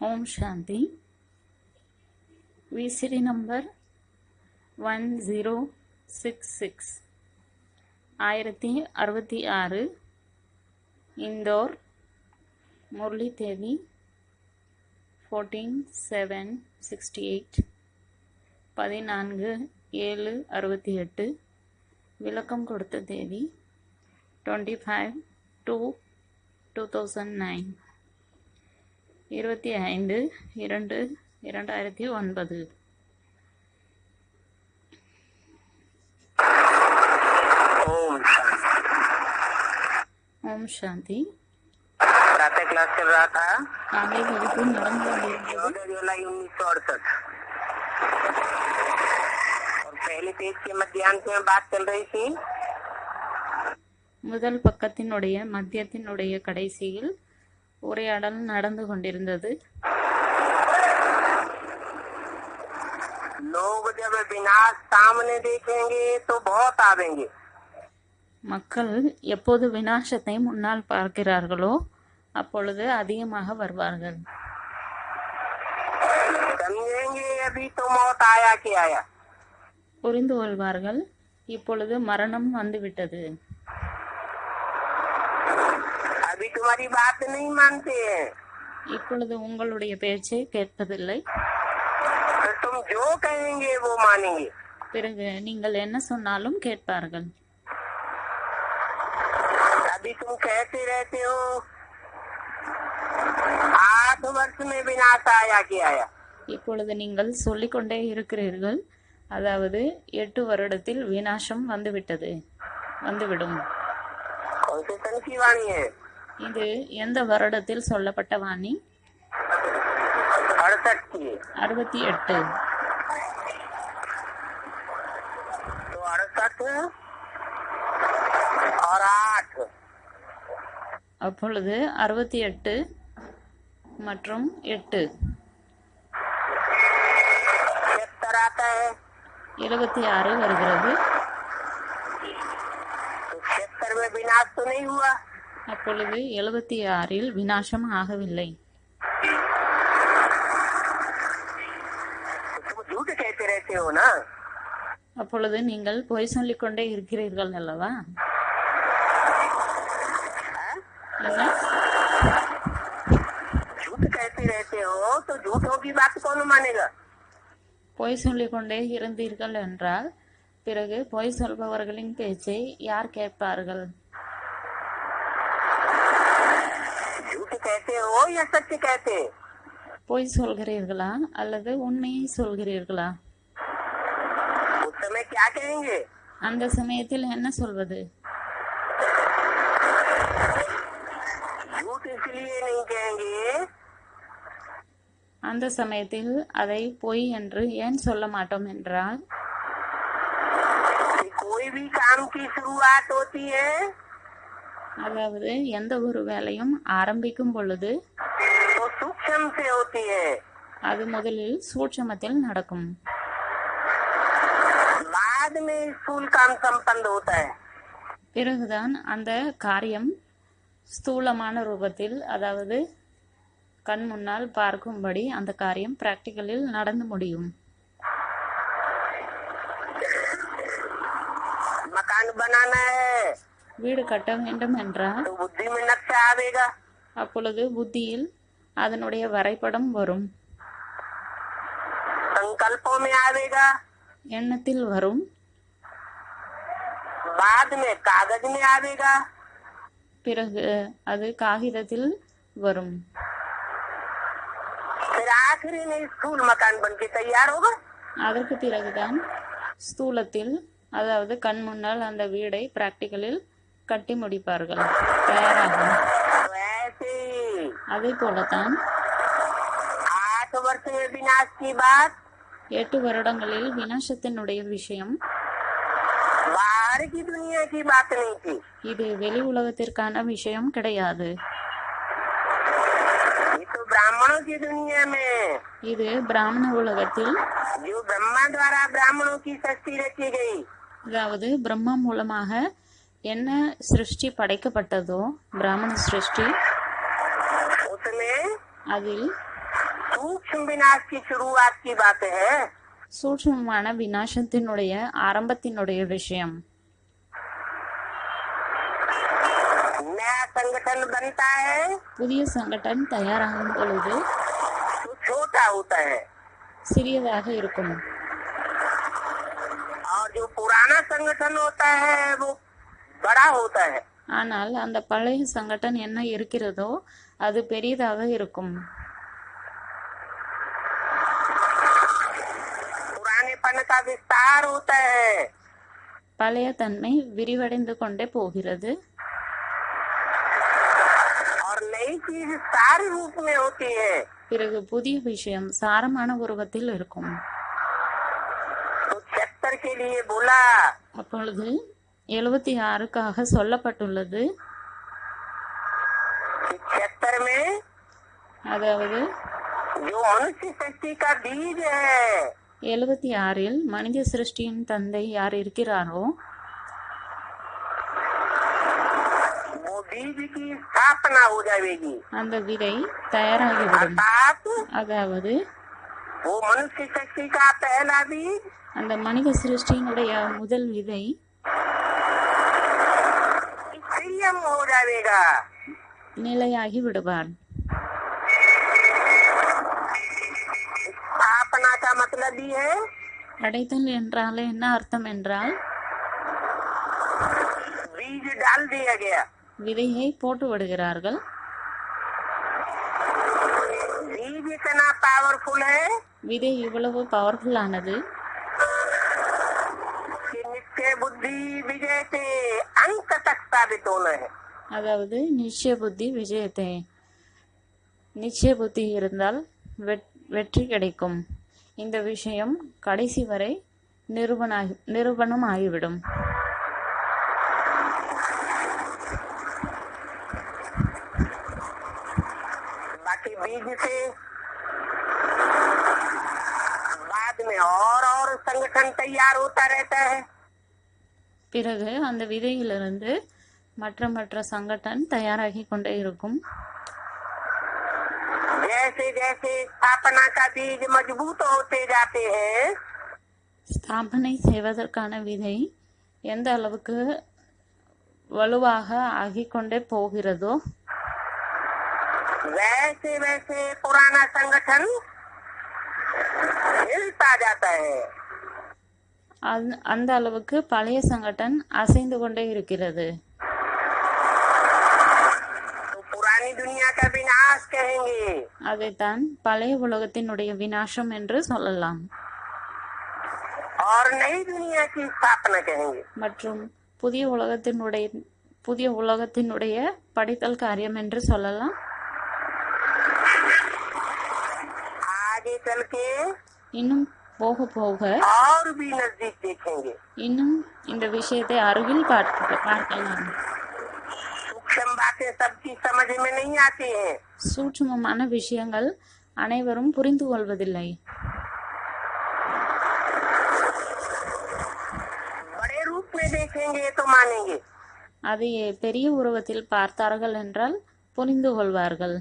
ஓம் சாந்தி. விசிறி நம்பர் 1066 1066 இந்தோர். முரளி தேதி 14/7/68 14/7/68. விளக்கம் கொடுத்த தேதி 25/2/2009 25/2/2009. ओम शांति. प्रातः क्लास चल रहा था आगे वகுப்பு நடந்து கொண்டிருந்தது. जुलाई 1968 और पहले पेज के मध्यांश में बात चल रही थी. முதல் பக்கத்தினுடைய மத்தியத்தினுடைய கடைசியில் உரையாடல் நடந்து கொண்டிருந்தது. लोग जब विनाश सामने देखेंगे तो बहुत आवेंगे. மக்கள் எப்போது விநாசத்தை முன்னால் பார்க்கிறார்களோ அப்பொழுது அதிகமாக வருவார்கள். समझेंगे अभी तो मौत आया कि आया. புரிந்து கொள்வார்கள், இப்பொழுது மரணம் வந்துவிட்டது. अभी तुम्हारी बात नहीं मानते हैं. இப்பொழுது உங்களுடைய பேச்சை கேட்பதில்லை. तो तुम जो कहेंगे वो मानेंगे. பிறகு நீங்கள் என்ன சொன்னாலும் கேட்பார்கள். अभी तुम कहते रहते हो 8 वर्ष में विनाश आया कि आया. இப்பொழுது நீங்கள் சொல்லிக்கொண்டே இருக்கிறீர்கள், அதாவது 8 வருடத்தில் விநாசம் வந்துவிட்டது, வந்துவிடும். कौन से सन की वाणी है? இது எந்த வருடத்தில் சொல்லப்பட்ட வாணி? 68 की. 68. तो 68 और 8 அப்பொழுது 68 மற்றும் 8 76 आता है. 76 வருகிறது. तो 76 में विनाश तो नहीं हुआ. அப்பொழுது 76 விநாசம் ஆகவில்லை. तो तुम झूठ कहते रहते हो ना. அப்பொழுது நீங்கள் பொய் சொல்லிக்கொண்டே இருக்கிறீர்கள் அல்லவா? என்ன? झूठ कहते रहते हो तो झूठों की बात कौन मानेगा. பொய் சொல்லிக்கொண்டே இருந்தீர்கள் என்றால் பிறகு பொய் சொல்பவர்களின் பேச்சை யார் கேட்பார்கள்? झूठ कहते हो या सत्य कहते. பொய் சொல்கிறீர்களா அல்லது உண்மையை சொல்கிறீர்களா? उस समय क्या कहेंगे. அந்த சமயத்தில் என்ன சொல்வது? झूठ इसलिए नहीं कहेंगे அந்த சமயத்தில் அதை பொய் என்று ஏன் சொல்ல மாட்டோம் என்றால், कि कोई भी काम की शुरुआत होती है அதாவது எந்த ஒரு வேலையும் ஆரம்பிக்கும் பொழுது तो सूक्ष्म से होती है. அது முதலில் சூட்சமத்தில் நடக்கும், बाद में स्थूल काम संपन्न होता है. பிறகுதான் அந்த காரியம் ஸ்தூலமான ரூபத்தில், அதாவது கண் முன்னால் பார்க்கும்படி அந்த காரியம் பிராக்டிக்கலில் நடந்து முடியும். मकान बनाना है வீடு கட்ட வேண்டும் என்றால் तो बुद्धि में नक्शा आवेगा. அப்பொழுது புத்தியில் அதனுடைய வரைபடம் வரும், संकल्पों में आवेगा. எண்ணத்தில் வரும், बाद में कागज में आवेगा. பிறகு அது காகிதத்தில் வரும், फिर आखिरी में स्थूल मकान बन के तैयार होगा. அதற்கு பிறகுதான் ஸ்தூலத்தில், அதாவது கண் முன்னால் அந்த வீடை பிராக்டிக்கலில் கட்டி முடிப்பார்கள், தயாராகும். तो ऐसे ही அதே போலத்தான் 8 वर्ष में विनाश की बात 8 வருடங்களில் விநாசத்தினுடைய விஷயம் बाहर की दुनिया की बात नहीं थी. இது வெளி உலகத்திற்கான விஷயம் கிடையாது. ये तो ब्राह्मणों की दुनिया में இது பிராமண உலகத்தில், जो ब्रह्मा द्वारा ब्राह्मणों की सृष्टि रची गई, அதாவது பிரம்மா மூலமாக என்ன சிருஷ்டி படைக்கப்பட்டதோ, பிராமண சிருஷ்டி, उसमें அதில் सूक्ष्म विनाश की शुरुआत की बात है। சூட்சுமமான விநாசத்தினுடைய ஆரம்பத்தினுடைய விஷயம். नया संगठन बनता है புதிய சங்கடன் தயாராகும் பொழுது तो छोटा होता है, சிறியதாக இருக்கும். और जो पुराना संगठन होता है वो बड़ा होता है। ஆனால் அந்த பழைய சங்கடன் என்ன இருக்கிறதோ அது பெரியதாக இருக்கும். पुरानेपन का विस्तार होता है பழைய தன்மை விரிவடைந்து கொண்டே போகிறது. और नई चीज सारे रूप में होती है। பிறகு புதிய விஷயம் சாரமான உருவத்தில் இருக்கும். तो 76 के लिए बोला அப்பொழுது 76க்காக சொல்லப்பட்டுள்ளது. कि 76 में அதாவது जो मनुष्य सृष्टि का बीज है 76ல் மனித சிருஷ்டியின் தந்தை யார் இருக்கிறாரோ वो बीज की स्थापना हो जाएगी। அந்த விதை தயாராகிவிடும். अर्थात அதாவது वो मनुष्य सृष्टि का पहला बीज அந்த மனித சிருஷ்டியினுடைய முதல் விதை स्त्रियम हो जाएगा। நிலையாகி விடுவார். स्थापना का मतलब ये है அடைத்தல் என்றால் என்ன அர்த்தம் என்றால் बीज डाल दिया गया। விதையை போட்டு விடுகிறார்கள். बीज इतना पावरफुल है விதை இவ்வளவு பவர்ஃபுல்லானது कि नित्य बुद्धि विजय से अंत तक साबित होना है। அதாவது நிச்சய புத்தி விஜயத்தை, நிச்சய புத்தி இருந்தால் வெற்றி கிடைக்கும். இந்த விஷயம் கடைசி வரை நிரூபணம் ஆகிவிடும். बाकी बीज से बाद में और संगठन तैयार होता रहता है। பிறகு அந்த விதையிலிருந்து மற்ற சங்கடன் தயாராகி கொண்டே இருக்கும். जैसे जैसे स्थापना का बीज मजबूत होते जाते हैं ஸ்தாபனை செய்வதற்கான விதை எந்த அளவுக்கு வலுவாக ஆகிக்கொண்டே போகிறதோ वैसे वैसे पुराना संगठन हिलता जाता है। அந்த அளவுக்கு பழைய சங்கடன் அசைந்து கொண்டே இருக்கிறது. तो पुरानी दुनिया का विनाश कहेंगे அதைத்தான் பழைய உலகத்தினுடைய விநாசம் என்று சொல்லலாம். और नई दुनिया की स्थापना कहेंगे। மற்றும் புதிய உலகத்தினுடைய படைத்தல் காரியம் என்று சொல்லலாம். आगे चल के இன்னும் போக போக और भी नजदीक देखेंगे। இன்னும் இந்த விஷயத்தை அருகில் பார்க்கலாம். सूक्ष्म बातें सबकी समझ में नहीं आती हैं। சூட்சுமமான விஷயங்கள் அனைவரும் புரிந்து கொள்வதில்லை. बड़े रूप में देखेंगे तो मानेंगे। அதை பெரிய உருவத்தில் பார்த்தார்கள் என்றால் புரிந்து கொள்வார்கள்.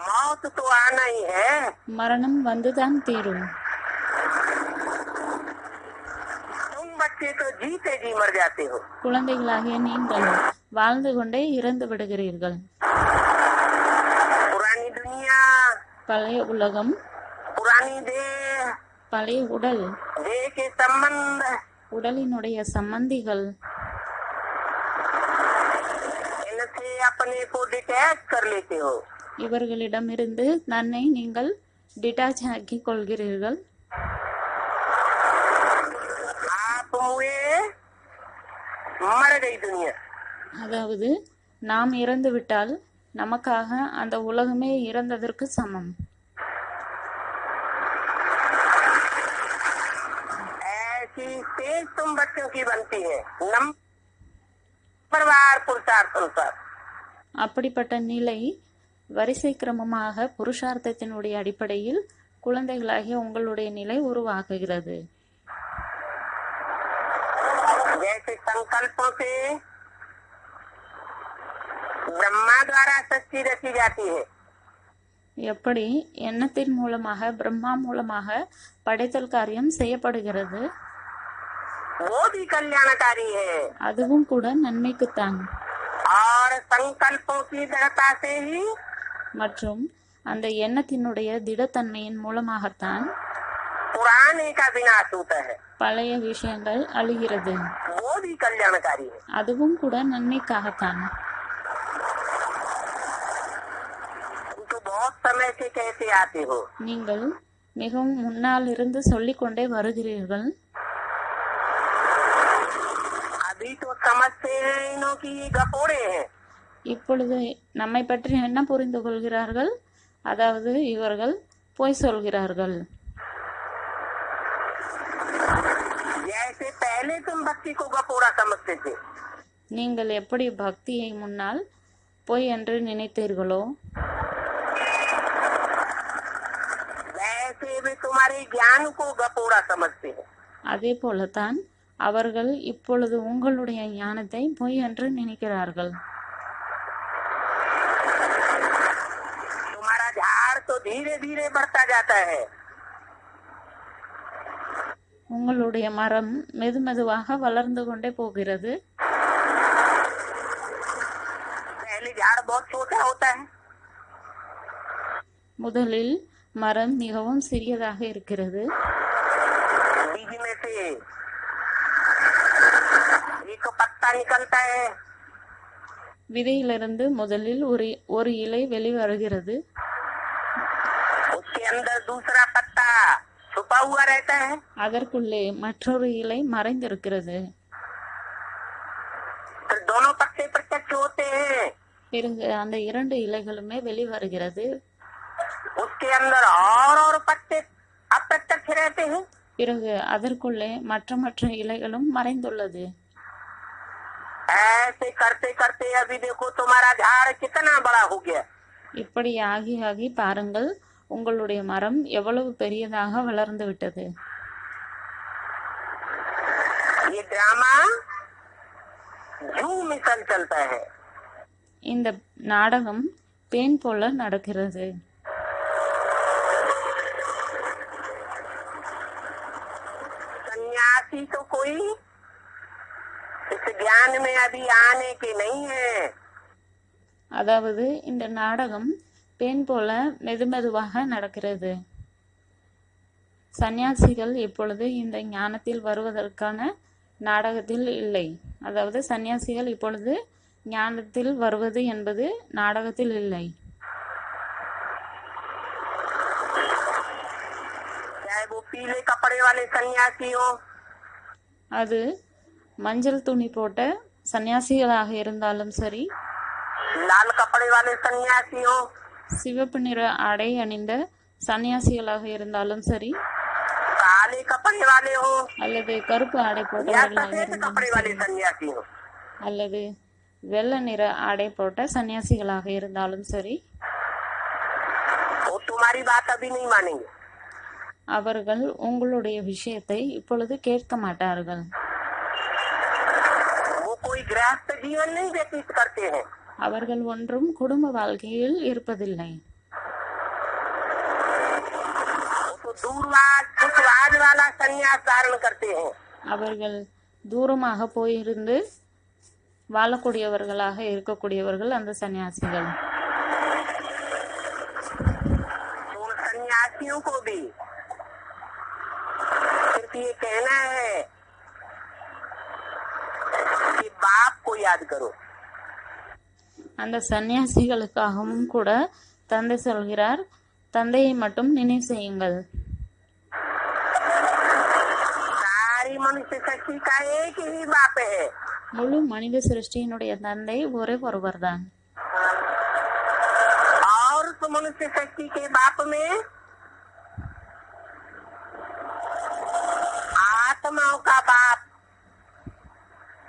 मौत तो आना ही है। மரணம் வந்துதான் தீரும். तुम बच्चे तो जीते जी मर जाते हो। குழந்தைகளாகிய நீங்கள் வாழ்ந்து கொண்டே இறந்து விடுகிறீர்கள். पुरानी दुनिया, பழைய உலகம், पुरानी देह, பழைய உடல், देह के संबंध, உடலினுடைய சம்பந்திகள் इनसे अपने को डिटैच कर लेते हो। இவர்களிடமிருந்து தன்னை நீங்கள் டிட்டாச் ஆக்கிக் கொள்கிறீர்கள். आप हुए मर गई दुनिया। அதாவது நாம் இறந்து விட்டால் நமக்காக அந்த உலகமே இறந்ததற்கு சமம். ऐसी स्टेज तुम बच्चों की बनती है नंबरवार पुरुषार्थ अनुसार। அப்படிப்பட்ட நிலை வரிசை கிரமமாக புருஷார்த்தத்தினுடைய அடிப்படையில் குழந்தைகளாகிய உங்களுடைய நிலை உருவாக்குகிறது. जैसे संकल्पों से ब्रह्मा द्वारा सृष्टि रची जाती है। எப்படி எண்ணத்தின் மூலமாக பிரம்மா மூலமாக படைத்தல் காரியம் செய்யப்படுகிறது, वो भी कल्याणकारी है। அதுவும் கூட நன்மைக்குத்தான். और संकल्पों की दृढ़ता से ही மற்றும் அந்த எண்ணத்தினுடைய திடத்தன்மையின் மூலமாகத்தான் पुराने का विनाश होता है, பழைய விஷயங்கள் அழிகிறது. वो भी कल्याणकारी है। அதுவும் கூட நன்மைக்காகத்தான். तो बहुत समय से कहते आते हो, நீங்கள் மிகவும் முன்னால் இருந்து சொல்லிக்கொண்டே வருகிறீர்கள். अभी तो समझते हैं इन्हों की ये गपोड़े हैं। இப்பொழுது நம்மை பற்றி என்ன புரிந்து கொள்கிறார்கள்? அதாவது இவர்கள் பொய் சொல்கிறார்கள். जैसे पहले तुम भक्ति को गपोड़ा समझते थे, நீங்கள் எப்படி பக்தியை முன்னால் பொய் என்று நினைத்தீர்களோ, वैसे भी तुम्हारे ज्ञान को गपोड़ा समझते हैं। அதே போலத்தான் அவர்கள் இப்பொழுது உங்களுடைய ஞானத்தை பொய் என்று நினைக்கிறார்கள். तुम्हारा झाड़ तो धीरे धीरे बढ़ता जाता है, உங்களுடைய மரம் மெதுமெதுவாக வளர்ந்து கொண்டே போகிறது. पहले झाड़ बहुत छोटा होता है, முதலில் மரம் மிகவும் சிறியதாக இருக்கிறது. बीज में से एक पत्ता निकलता है, விதையிலிருந்து முதலில் ஒரு இலை வெளிவருகிறது. उसके अंदर दूसरा पत्ता छुपा हुआ रहता है, அதற்குள்ளே மற்றொரு இலை மறைந்திருக்கிறது. फिर दोनों पत्ते प्रत्यक्ष होते हैं, பிறகு அந்த இரண்டு இலைகளுமே வெளிவருகிறது. उसके अंदर और पत्ते अप्रत्यक्ष रहते हैं। பிறகு அதற்குள்ளே மற்ற இலைகளும் மறைந்துள்ளது. ऐसे करते करते अभी देखो तुम्हारा झाड़ कितना बड़ा हो गया। இப்படி ஆகி ஆகி பாருங்கள், உங்களுடைய மரம் எவ்வளவு பெரியதாக வளர்ந்து விட்டது. ये ड्रामा झूम मिसल चलता है। இந்த நாடகம் பேன் போல நடக்கிறது. सन्यासी तो कोई इस ज्ञान में अभी आने के नहीं है। அதாவது இந்த நாடகம் பேன் போல மெதுமெதுவாக நடக்கிறது. சந்நியாசிகள் இப்பொழுது இந்த ஞானத்தில் வருவதற்கான நாடகத்தில் இல்லை. அதாவது சந்நியாசிகள் இப்பொழுது ஞானத்தில் வருவது என்பது நாடகத்தில் இல்லை. चाहे वो पीले कपड़े वाले सन्यासी हो, அது மஞ்சள் துணி போட்ட சன்னியாசிகளாக இருந்தாலும் சரி, लाल कपड़े वाले सन्यासी हो, சிவப்பு நிற ஆடை அணிந்த சன்னியாசிகளாக இருந்தாலும் சரி, काले कपड़े वाले हो அல்லது கருப்பு ஆடை या போட்டவர்களாக सफेद இருந்தாலும் कपड़े वाले சரி, सन्यासी हो, அல்லது வெள்ளை நிற ஆடை போட்ட சன்னியாசிகளாக இருந்தாலும் சரி, वो तुम्हारी बात अभी नहीं मानेंगे। அவர்கள் உங்களுடைய விஷயத்தை இப்பொழுது கேட்க மாட்டார்கள். वो कोई गृहस्थ जीवन नहीं व्यतीत करते हैं, அவர்கள் ஒன்றும் குடும்ப வாழ்க்கையில் இருப்பதில்லை. वो तो दूरवाज वाला संन्यास धारण करते हैं। அவர்கள் தூரமாக போயிருந்து வாழக்கூடியவர்களாக இருக்கக்கூடியவர்கள் அந்த சன்னியாசிகள். तो उन सन्यासियों को भी सिर्फ ये कहना है कि बाप को याद करो। அந்த சன்னியாசிகளுக்காகவும் கூட தந்தை சொல்கிறார், தந்தையை மட்டும் நினைவு செய்யுங்கள். सारी मनुष्य शक्ति का एक ही बाप है, முழு மனித சிருஷ்டியினுடைய தந்தை ஒரே ஒருவர்தான். और उस मनुष्य शक्ति के बाप में आत्माओं का बाप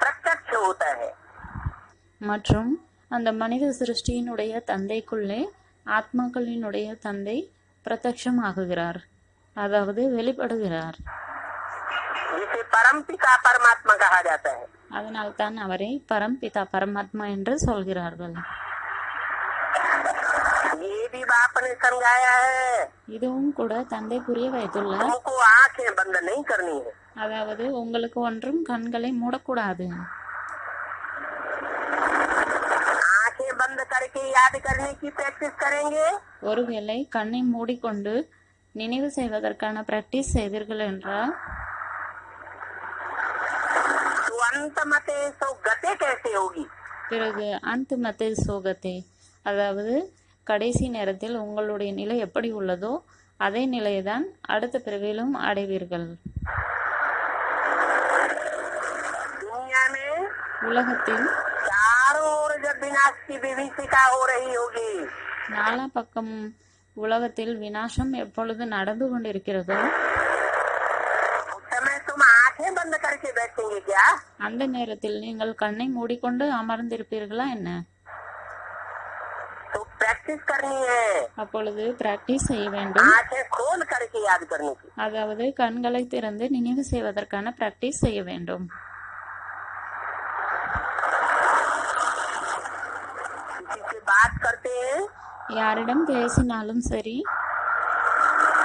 प्रत्यक्ष होता है। மற்றும் அந்த மனித சிருஷ்டியினுடைய தந்தைக்குள்ளே ஆத்மாக்களினுடைய தந்தை பிரத்யட்சமாகுகிறார், அதாவது வெளிப்படுகிறார். जिसे परम पिता परमात्मा कहा जाता है। அதனால் தான் அவரை பரம்பிதா பரமாத்மா என்று சொல்கிறார்கள். ये भी भी बाप ने समझाया है, இதுவும் கூட தந்தை புரிய வைத்துள்ளார். तुमको आंखें बंद नहीं करनी है, அதாவது உங்களுக்கு ஒன்றும் கண்களை மூடக்கூடாது. आंखें बंद करके याद करने की प्रैक्टिस करेंगे ஒருவேளை கண்ணை மூடிக்கொண்டு நினைவு செய்வதற்கான பிராக்டிஸ் செய்தீர்கள் என்றால் तो अंत मते सो गते कैसे होगी। பிறகு அந்தமத்தை சோகத்தை, அதாவது கடைசி நேரத்தில் உங்களுடைய நிலை எப்படி உள்ளதோ அதே நிலையைதான் அடுத்த பிறவிலும் அடைவீர்கள். दुनिया में உலகத்தில் चारों ओर जब विनाश की विभीषिका हो रही होगी, நாலா பக்கம் உலகத்தில் விநாசம் எப்பொழுது நடந்து கொண்டிருக்கிறதோ उस समय तुम आंखें बंद करके बैठेंगे क्या। அந்த நேரத்தில் நீங்கள் கண்ணை மூடிக்கொண்டு அமர்ந்திருப்பீர்களா என்ன? तो प्रैक्टिस करनी है, அப்பொழுது பிராக்டிஸ் செய்ய வேண்டும். आंखें खोल करके याद करने की। அதாவது கண்களை திறந்து நினைவு செய்வதற்கான பிராக்டிஸ் செய்ய வேண்டும். किसी से बात करते हैं யாரிடம் பேசினாலும் சரி,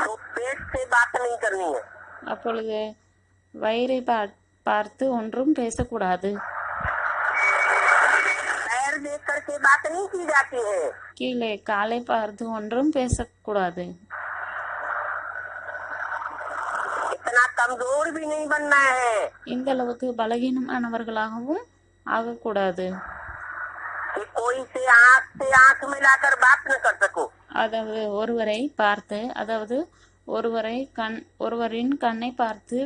तो पेट से बात नहीं करनी है, அப்பொழுது வயிறை பார்த்து ஒன்றும் பேசக்கூடாது. पैर देख करके बात नहीं की जाती है, கீழே காலை பார்த்து ஒன்றும் பேசக்கூடாது. इतना कमजोर भी नहीं बनना है இந்த அளவுக்கு பலகீனமானவர்களாகவும் ஆகக்கூடாது. कि कोई से आंख मिलाकर बात न कर सको। அதாவது ஒருவரை பார்த்து, அதாவது ஒருவரின் கண்ணை பார்த்து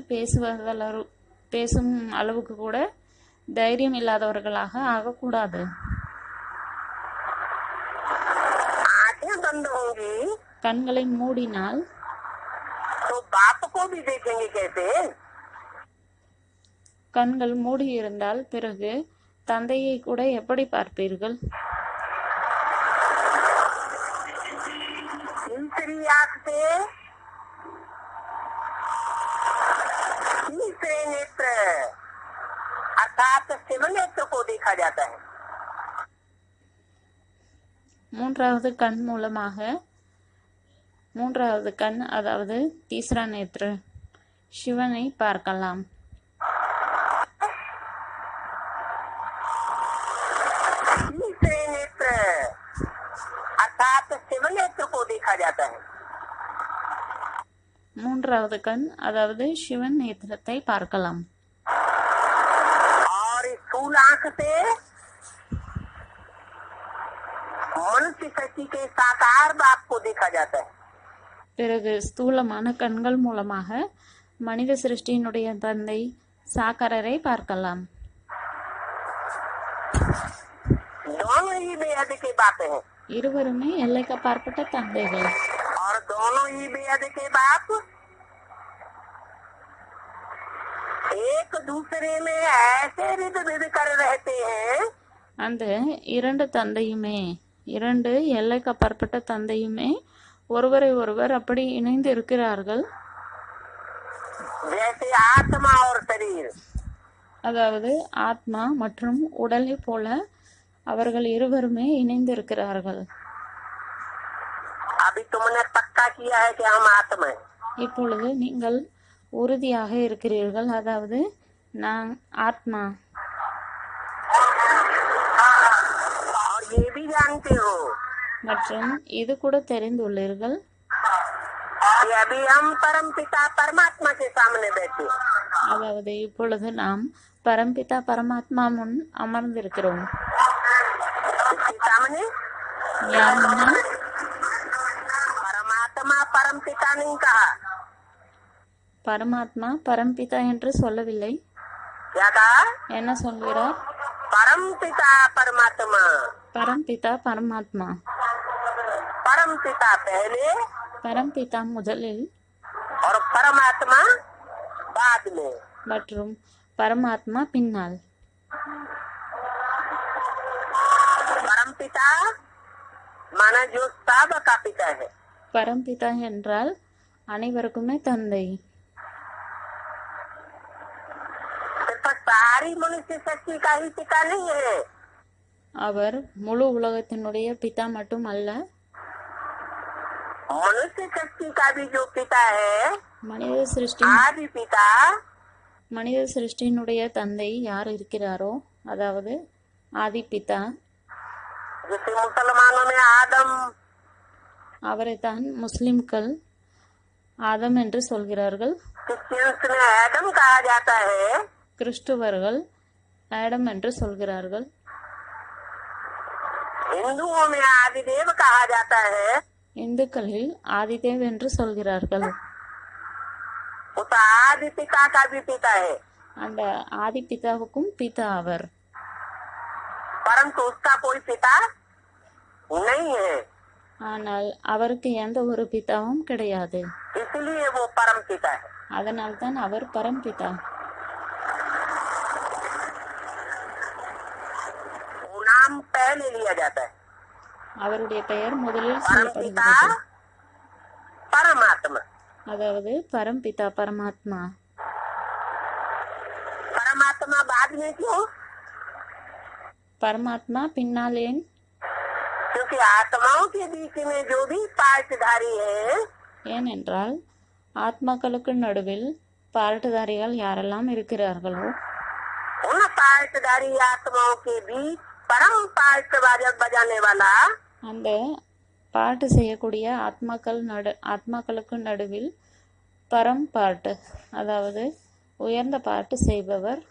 பேசும் அளவுக்கு கூட தைரியம் இல்லாதவர்களாக ஆகக்கூடாது. आंखें बंद होंगी கண்களை மூடினால் तो बाप को भी देखेंगे कैसे। கண்கள் மூடி இருந்தால் பிறகு தந்தையை கூட எப்படி பார்ப்பீர்கள்? तीसरी आंख से तीसरे नेत्र अर्थात शिव नेत्र को देखा जाता है। மூன்றாவது கண் மூலமாக, மூன்றாவது கண் அதாவது தீஸ்ரா நேத்ர சிவனை பார்க்கலாம். तीसरे नेत्र अर्थात शिव नेत्र को देखा जाता है। மூன்றாவது கண் அதாவது சிவன் நேத்திரத்தை பார்க்கலாம். और इस स्थूल आंख से मनुष्य शक्ति के साकार बाप को देखा जाता है। பிறகு ஸ்தூலமான கண்கள் மூலமாக மனித சிருஷ்டியினுடைய தந்தை சாக்கரரை பார்க்கலாம். दोनों ही बेहद के बाप हैं இருவருமே எல்லைக்கு அப்பாற்பட்ட தந்தைகள். और दोनों ही बेहद के बाप एक दूसरे में ऐसे रिद विद कर रहते हैं அந்த இரண்டு தந்தையுமே, இரண்டு எல்லைக்கு அப்பாற்பட்ட தந்தையுமே ஒருவரை ஒருவர் அப்படி இணைந்து இருக்கிறார்கள். जैसे आत्मा और शरीर। அதாவது ஆத்மா மற்றும் உடலை போல அவர்கள் இருவருமே இணைந்து இருக்கிறார்கள். अभी तुमने पक्का किया है कि हम आत्मा है, இப்பொழுது நீங்கள் உறுதியாக இருக்கிறீர்கள், அதாவது நான் ஆத்மா. और ये भी जानते हो மற்றும் இது கூட தெரிந்துள்ளீர்கள், कि अभी हम परम पिता परमात्मा के सामने बैठे हैं। அதாவது இப்பொழுது நாம் பரம்பிதா பரமாத்மா முன் அமர்ந்திருக்கிறோம். इसके सामने யார் முன்னால்? परमात्मा परम पिता नहीं कहा, பரமாத்மா பரம்பிதா என்று சொல்லவில்லை. क्या कहा। என்ன சொல்கிறார்? परम पिता परमात्मा। பரம்பிதா பரமாத்மா. परम पिता पहले பரம்பிதா முதலில் और परमात्मा बाद में। மற்றும் பரமாத்மா பின்னால். परम पिता माना जो सबका पिता है। பரம்பிதா என்றால் அனைவருக்குமே தந்தை. सिर्फ सारी मनुष्य शक्ति का ही पिता नहीं है, அவர் முழு உலகத்தினுடைய பிதா மட்டும் அல்ல, मनुष्य सृष्टि का भी जो पिता है, மனித சிருஷ்டி आदि पिता, மனித சிருஷ்டியினுடைய தந்தை யார் இருக்கிறாரோ, அதாவது ஆதி பிதா, जिसे मुसलमानों में आदम, அவரைத்தான் முஸ்லிம்கள் ஆதம் என்று சொல்கிறார்கள். क्रिश्चियंस में एडम कहा जाता है, கிறிஸ்துவர்கள் ஆடம் என்று சொல்கிறார்கள். हिंदुओं में आदिदेव कहा जाता है, இந்துக்களில் ஆதிதேவ் என்று சொல்கிறார்கள். उस आदि पिता का भी पिता है, அந்த ஆதி பிதாவுக்கும் பிதா அவர். परंतु उसका कोई पिता नहीं है, ஆனால் அவருக்கு எந்த ஒரு பிதாவும் கிடையாது. इसलिए वो परम पिता है. அதனால்தான் அவர் பரம்பிதா. वो नाम पहले लिया जाता है. அவருடைய பெயர் முதலில் परम पिता சொல்லப்படுகிறது. परमात्मा. அதாவது பரம்பிதா பரமாத்மா. परमात्मा बाद में क्यों? பரமாத்மா பின்னால் ஏன்? क्योंकि आत्माओं के बीच में जो भी पार्टधारी है, ஏனென்றால் ஆத்மாக்களுக்கு நடுவில் பால்ட்டுதாரிகள் யாரெல்லாம் இருக்கிறார்களோ, उन पार्टधारी आत्माओं के बीच परम पार्ट बजाने वाला அந்த பாட்டு செய்யக்கூடிய ஆத்மாக்களுக்கு நடுவில் பரம் பாட்டு, அதாவது உயர்ந்த பாட்டு செய்பவர்,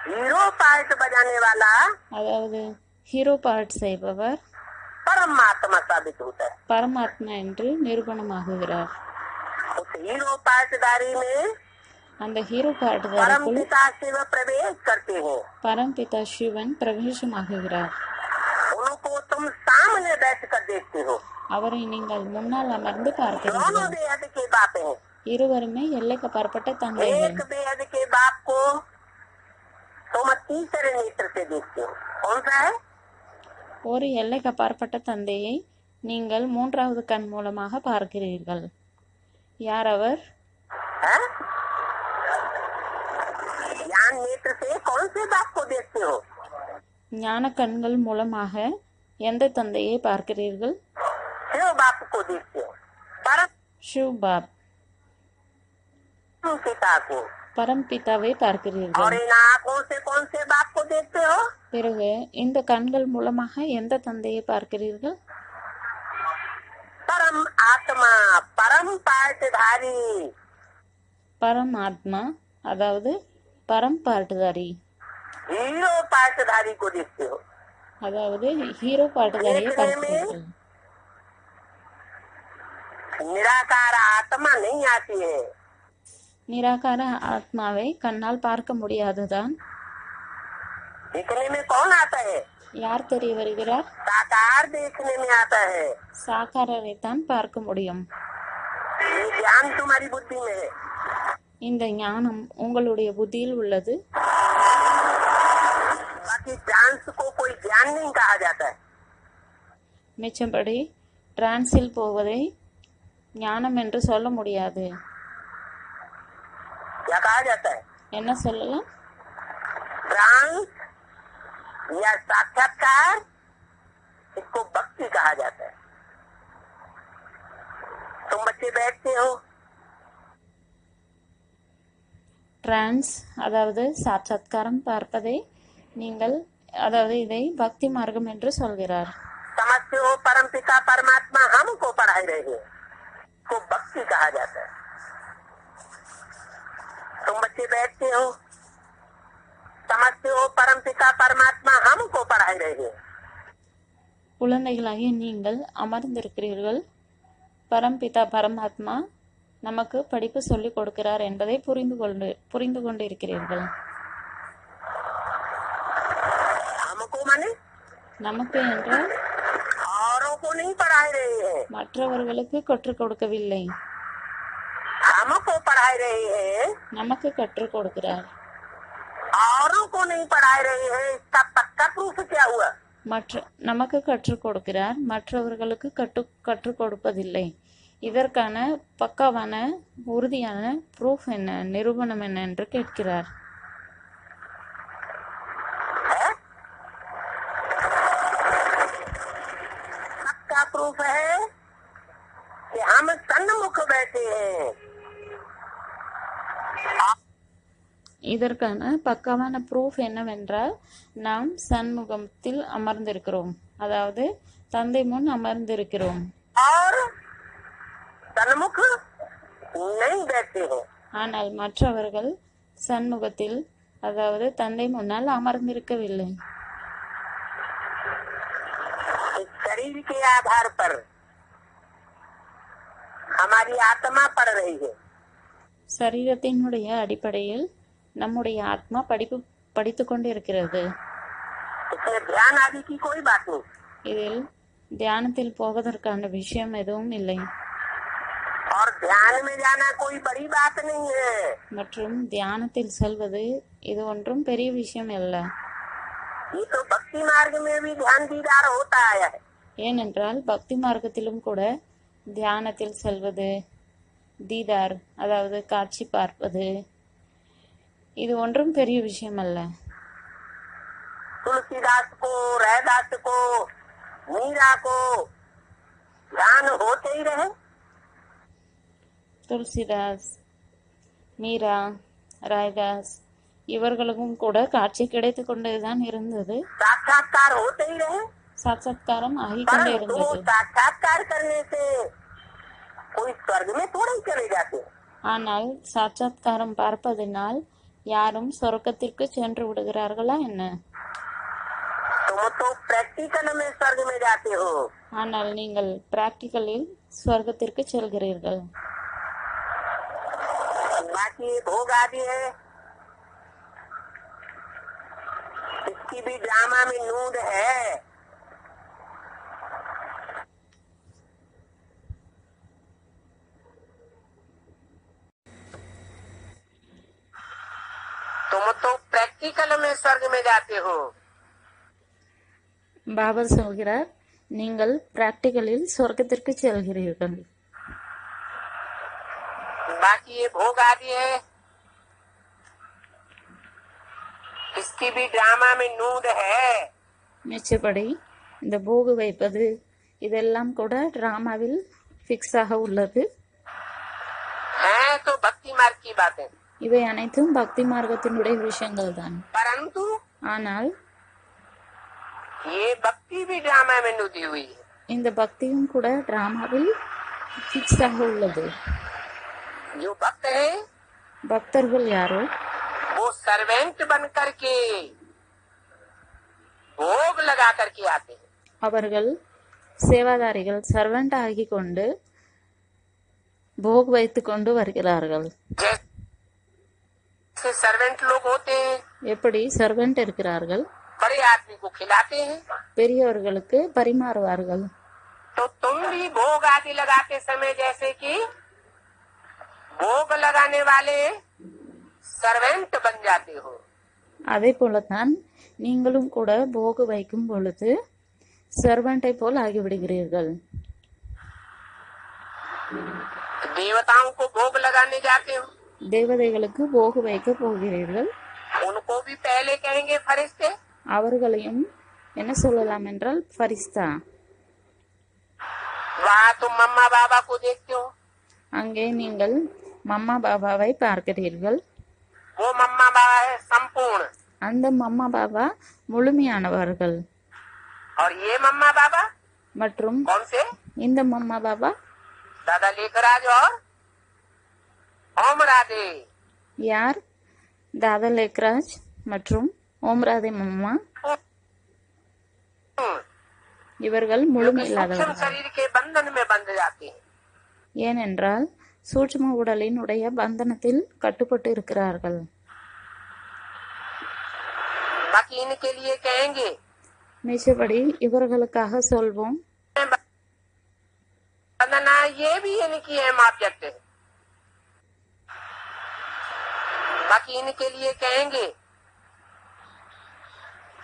हीरो पार्ट बजाने वाला அதாவது ஹீரோ பாட்டு செய்பவர் परमात्मा साबित होता है. பரமாத்மா என்று நிரூபணமாகுகிறார். उस हीरो पार्टधारी में அந்த ஹீரோ परम பாட்டுதாரிக்குள் पिता शिव प्रवेश करते हैं. பரம்பிதா சிவன் பிரவேசமாகுகிறார். उनको तुम सामने बैठ कर देखते हो. அவரை நீங்கள் முன்னால் அமர்ந்து दोनों பார்க்கிறீர்கள். बेहद के बाप हैं. இருவருமே எல்லைக்கு அப்பாற்பட்ட தந்தைகள். एक बेहद के बाप को तुम तीसरे नेत्र से देखते हो. कौन सा है? ஒரு எல்லைக்கு அப்பாற்பட்ட தந்தையை நீங்கள் மூன்றாவது கண் மூலமாக பார்க்கிறீர்கள். யார் அவர்? हैं? ज्ञान नेत्र से कौन से बाप को देखते हो? ஞான கண்கள் மூலமாக எந்த தந்தையை பார்க்கிறீர்கள்? शिव बाप को देखते हो. परम ஷிவ் பாப் पिता को. பரம்பிதாவை और பார்க்கிறீர்கள். इन आँखों से कौन से बाप को देखते हो? பிறகு இந்த கண்கள் மூலமாக எந்த தந்தையை பார்க்கிறீர்கள்? परम आत्मा, परम पार्टधारी, பரமாத்மா, அதாவது பரம் பாட்டுதாரி, हीरो पार्टधारी को देखते हो. அதாவது ஹீரோ பாட்டுதாரியை பார்க்கிறீர்கள். निराकार आत्मा नहीं आती है. நிராகார ஆத்மாவை கண்ணால் பார்க்க முடியாதுதான். देखने में कौन आता है? யார் தெரிய வருகிறார்? साकार देखने में आता है. சாக்காரரை தான் பார்க்க முடியும். ये ज्ञान तुम्हारी बुद्धि में है. இந்த ஞானம் உங்களுடைய புத்தியில் உள்ளது. बाकी ट्रांस को कोई ज्ञान नहीं कहा जाता है. மிச்சம்படி டிரான்ஸில் போவதை ஞானம் என்று சொல்ல முடியாது. क्या कहा जाता है? என்ன சொல்லலாம்? ट्रांस या साक्षात्कार, इसको भक्ति कहा जाता है. तुम बच्चे बैठते हो, டிரான்ஸ் அதாவது சாட்சாத்காரம் பார்ப்பதை நீங்கள், அதாவது இதை பக்தி மார்க்கம் என்று சொல்கிறார். समझते हो परम पिता परमात्मा हमको पढ़ाई रहे हैं, इसको भक्ति कहा जाता है. तुम बच्चे बैठते हो, समझते हो परम पिता परमात्मा हमको पढ़ाई रहे हैं. குழந்தைகளாகிய நீங்கள் அமர்ந்திருக்கிறீர்கள். பரம்பிதா பரமாத்மா நமக்கு படிப்பு சொல்லிக் கொடுக்கிறார் என்பதை புரிந்து கொண்டு இருக்கிறீர்கள். हमको माने நமக்கு என்றால் औरों को नहीं पढ़ाई रहे हैं, மற்றவர்களுக்கு கற்றுக் கொடுக்கவில்லை, हमको पढ़ाई रहे हैं. நமக்கு கற்றுக் கொடுக்கிறார். औरों को नहीं पढ़ाई रहे हैं, इसका पक्का प्रूफ क्या हुआ? நமக்கு கற்றுக் கொடுக்கிறார், மற்றவர்களுக்கு கற்றுக் கொடுப்பதில்லை. இதற்கான பக்காவான உறுதியான ப்ரூஃப் என்ன, நிரூபணம் என்ன என்று கேட்கிறார். है? पक्का प्रूफ है कि हम सन्मुख बैठे हैं। இதற்கான பக்காவான ப்ரூஃப் என்னவென்றால் நாம் சண்முகத்தில் அமர்ந்திருக்கிறோம், அதாவது தந்தை முன் அமர்ந்திருக்கிறோம். और सन्मुख नहीं बैठे हैं। ஆனால் மற்றவர்கள் சண்முகத்தில், அதாவது தந்தை முன்னால் அமர்ந்திருக்கவில்லை. शरीर के आधार पर हमारी आत्मा पढ़ रही है। சரீரத்தினுடைய அடிப்படையில் நம்முடைய ஆத்மா படித்துக் கொண்டிருக்கிறது. इसमें ध्यान आदि की कोई बात नहीं। இதில் தியானத்தில் போவதற்கான விஷயம் எதுவும் இல்லை. और ध्यान में जाना कोई बड़ी बात नहीं है। மற்றும் தியானத்தில் செல்வது இது ஒன்றும் பெரிய விஷயம் அல்ல. ये तो भक्ति मार्ग में भी ध्यान दीदार होता आया है। ஏனென்றால் பக்தி மார்க்கத்திலும் கூட தியானத்தில் செல்வது, தீதார் அதாவது காட்சி பார்ப்பது, இது ஒன்றும் பெரிய விஷயம் அல்ல. तुलसीदास को, रैदास को, मीरा को ध्यान होते ही रहे। துளசிதாஸ், மீரா, ராய்தாஸ் இவர்களுக்கும் கூட காட்சி கிடைத்து கொண்டுதான் இருந்தது, साक्षात्कार होते ही रहे। சாட்சாத்காரம் ஆகிக்கொண்டே परंतु இருந்தது. साक्षात्कार करने से कोई स्वर्ग में थोड़ा ही चले जाते। ஆனால் சாட்சாத்காரம் பார்ப்பதனால் யாரும் சொர்க்கத்திற்கு சென்று விடுகிறார்களா என்ன? तुम तो प्रैक्टिकल में स्वर्ग में जाते हो। ஆனால் நீங்கள் பிராக்டிக்கலில் சொர்க்கத்திற்கு செல்கிறீர்கள். बाकी भोग आदि है, इसकी भी ड्रामा में नूंद है। तुम तो प्रैक्टिकल में स्वर्ग में जाते हो। பாபா சொல்கிறார், நீங்கள் பிராக்டிக்கலில் சொர்க்கத்திற்கு செல்கிறீர்கள். बाकी ये भोग आदि है, इसकी भी ड्रामा में नूंद है। மிச்சப்படி இந்த போகு வைப்பது இதெல்லாம் கூட டிராமாவில் ஃபிக்ஸ் ஆக உள்ளது. है तो भक्ति मार्ग की बातें, இவை அனைத்தும் பக்தி மார்க்கத்தினுடைய விஷயங்கள் தான். परंतु ஆனால் ये भक्ति भी ड्रामा में नूदी हुई है। இந்த பக்தியும் கூட டிராமாவில் ஃபிக்ஸ் ஆக உள்ளது. जो भक्त है பக்தர்கள் யாரோ वो सर्वेंट बन करके भोग लगा करके आते हैं। அவர்கள் சேவாதாரிகள், சர்வெண்ட் ஆகி கொண்டு போக் வைத்து கொண்டு வருகிறார்கள். जैसे सर्वेंट लोग होते हैं, எப்படி சர்வெண்ட் இருக்கிறார்கள், बड़े आदमी को खिलाते हैं, பெரியவர்களுக்கு பரிமாறுவார்கள். तो तुम भी भोग आदि लगाते समय जैसे कि भोग लगाने वाले सर्वेंट बन जाते हो। அதே போலத்தான் நீங்களும் கூட போகு வைக்கும் பொழுது சர்வெண்டை போல் ஆகிவிடுகிறீர்கள். देवताओं को भोग लगाने जाते हो, தேவதைகளுக்கு போகு வைக்க போகிறீர்கள். उनको भी पहले कहेंगे फरिश्ते, அவர்களையும் என்ன சொல்லலாம் என்றால் ஃபரிஸ்தா. वहाँ तुम मम्मा बाबा को देखते हो, அங்கே நீங்கள் மம்மா பாபாவை பார்க்கிறீர்கள். वो मम्मा बाबा है संपूर्ण, அந்த மம்மா பாபா முழுமையானவர்கள். और ये मम्मा बाबा மற்றும் कौन से? இந்த மம்மா பாபா दादा लेखराज और ओम राधे। யார்? தாதா லேக்ராஜ் மற்றும் ஓம்ராதே மம்மா. இவர்கள் முழுமை सूक्ष्म இல்லாதவர்கள். शरीर के बंधन में बंध जाते हैं। ஏனென்றால் சூட்சும உடலின் உடைய பந்தனத்தில் கட்டுப்பட்டு இருக்கிறார்கள். बाकी इनके लिए कहेंगे மிச்சபடி இவர்களுக்காக சொல்வோம், बंधना ये भी इनकी अहम ऑब्जेक्ट है। बाकी इनके लिए कहेंगे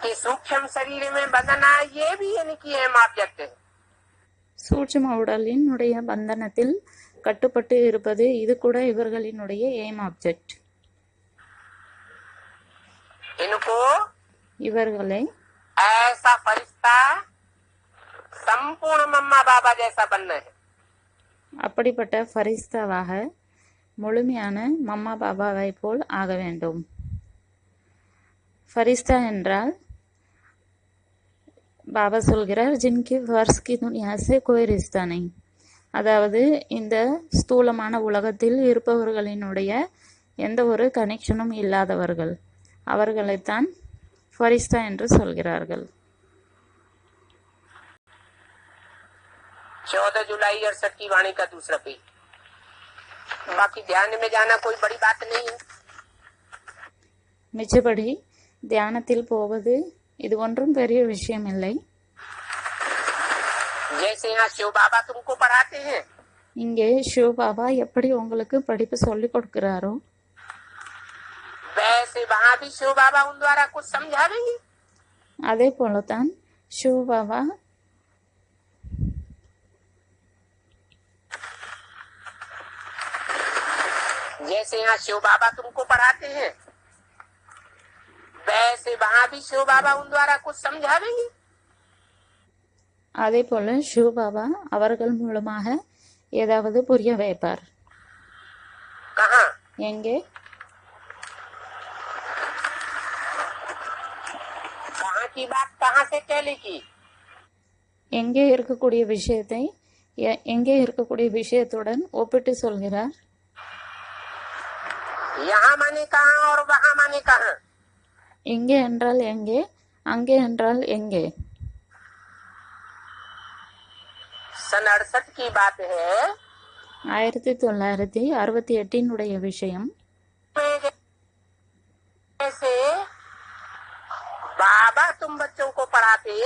कि सूक्ष्म शरीर में बंधना ये भी इनकी अहम ऑब्जेक्ट है। சூட்சும உடலின் உடைய பந்தனத்தில் கட்டுப்பட்டு இருப்பது இது கூட இவர்களினுடைய எய்ம் ஆப்ஜெக்ட். इनको இவர்களை ऐसा फरिश्ता संपूर्ण मम्मा बाबा जैसा बनना है। அப்படிப்பட்ட ஃபரிஸ்தாவாக முழுமையான மம்மா பாபாவை போல் ஆக வேண்டும். ஃபரிஸ்தா என்றால் பாபா சொல்கிறார், ஜின்கி ஃபர்ஸ் கி துனியா சே கோய் ரிஸ்தா நஹீ, அதாவது இந்த ஸ்தூலமான உலகத்தில் இருப்பவர்களினுடைய எந்த ஒரு கனெக்ஷனும் இல்லாதவர்கள், அவர்களைத்தான் ஃபரிஸ்தா என்று சொல்கிறார்கள். 14 जुलाई 68 की वाणी का दूसरा पेज। बाकी ध्यान में जाना कोई बड़ी बात नहीं है। மிச்சபடி தியானத்தில் போவது இது ஒன்றும் பெரிய விஷயம் இல்லை. जैसे यहाँ शिव बाबा तुमको पढ़ाते हैं, இங்கே சிவ பாபா எப்படி உங்களுக்கு படிப்பு சொல்லிக் கொடுக்கிறாரோ वैसे वहाँ भी शिव बाबा उन द्वारा कुछ समझावेंगे। அதே போலத்தான் சிவ பாபா जैसे यहाँ शिव बाबा तुमको पढ़ाते हैं, वैसे वहाँ भी शिव बाबा उन द्वारा कुछ समझावेंगे। அதே போல சிவ பாபா அவர்கள் மூலமாக ஏதாவது புரிய வைப்பார். कहाँ? எங்கே? कहाँ की बात कहाँ से कहली की? எங்கே இருக்கக்கூடிய விஷயத்தை எங்கே இருக்கக்கூடிய விஷயத்துடன் ஒப்பிட்டு சொல்கிறார். यहाँ माने कहाँ और वहाँ माने कहाँ? இங்கே என்றால் எங்கே, அங்கே என்றால் எங்கே. सन 68 की बात है। 1968 விஷயம். जैसे बाबा तुम बच्चों को पढ़ाते,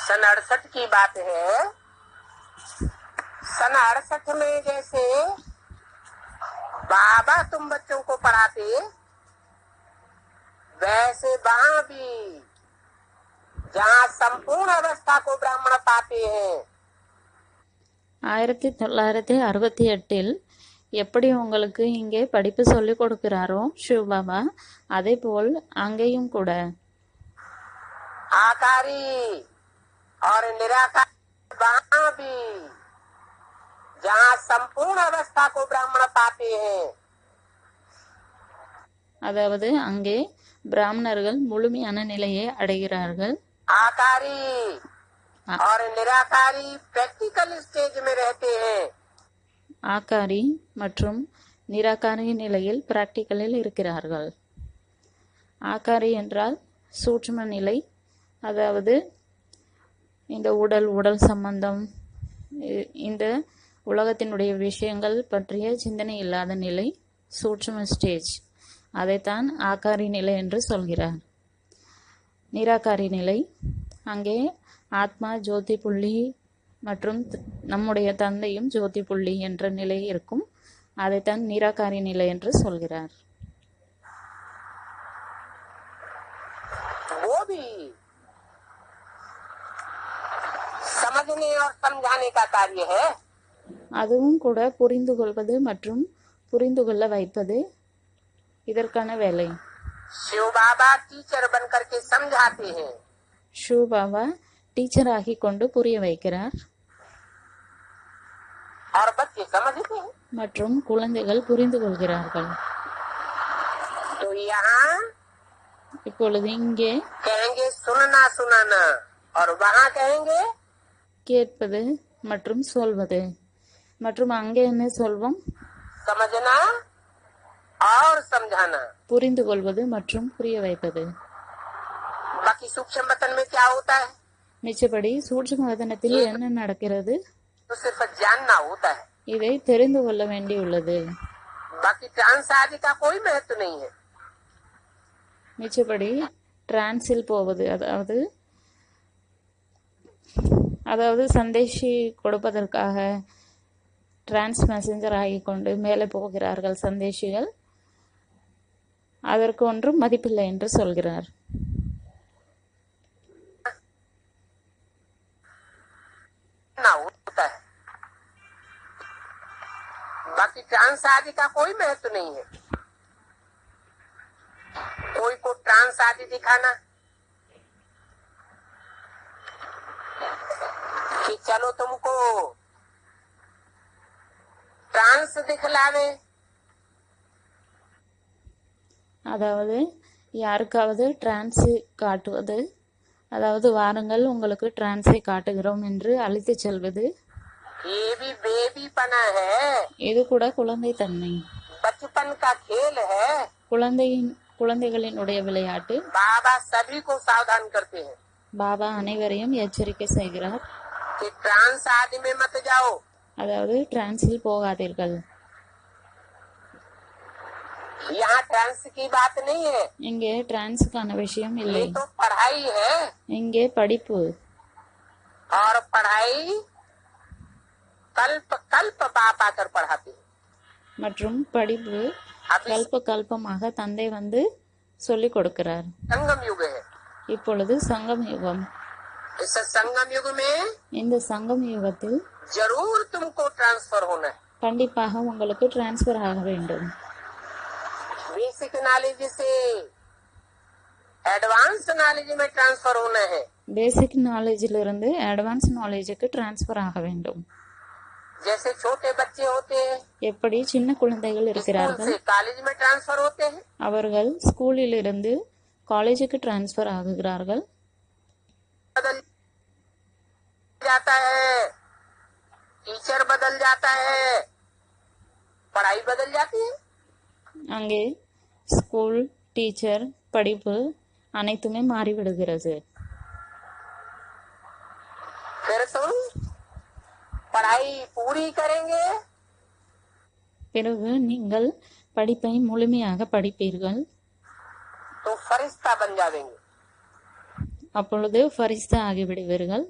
सन 68 की बात है। सन 68 में जैसे बाबा तुम बच्चों को पढ़ाते, वैसे वहाँ भी जहाँ संपूर्ण अवस्था को ब्राह्मण पाते हैं, 1968 எப்படி உங்களுக்கு இங்கே படிப்பு சொல்லிக் கொடுக்கிறாரோ சிவ பாபா, அதே போல் அங்கேயும் கூட आकारी और निराकार वहाँ भी जहाँ संपूर्ण अवस्था को ब्राह्मण पाते हैं, அதாவது அங்கே பிராமணர்கள் முழுமையான நிலையை அடைகிறார்கள். आकारी और निराकारी प्रैक्टिकल स्टेज में रहते हैं। ஆக்காரி மற்றும் நிராகாரி நிலையில் பிராக்டிக்கலில் இருக்கிறார்கள். ஆக்காரி என்றால் சூட்சும நிலை, அதாவது இந்த உடல் சம்பந்தம், இந்த உலகத்தினுடைய விஷயங்கள் பற்றிய சிந்தனை இல்லாத நிலை சூட்சும ஸ்டேஜ், அதைத்தான் ஆக்காரி நிலை என்று சொல்கிறார். நிராகாரி நிலை, அங்கே ஆத்மா ஜோதி புள்ளி மற்றும் நம்முடைய தந்தையும் ஜோதி புள்ளி என்ற நிலை இருக்கும், அதைத்தான் நிராகாரி நிலை என்று சொல்கிறார். वो भी समझने और समझाने का कार्य है। அதுவும் கூட புரிந்து கொள்வது மற்றும் புரிந்து கொள்ள வைப்பது இதற்கான வேலை. शिव बाबा टीचर बन करके समझाते हैं, சிவ பாபா டீச்சர் ஆகி கொண்டு புரிய வைக்கிறார் और बच्चे समझते हैं। மற்றும் குழந்தைகள் புரிந்து கொள்கிறார்கள். तो यहाँ இப்பொழுது இங்கே कहेंगे सुनना सुनाना, और वहाँ कहेंगे கேட்பது மற்றும் சொல்வது, மற்றும் அங்கே என்ன சொல்வோம், समझना और समझाना। புரிந்து கொள்வது மற்றும் புரிய வைப்பது. बाकी सूक्ष्म वतन में क्या होता है, மிச்சபடி சூட்சும வதனத்தில் என்ன நடக்கிறது, तो सिर्फ जानना होता है। இதை தெரிந்து கொள்ள வேண்டியுள்ளது. बाकी ट्रांस आदि का कोई महत्व नहीं है। மிச்சபடி டிரான்ஸில் போவது, அதாவது சந்தேஷி கொடுப்பதற்காக டிரான்ஸ் மெசஞ்சர் ஆகிக்கொண்டு மேலே போகிறார்கள் சந்தேஷிகள், அதற்கு ஒன்றும் மதிப்பில்லை என்று சொல்கிறார். ना होता है, बाकी ट्रांस आदि का कोई महत्व नहीं है। कोई को ट्रांस आदि दिखाना कि चलो तुमको ट्रांस दिखलावे। அதாவது யாருக்காவது டிரான்ஸை காட்டுவது, அதாவது வாருங்கள் உங்களுக்கு டிரான்ஸை காட்டுகிறோம் என்று அழைத்துச் செல்வது, ये भी बेबीपना है, இது கூட குழந்தைத்தன்மை, बचपन का खेल है। குழந்தைகளினுடைய விளையாட்டு. बाबा सभी को सावधान करते हैं பாபா அனைவரையும் எச்சரிக்கை செய்கிறார். कि ट्रांस आदि में मत जाओ। அதாவது டிரான்ஸில் போகாதீர்கள். यहाँ ट्रांस की बात नहीं है, இங்கே டிரான்ஸுக்கான விஷயம் ये இல்லை. तो पढ़ाई है। இங்கே படிப்பு. और पढ़ाई कल्प कल्प बाप आकर पढ़ाते हैं। மற்றும் படிப்பு கல்பமாக தந்தை வந்து சொல்லிக் கொடுக்கிறார். संगम युग है। இப்பொழுது சங்கம் யுகம். इस संगम युग में இந்த சங்கம் யுகத்தில் जरूर तुमको ट्रांसफर होना है। கண்டிப்பாக உங்களுக்கு டிரான்ஸ்பர் ஆக வேண்டும். बेसिक नॉलेज से एडवांस नॉलेज में ट्रांसफर होना है। பேசிக் நாலேஜிலிருந்து அட்வான்ஸ் நாலேஜுக்கு டிரான்ஸ்பர் ஆக வேண்டும். जैसे छोटे बच्चे होते हैं, எப்படி சின்ன குழந்தைகள் स्कूल இருக்கிறார்கள், से कॉलेज में ट्रांसफर होते हैं। அவர்கள் ஸ்கூலில் இருந்து காலேஜுக்கு டிரான்ஸ்பர் ஆகுகிறார்கள். बदल जाता है, टीचर बदल जाता है, पढ़ाई बदल जाती है। அங்கே ஸ்கூல், டீச்சர், படிப்பு அனைத்துமே மாறிவிடுகிறது. फिर तुम पढ़ाई पूरी करेंगे பிறகு நீங்கள் படிப்பை முழுமையாக படிப்பீர்கள். तो फरिश्ता बन जाएंगे। அப்பொழுது ஃபரிஸ்தா ஆகிவிடுவீர்கள்.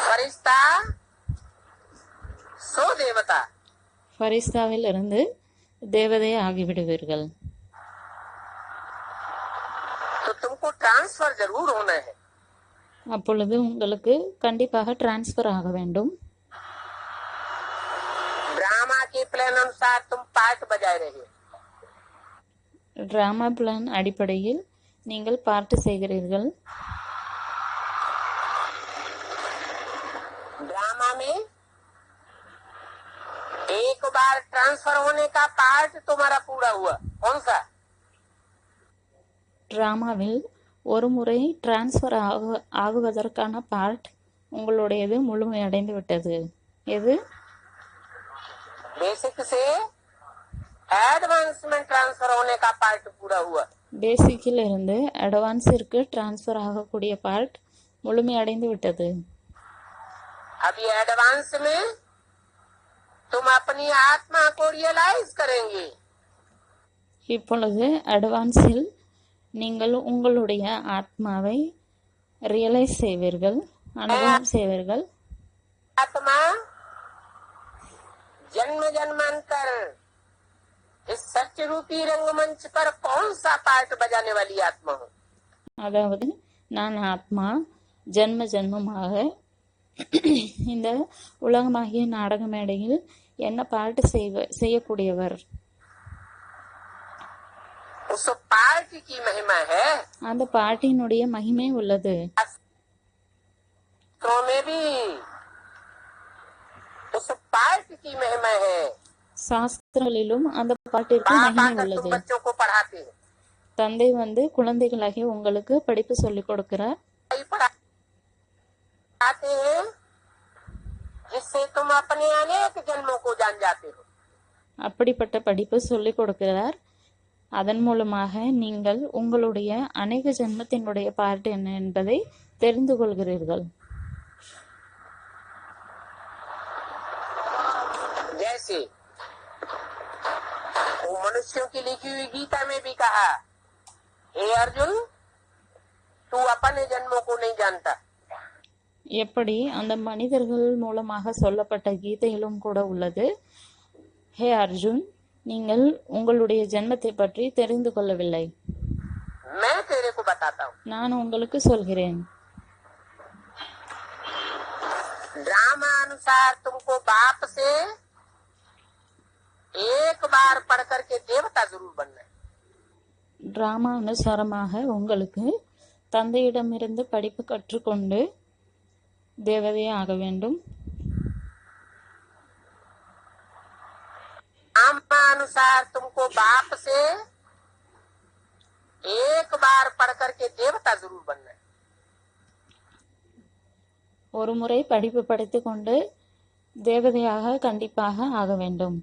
फरिश्ता सो देवता। ஃபரிஸ்தாவில் இருந்து தேவதை ஆகிவிடுவீர்கள். तो तुमको ट्रांसफर जरूर होना है। அப்பொழுது உங்களுக்கு கண்டிப்பாக டிரான்ஸ்பர் ஆக வேண்டும். ड्रामा के प्लान अनुसार तुम पार्ट बजाए रहे। டிராமா பிளான் அடிப்படையில் நீங்கள் பார்ட்டு செய்கிறீர்கள். ड्रामा में एक बार ट्रांसफर होने का पार्ट तुम्हारा पूरा हुआ। कौन सा? டிராமாவில் ஒரு முறை டிரான்ஸ்பர் ஆகுவதற்கான பார்ட் உங்களுடையது முழுமையடைந்து விட்டது. எது? बेसिक से एडवांस में ट्रांसफर होने का पार्ट पूरा हुआ। பேசிக்கில் இருந்து அட்வான்ஸிற்கு டிரான்ஸ்பர் ஆகக்கூடிய பார்ட் முழுமையடைந்து விட்டது. अभी एडवांस में तुम अपनी आत्मा को रियलाइज करेंगे। இப்பொழுது அட்வான்ஸில் நீங்கள் உங்களுடைய ஆத்மாவை ரியலைஸ் செய்வீர்கள், அனுபவம் செய்வீர்கள். आत्मा जन्म जन्मांतर इस सत्य रूपी रंगमंच पर कौन सा पार्ट बजाने वाली आत्मा हूँ। அதாவது நான் ஆத்மா ஜென்ம ஜென்மமாக இந்த உலகமாகிய நாடக மேடையில் என்ன பாட்டு செய்யக்கூடியவர். उस पार्ट की महिमा है। அந்த பாட்டினுடைய மகிமை உள்ளது. तो में भी उस पार्ट की महिमा है। சாஸ்திரங்களிலும் அந்த பாட்டிற்கு बाप மகிமை आकर तुम உள்ளது. बच्चों को पढ़ाते हैं। தந்தை வந்து குழந்தைகளாகிய உங்களுக்கு படிப்பு சொல்லிக் கொடுக்கிறார். पढ़ाते हैं जिससे तुम अपने अनेक जन्मों को जान जाते हो। அப்படிப்பட்ட படிப்பு சொல்லிக் கொடுக்கிறார். அதன் மூலமாக நீங்கள் உங்களுடைய அநேக ஜென்மத்தினுடைய பார்ட் என்ன என்பதை தெரிந்து கொள்கிறீர்கள். जैसे वो मनुष्यों की लिखी हुई गीता में भी कहा, हे अर्जुन तू अपने जन्मों को नहीं जानता। எப்படி அந்த மனிதர்கள் மூலமாக சொல்லப்பட்ட கீதையிலும் கூட உள்ளது, ஹே அர்ஜுன் நீங்கள் உங்களுடைய ஜென்மத்தை பற்றி தெரிந்து கொள்ளவில்லை, मैं तेरे को बताता हूँ। நான் உங்களுக்கு சொல்கிறேன். ड्रामा अनुसार तुमको बाप से एक बार पढ़ करके देवता जरूर बनना है। டிராமா அனுசாரமாக உங்களுக்கு தந்தையிடமிருந்து படிப்பு கற்றுக்கொண்டு தேவதையே ஆக வேண்டும். अनुसार तुमको बाप से एक बार पढ़ करके देवता जरूर बनना है. ஒரு முறை படிப்பு படித்து கொண்டு தேவதையாக கண்டிப்பாக ஆக வேண்டும்.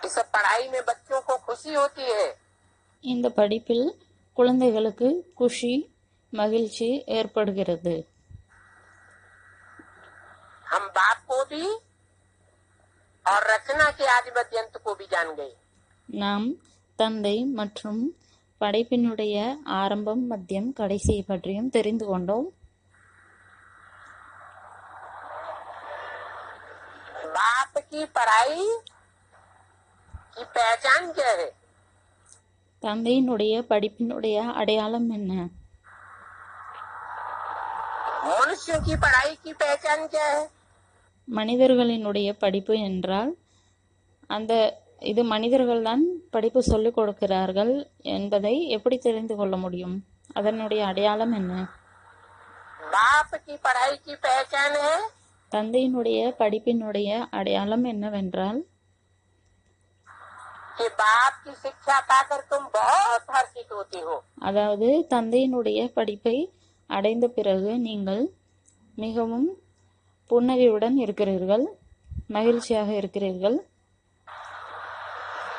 इस पढ़ाई में बच्चों को खुशी होती है. இந்த படிப்பில் குழந்தைகளுக்கு குஷி மகிழ்ச்சி ஏற்படுகிறது. हम बाप को भी और रचना के आदिमध्यंत को भी जान गए. நாம் தந்தை மற்றும் படைப்பினுடைய ஆரம்பம் மத்தியம் கடைசியை பற்றியும் தெரிந்து கொண்டோம். बाप की पढ़ाई की पहचान क्या है? தந்தையினுடைய படிப்பினுடைய அடையாளம் என்ன? मनुष्यों की पढ़ाई की पहचान क्या है? மனிதர்களினுடைய படிப்பு என்றால் இது மனிதர்கள்தான் படிப்பு சொல்லிக் கொடுக்கிறார்கள் என்பதை எப்படி தெரிந்து கொள்ள முடியும்? அதனுடைய அடையாளம் என்ன? बाप की पढ़ाई की पहचान है தந்தையினுடைய படிப்பினுடைய அடையாளம் என்னவென்றால் कि बाप की शिक्षा पाकर तुम बहुत हर्षित होती हो. அதாவது தந்தையினுடைய படிப்பை அடைந்த பிறகு நீங்கள் மிகவும் புன்னகையுடன் இருக்கிறீர்கள், மகிழ்ச்சியாக இருக்கிறீர்கள்.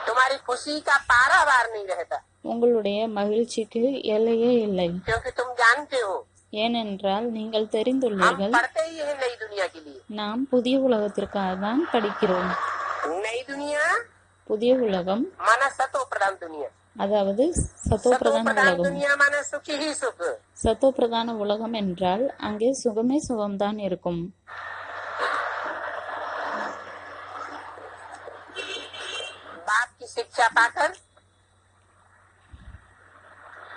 तुम्हारी खुशी का पारावार नहीं रहता. உங்களுடைய மகிழ்ச்சிக்கு எல்லையே இல்லை. क्योंकि तुम जानते हो ஏனென்றால் நீங்கள் हम தெரிந்துள்ளீர்கள், पढ़ते ही है नई दुनिया के लिए. நாம் புதிய உலகத்திற்காக தான் படிக்கிறோம். नई दुनिया புதிய உலகம் माना सतो प्रधान दुनिया. அதாவது சத்தோ सतो பிரதான प्रधान உலகம். दुनिया माना सुख ही सुख. சத்தோ பிரதான உலகம் என்றால் அங்கே சுகமே சுகம்தான் இருக்கும். बाप की शिक्षा पाकर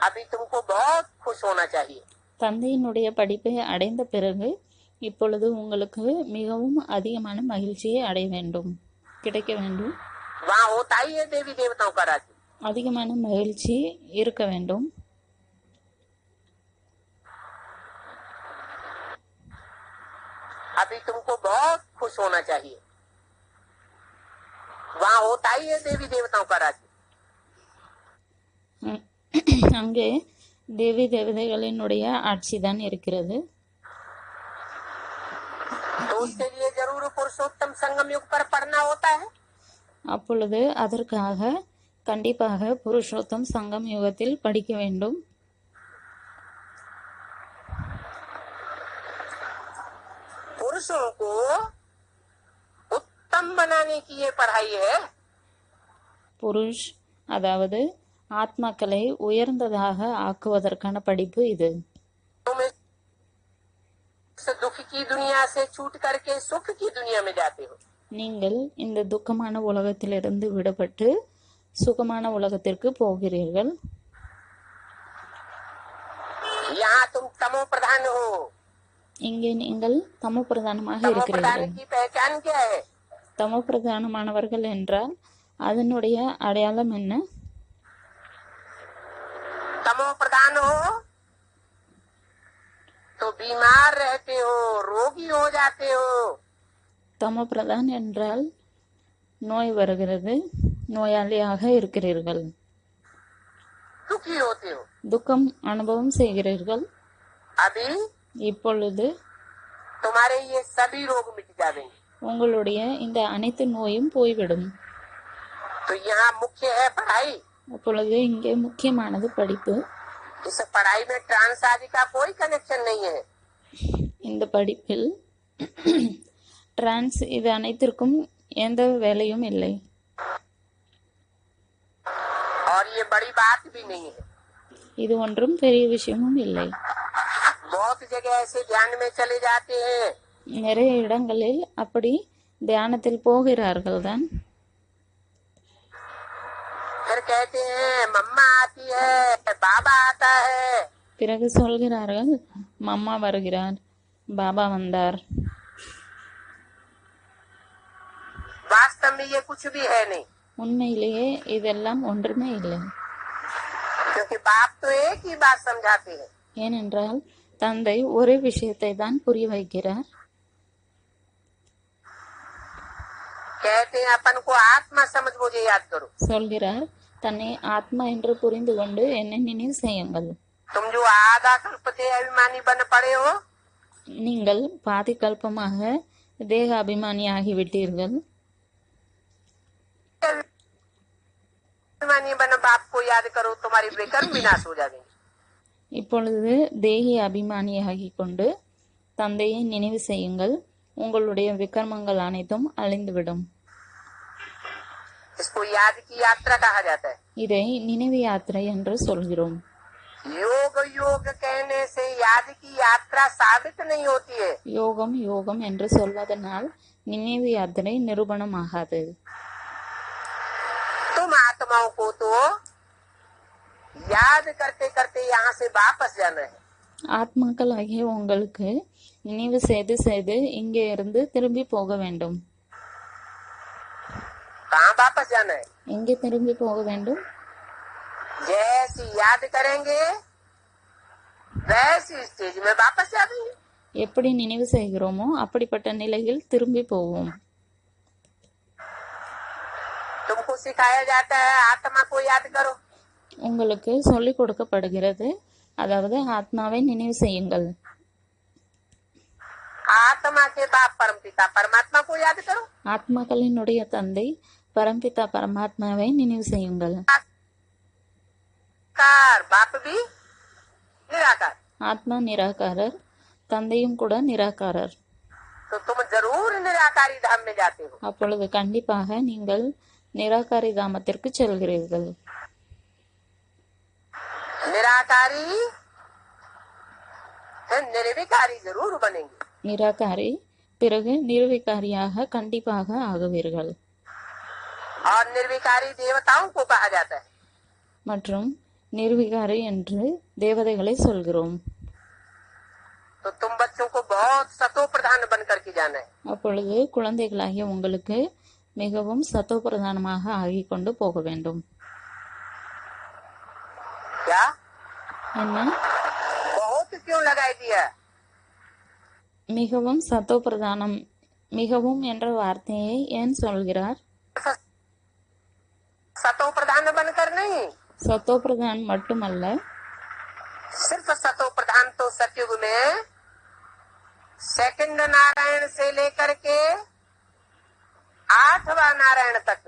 अभी तुमको बहुत खुश होना चाहिए. தந்தையினுடைய படிப்பை அடைந்த பிறகு இப்பொழுது உங்களுக்கு மிகவும் அதிகமான மகிழ்ச்சியை அடைய வேண்டும், கிடைக்க வேண்டும். वहाँ होता ही है देवी देवताओं का राज्य. அதிகமான மகிழ்ச்சி இருக்க வேண்டும். अभी तुमको बहुत खुश होना चाहिए. वहाँ होता ही है देवी देवताओं का राज्य. அங்கே தேவி தேவதைகளினுடைய ஆட்சி தான் இருக்கிறது. तो उसके लिए जरूर पुरुषोत्तम संगम युग पर पढ़ना होता है. அப்பொழுது அதற்காக கண்டிப்பாக புருஷோத்தம் சங்கம் யுகத்தில் படிக்க வேண்டும். पुरुषों को उत्तम बनाने की ये पढ़ाई है. புருஷ் அதாவது ஆத்மாக்களை உயர்ந்ததாக ஆக்குவதற்கான படிப்பு இது. तुम इस दुख की दुनिया से छूट करके सुख की दुनिया में जाते हो. நீங்கள் இந்த துக்கமான உலகத்திலிருந்து விடுபட்டு சுகமான உலகத்திற்கு போகிறீர்கள். यहाँ तुम तमो प्रधान हो. இங்கே நீங்கள் தமோ பிரதானமாக तमो இருக்கிறீர்கள். प्रधान की पहचान क्या है? தமோ பிரதானமானவர்கள் என்றால் அதனுடைய அடையாளம் என்ன? तमो प्रधान हो तो बीमार रहते हो, रोगी हो जाते हो. தமோ பிரதான் என்றால் நோய் வருகிறது, நோயாளியாக இருக்கிறீர்கள், दुखी होते हो. துக்கம் அனுபவம் செய்கிறீர்கள். अभी இப்பொழுது तुम्हारे ये सभी रोग मिट जाएंगे. உங்களுடைய இந்த அனைத்து நோயும் போய்விடும். तो यहाँ मुख्य है पढ़ाई. அப்பொழுது இங்கே முக்கியமானது படிப்பு. इस पढ़ाई में ट्रांस आदि का कोई कनेक्शन नहीं है. இந்த படிப்பில் டிரான்ஸ் இது அனைத்திற்கும் எந்த வேலையும் இல்லை. और ये बड़ी बात भी नहीं है. இது ஒன்றும் பெரிய விஷயமும் இல்லை. बहुत जगह ऐसे ध्यान में चले जाते हैं. நிறைய இடங்களில் அப்படி தியானத்தில் போகிறார்கள் தான். फिर कहते हैं मम्मा आती है, बाबा आता है. பிறகு சொல்கிறார்கள் மம்மா வருகிறார், பாபா வந்தார். वास्तव में ये कुछ भी है नहीं. உண்மையிலேயே இதெல்லாம் ஒன்றுமே இல்லை. क्योंकि बाप तो एक ही बात समझाते हैं. ஏனென்றால் தந்தை ஒரே விஷயத்தை தான் புரிய வைக்கிறார். कहते हैं अपन को आत्मा समझ मुझे याद करो। சொல்கிறார், தன்னை ஆத்மா என்று புரிந்து கொண்டு என்னை நினைவு செய்யுங்கள். तुम जो आधा कल्प थे अभिमानी बन पड़े हो, நீங்கள் பாதி கல்பமாக தேக அபிமானி ஆகிவிட்டீர்கள். अभिमानी बन बाप को याद करो, तुम्हारी विकर्म विनाश हो जाएंगे। இப்பொழுது தேகி அபிமானியாகிக் கொண்டு தந்தையை நினைவு செய்யுங்கள், உங்களுடைய விக்ரமங்கள் அனைத்தும் அழிந்துவிடும். इसको याद की यात्रा कहा जाता है। இதை நினைவு யாத்திரை என்று சொல்கிறோம். योग योग कहने से याद की यात्रा साबित नहीं होती है। யோகம் யோகம் என்று சொல்வதனால் நினைவு யாத்திரை நிரூபணமாகாது. तुम आत्माओं को तो याद करते करते यहाँ से वापस जाना है। ஆத்மாக்கள் ஆகிய உங்களுக்கு நினைவு செய்து செய்து இங்கே இருந்து திரும்பி போக வேண்டும். कहाँ वापस जाना है? எங்கே திரும்பி போக வேண்டும்? जैसी याद करेंगे वैसी स्टेज में वापस जाएंगे। எப்படி நினைவு செய்கிறோமோ அப்படிப்பட்ட நிலையில் திரும்பி போவோம். तुमको सिखाया जाता है आत्मा को याद करो। உங்களுக்கு சொல்லிக் கொடுக்கப்படுகிறது, அதாவது ஆத்மாவை நினைவு செய்யுங்கள். आत्मा के बाप परमपिता परमात्मा को याद करो। ஆத்மாக்களினுடைய தந்தை பரம்பிதா பரமாத்மாவை நினைவு செய்யுங்கள். बाप भी निराकार, ஆத்மா நிராகாரர், தந்தையும் கூட நிராகாரர். तो तुम जरूर निराकारी धाम में जाते हो। அப்பொழுது கண்டிப்பாக நீங்கள் நிராகாரி தாமத்திற்கு செல்கிறீர்கள். निराकारी निर्विकारी जरूर बनेंगे। நிராகாரி பிறகு நிர்விகாரியாக கண்டிப்பாக ஆகுவீர்கள். और निर्विकारी देवताओं को कहा जाता है। மற்றும் நிர்விகாரி என்று தேவதைகளை சொல்கிறோம். तो तुम बच्चों को बहुत सतो प्रधान बन करके जाना है। அப்பொழுது குழந்தைகளாகிய உங்களுக்கு மிகவும் சத்தோ பிரதானமாக ஆகிக் கொண்டு போக வேண்டும். क्या என்ன? बहुत क्यों लगाई दिया? மிகவும் சத்தோ பிரதானம், மிகவும் என்ற வார்த்தையை ஏன் சொல்கிறார்? सतो प्रधान बनकर नहीं, சத்தோ பிரதான் மட்டுமல்ல, सिर्फ सतो प्रधान तो सतयुग में सेकंड नारायण से लेकर के 8वां नारायण तक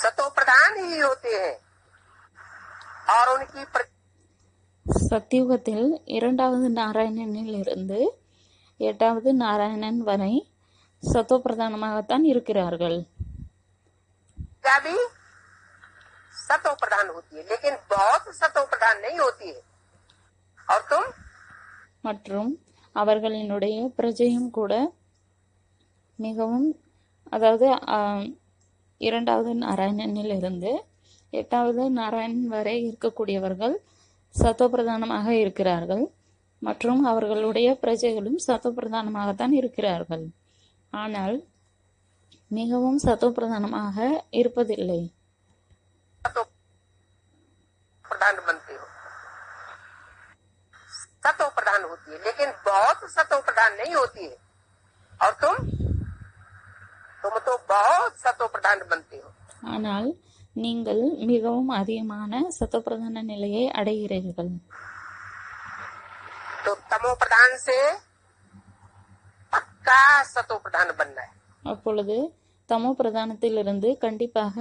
सतो प्रधान ही होते हैं। और उनकी சத்தியுகத்தில் 2வது நாராயணனில் இருந்து 8வது நாராயணன் வரை சத்தோ பிரதானமாகத்தான் இருக்கிறார்கள். प्रतिज्ञा भी सतो प्रधान होती है, लेकिन बहुत सतो प्रधान नहीं होती है। और तुम மற்றும் அவர்களினுடைய பிரஜையும் கூட மிகவும், அதாவது 2வது நாராயணனில் இருந்து 8வது நாராயணன் வரை இருக்கக்கூடியவர்கள் சத்தோ பிரதானமாக இருக்கிறார்கள். மற்றும் அவர்களுடைய பிரஜைகளும் சத்தோ பிரதானமாகத்தான் இருக்கிறார்கள். ஆனால் மிகவும் சத்தோ பிரதானமாக இருப்பதில்லை. सतो प्रधान बनते हो, सतो प्रधान होती है, लेकिन बहुत सतो प्रधान नहीं होती है। और तुम तो बहुत सतो प्रधान बनते हो। ஆனால் நீங்கள் மிகவும் அதிகமான சத்தோ பிரதான நிலையை அடைகிறீர்கள். तो तमो प्रधान से पक्का सतो प्रधान बनना है। அப்பொழுது தமோ பிரதானத்திலிருந்து கண்டிப்பாக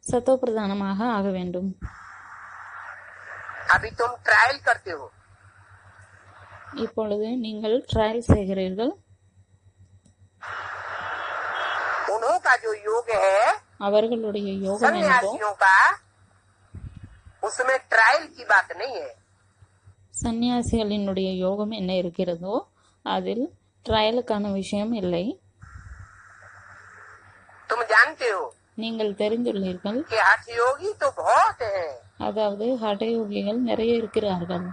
சத்தோ பிரதானமாக ஆக வேண்டும். अभी तुम ट्रायल करते हो, இப்பொழுது நீங்கள் ட்ரையல் செய்கிறீர்கள். उन्हों का जो योग है அவர்களுடைய யோகம் என்போ सन्यासियों का, उसमें ट्रायल की बात नहीं है। சன்னியாசிகளினுடைய யோகம் என்ன இருக்கிறதோ அதில் ட்ரையலுக்கான விஷயம் இல்லை. तुम जानते हो நீங்கள் தெரிந்துள்ளீர்கள், कि हठ योगी तो बहुत है, அதாவது ஹடயோகிகள் நிறைய இருக்கிறார்கள்.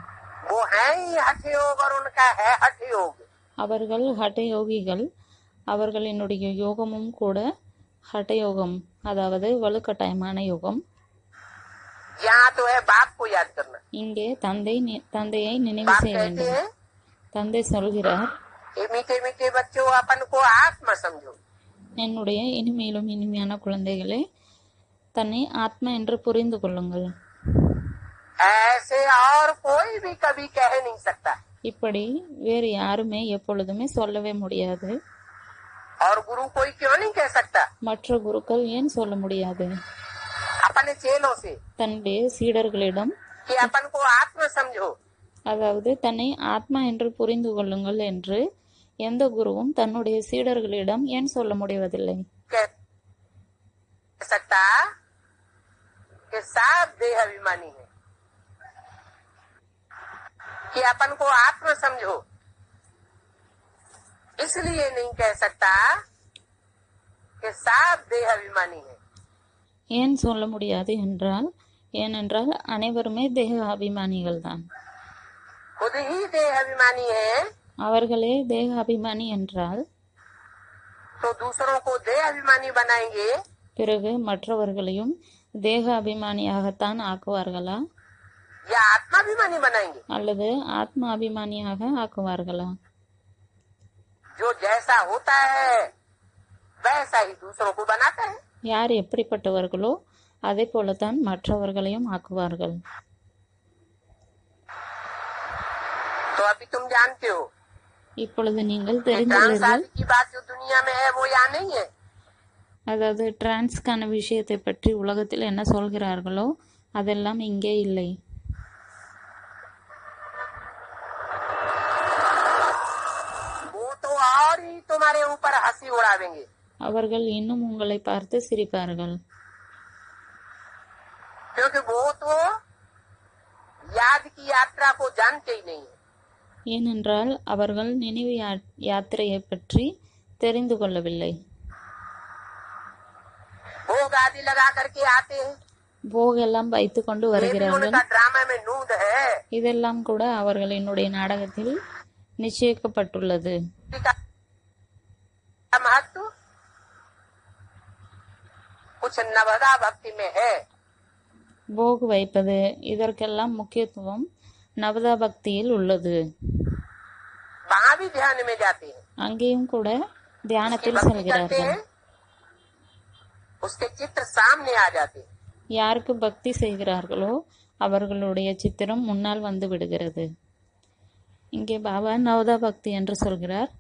वो है ही हठ योग और उनका है हठ योग। அவர்கள் ஹடயோகிகள், அவர்களினுடைய யோகமும் கூட ஹடயோகம், அதாவது வலுக்கட்டாயமான யோகம். यहाँ तो है बाप को याद करना। இங்கே தந்தையை நினைவு बाप செய்ய कहते வேண்டும். हैं தந்தை சொல்கிறார், ये मीठे मीठे बच्चों अपन को आत्मा समझो। என்னுடைய இனிமையிலும் இனிமையான குழந்தைகளே, தன்னை ஆத்மா என்று புரிந்து கொள்ளுங்கள். ऐसे और कोई भी कभी कह नहीं सकता। இப்படி வேறு யாருமே எப்பொழுதுமே சொல்லவே முடியாது. और गुरु कोई क्यों नहीं कह सकता? மற்ற குருக்கள் ஏன் சொல்ல முடியாது? अपने चेलों से தன்னுடைய சீடர்களிடம் कि अपन को आत्मा समझो। அதாவது தன்னை ஆத்மா என்று புரிந்து கொள்ளுங்கள் என்று எந்த குருவும் தன்னுடைய சீடர்களிடம் ஏன் சொல்ல முடிவதில்லை? कह सकता कि सब देह अभिमानी है, कि अपन को आत्मा समझो। इसलिए नहीं कह सकता कि सब देह अभिमानी है। ஏன் சொல்ல முடியாது என்றால், ஏனென்றால் அனைவருமே தேக அபிமானிகள் தான். खुद ही देह अभिमानी है அவர்களே தேக அபிமானி என்றால் तो दूसरों को देह अभिमानी बनाएंगे பிறகு மற்றவர்களையும் தேக அபிமானியாகத்தான் ஆக்குவார்களா या आत्माभिमानी बनाएंगे? அல்லது ஆத்மா அபிமானியாக ஆக்குவார்களா? जो जैसा होता है वैसा ही दूसरों को बनाता है। யார் எப்படிப்பட்டவர்களோ அதே போலத்தான் மற்றவர்களையும் ஆக்குவார்கள். तो अभी तुम जानते हो இப்பொழுது நீங்கள் कि தெரிந்துள்ளீர்கள், ट्रांस की बात जो दुनिया में है वो यहाँ नहीं है। அதாவது டிரான்ஸ்கான விஷயத்தை பற்றி உலகத்தில் என்ன சொல்கிறார்களோ அதெல்லாம் இங்கே இல்லை. वो तो और ही तुम्हारे ऊपर हंसी उड़ावेंगे। அவர்கள் இன்னும் உங்களை பார்த்து சிரிப்பார்கள். क्योंकि वो तो याद की यात्रा को जानते ही नहीं है। ஏனென்றால் அவர்கள் நினைவு யாத்திரையை பற்றி தெரிந்து கொள்ளவில்லை. भोग आदि लगा करके आते हैं, போகெல்லாம் வைத்து கொண்டு ये भी வருகிறார்கள். उनका ड्रामा में नूद है। இதெல்லாம் கூட அவர்களினுடைய நாடகத்தில் நிச்சயிக்கப்பட்டுள்ளது. का महत्व कुछ नवदा भक्ति में है। போக் வைப்பது இதற்கெல்லாம் முக்கியத்துவம் நவதா பக்தியில் உள்ளது. वहाँ भी ध्यान में जाते हैं, அங்கேயும் கூட उसकी தியானத்தில் भक्ति करते செல்கிறார்கள். हैं, उसके चित्र सामने आ जाते हैं। யாருக்கு பக்தி செய்கிறார்களோ அவர்களுடைய சித்திரம் முன்னால் வந்து விடுகிறது. இங்கே பாபா நவதா பக்தி என்று சொல்கிறார்.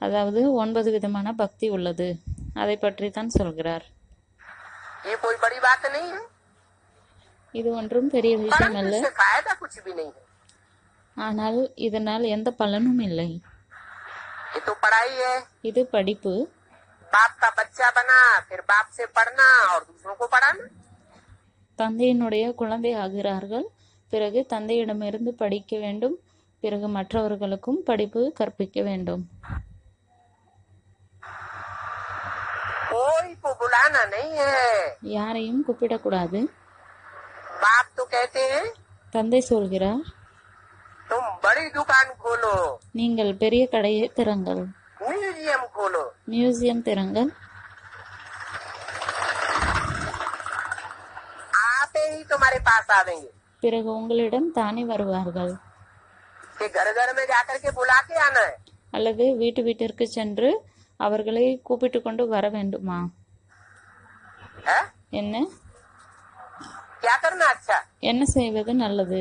அதாவது 9 விதமான பக்தி உள்ளது, அதை பற்றி தான் சொல்கிறார். ये कोई बड़ी बात नहीं है, இது ஒன்றும் பெரிய விஷயம் परंतु அல்ல. इससे फायदा कुछ भी नहीं है। ஆனால் இதனால் எந்த பலனும் இல்லை. ये तो पढ़ाई है, இது படிப்பு. बाप का बच्चा बना, फिर बाप से पढ़ना और दूसरों को पढ़ाना। தந்தையினுடைய குழந்தை ஆகிறார்கள், பிறகு தந்தையிடமிருந்து படிக்க வேண்டும், பிறகு மற்றவர்களுக்கும் படிப்பு கற்பிக்க வேண்டும். कोई को बुलाना नहीं है। யாரையும் கூப்பிடக்கூடாது. बाप तो कहते हैं தந்தை சொல்கிறார், तुम बड़ी दुकान खोलो, நீங்கள் பெரிய கடையை திறங்கள், म्यूजियम खोलो, மியூசியம் திறங்கள், आते ही तुम्हारे पास आवेंगे। பிறகு உங்களிடம் தானே வருவார்கள். कि घर घर में जाकर के बुला के आना है। அல்லது வீட்டிற்கு சென்று அவர்களை கூப்பிட்டு கொண்டு வர வேண்டுமா? है? என்ன क्या करना अच्छा? என்ன செய்வது நல்லது?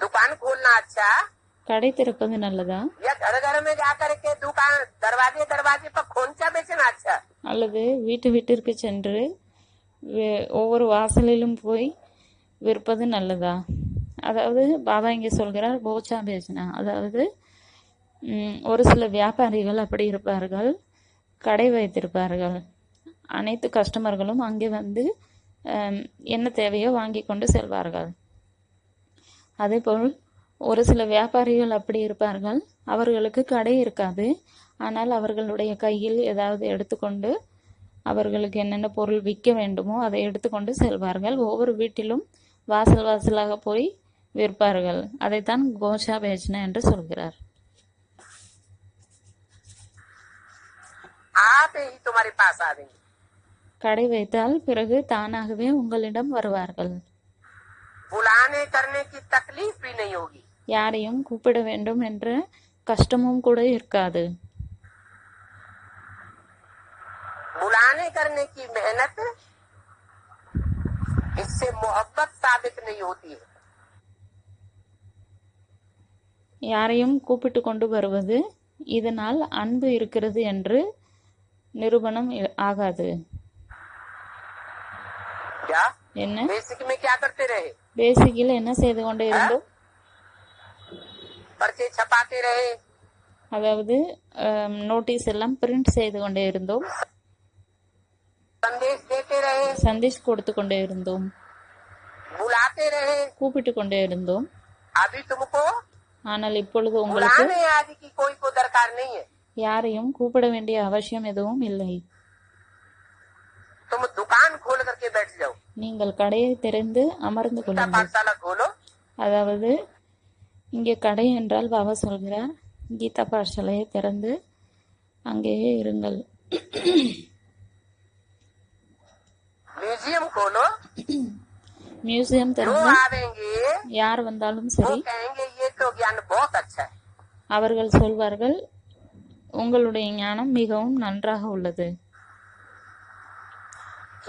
दुकान खोलना अच्छा கடை திறப்பது நல்லதா? या घर घर में जाकर के दुकान दरवाजे दरवाजे पर खोंचा बेचना अच्छा? அல்லது வீட்டிற்கு சென்று ஒவ்வொரு வாசலிலும் போய் விற்பது நல்லதா? அதாவது பாபா இங்கே சொல்கிறார் போச்சா பேசினா, அதாவது ஒரு சில வியாபாரிகள் அப்படி இருப்பார்கள், கடை வைத்திருப்பார்கள். அனைத்து கஸ்டமர்களும் அங்கே வந்து என்ன தேவையோ வாங்கி கொண்டு செல்வார்கள். அதேபோல் ஒரு சில வியாபாரிகள் அப்படி இருப்பார்கள், அவர்களுக்கு கடை இருக்காது, ஆனால் அவர்களுடைய கையில் ஏதாவது எடுத்துக்கொண்டு அவர்களுக்கு என்னென்ன பொருள் விற்க வேண்டுமோ அதை எடுத்துக்கொண்டு செல்வார்கள். ஒவ்வொரு வீட்டிலும் வாசல் வாசலாக போய் விற்பார்கள். அதைத்தான் கோஷா பேச்சினா என்று சொல்கிறார். आते ही तुम्हारे पास आवेंगे। கடை வைத்தால் பிறகு தானாகவே உங்களிடம் வருவார்கள். बुलाने करने की तकलीफ भी नहीं होगी। யாரையும் கூப்பிட வேண்டும் என்ற கஷ்டமும் கூட இருக்காது. बुलाने करने की मेहनत इससे मोहब्बत साबित नहीं होती है। யாரையும் கூப்பிட்டு கொண்டு வருவது இதனால் அன்பு இருக்கிறது என்று நிரூபணம் ஆகாது. क्या என்ன बेसिक में क्या करते रहे? பேசிக்கில் என்ன செய்து கொண்டே இருந்தோம்? पर्चे छपाते रहे, அதாவது நோட்டீஸ் எல்லாம் பிரிண்ட் செய்து கொண்டே இருந்தோம், संदेश देते रहे, சந்தேஷ் கொடுத்து கொண்டே இருந்தோம், बुलाते रहे। கூப்பிட்டு கொண்டே இருந்தோம். अभी तुमको ஆனால் இப்பொழுது உங்களுக்கு बुलाने आदि की कोई को दरकार नहीं है। யாரையும் கூப்பிட வேண்டிய அவசியம் எதுவும் இல்லை. तुम दुकान खोल करके बैठ जाओ, நீங்கள் கடையை திறந்து அமர்ந்து கொள்ளுங்கள். पाठशाला खोलो, அதாவது இங்கே கடை என்றால் பாபா சொல்கிறார், கீதா பாடசாலையை திறந்து அங்கேயே இருங்கள். म्यूजियम खोलो, மியூசியம் जो திறந்து आवेंगे யார் வந்தாலும் वो சரி कहेंगे ये तो ज्ञान बहुत अच्छा है। அவர்கள் சொல்வார்கள், உங்களுடைய ஞானம் மிகவும் நன்றாக உள்ளது.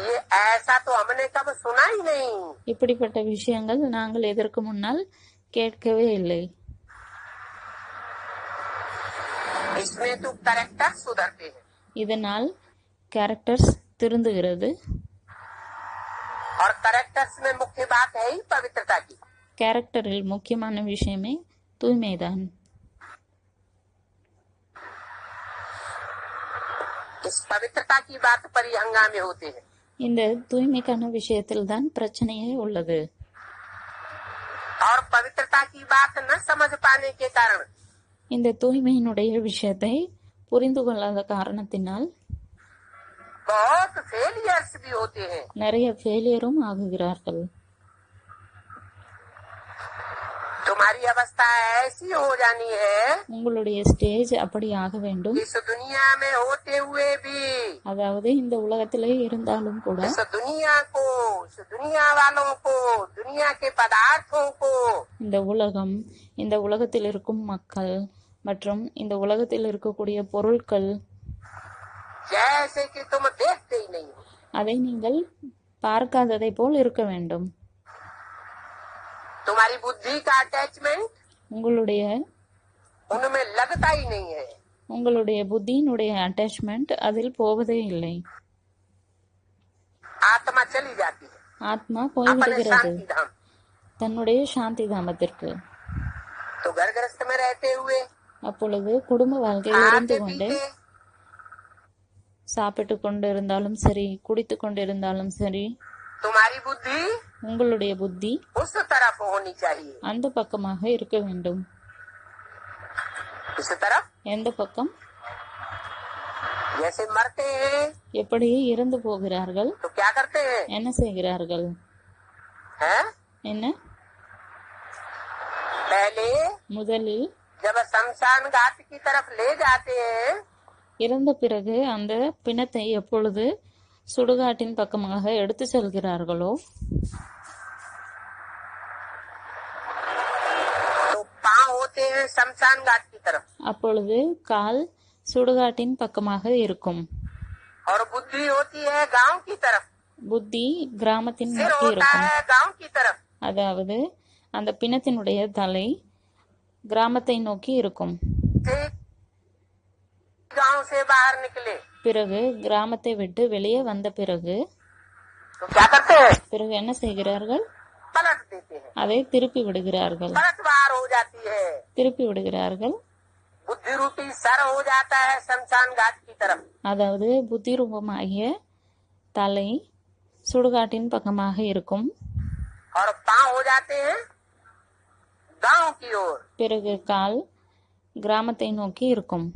ये ऐसा तो हमने कब सुना ही नहीं। இப்படிப்பட்ட விஷயங்கள் நாங்கள் இதற்கு முன்னால் கேட்கவே இல்லை. इसमें तो कैरेक्टर सुधरते हैं இதனால் கேரக்டர்ஸ் திருந்துகிறது. और कैरेक्टर्स में मुख्य बात है ही पवित्रता की। கேரக்டரில் முக்கியமான விஷயமே தூய்மைதான். इस पवित्रता की बात पर ही हंगामे होते हैं। இந்த தூய்மைக்கான விஷயத்தில் தான் பிரச்சனையே உள்ளது. और पवित्रता की बात न समझ पाने के कारण இந்த தூய்மையினுடைய விஷயத்தை புரிந்து கொள்ளாத காரணத்தினால் बहुत फेलियर्स भी होते हैं। நிறைய ஃபெயிலியரும் ஆகுகிறார்கள். तुम्हारी अवस्था ऐसी हो जानी है உங்களுடைய ஸ்டேஜ் அப்படி ஆக வேண்டும். इस दुनिया में होते हुए भी, அதாவது இந்த உலகத்திலே இருந்தாலும் கூட इस दुनिया को, इस दुनिया वालों को, दुनिया के पदार्थों को இந்த உலகம், இந்த உலகத்தில் இருக்கும் மக்கள் மற்றும் இந்த உலகத்தில் இருக்கக்கூடிய பொருட்கள் जैसे कि तुम देखते ही नहीं हो। அதை நீங்கள் பார்க்காததை போல் இருக்க வேண்டும். तुम्हारी बुद्धि का अटैचमेंट உங்களுடைய उनमें लगता ही नहीं है। உங்களுடைய புத்தியினுடைய அட்டாச்மெண்ட் அதில் போவதே இல்லை. आत्मा चली जाती है ஆத்மா अपने போய்விடுகிறது शांति धाम। தன்னுடைய சாந்தி தாமத்திற்கு. तो घर गृहस्थ में रहते हुए அப்பொழுது குடும்ப வாழ்க்கையில் இருந்து खाते கொண்டு पीते சாப்பிட்டு கொண்டு இருந்தாலும் சரி, குடித்து கொண்டு இருந்தாலும் சரி, तुम्हारी बुद्धि உங்களுடைய புத்தி उस तरफ होनी चाहिए। அந்த பக்கமாக இருக்க வேண்டும். इस तरफ எந்த பக்கம்? जैसे मरते हैं எப்படி இறந்து போகிறார்கள், तो क्या करते हैं? என்ன செய்கிறார்கள்? हैं? என்ன पहले முதலில் जब शमशान घाट की तरफ ले जाते हैं இறந்த பிறகு அந்த பிணத்தை எப்பொழுது சுடுகாட்டின் பக்கமாக எடுத்து செல்கிறார்களோ तो पांव होते हैं शमशान घाट की तरफ அப்பொழுது கால் சுடுகாட்டின் பக்கமாக இருக்கும். और बुद्धि होती है गांव की तरफ, புத்தி கிராமத்தின் सिर நோக்கி होता இருக்கும். है गांव की तरफ। அதாவது அந்த பிணத்தினுடைய தலை கிராமத்தை நோக்கி இருக்கும். ठीक गांव से बाहर निकले பிறகு கிராமத்தை விட்டு வெளியே வந்த பிறகு तो क्या करते हैं? பிறகு என்ன செய்கிறார்கள்? पलट देते हैं, அதை திருப்பி விடுகிறார்கள். पलट बाहर हो जाती है। திருப்பி விடுகிறார்கள். बुद्धि रूपी सर हो जाता है शमशान घाट की तरफ। அதாவது புத்தி ரூபமாகிய தலை சுடுகாட்டின் பக்கமாக இருக்கும். और पांव हो जाते हैं गांव की ओर। பிறகு கால் கிராமத்தை நோக்கி இருக்கும்.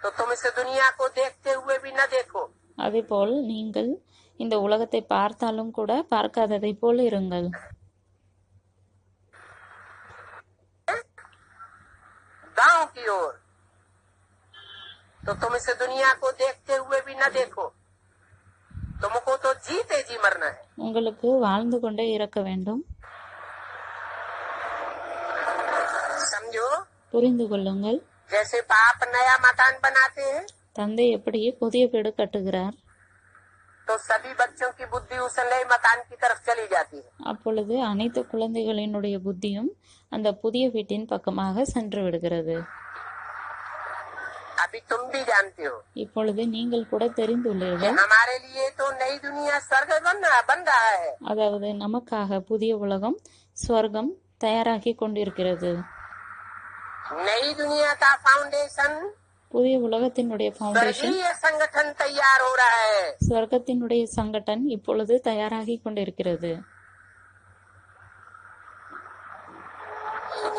तो तुम इस दुनिया को देखते हुए भी न देखो, அதேபோல் நீங்கள் இந்த உலகத்தை பார்த்தாலும் கூட பார்க்காததை போல் இருங்கள். गांव की ओर। तो तुम इस दुनिया को देखते हुए भी न देखो, तुमको तो जीते जी मरना है। உங்களுக்கு வாழ்ந்து கொண்டே இருக்க வேண்டும். समझो, புரிந்து கொள்ளுங்கள். जैसे बाप नया मकान बनाते हैं தந்தை எப்படி புதிய வீடு கட்டுகிறார், तो सभी बच्चों की बुद्धि उस नए मकान की तरफ चली जाती है। அப்பொழுது அனைத்து குழந்தைகளினுடைய புத்தியும் அந்த புதிய வீட்டின் பக்கமாக சென்று விடுகிறது. अभी तुम भी जानते हो இப்பொழுது நீங்கள் கூட कि தெரிந்துள்ளீர்கள், हमारे लिए तो नई दुनिया स्वर्ग बन रहा है। அதாவது நமக்காக புதிய உலகம் ஸ்வர்க்கம் தயாராகி கொண்டிருக்கிறது. नई दुनिया का फाउंडेशन, புதிய உலகத்தினுடைய ஃபவுண்டேஷன், स्वर्गीय संगठन तैयार हो रहा है। ஸ்வர்க்கத்தினுடைய சங்கடன் இப்பொழுது தயாராகி கொண்டிருக்கிறது.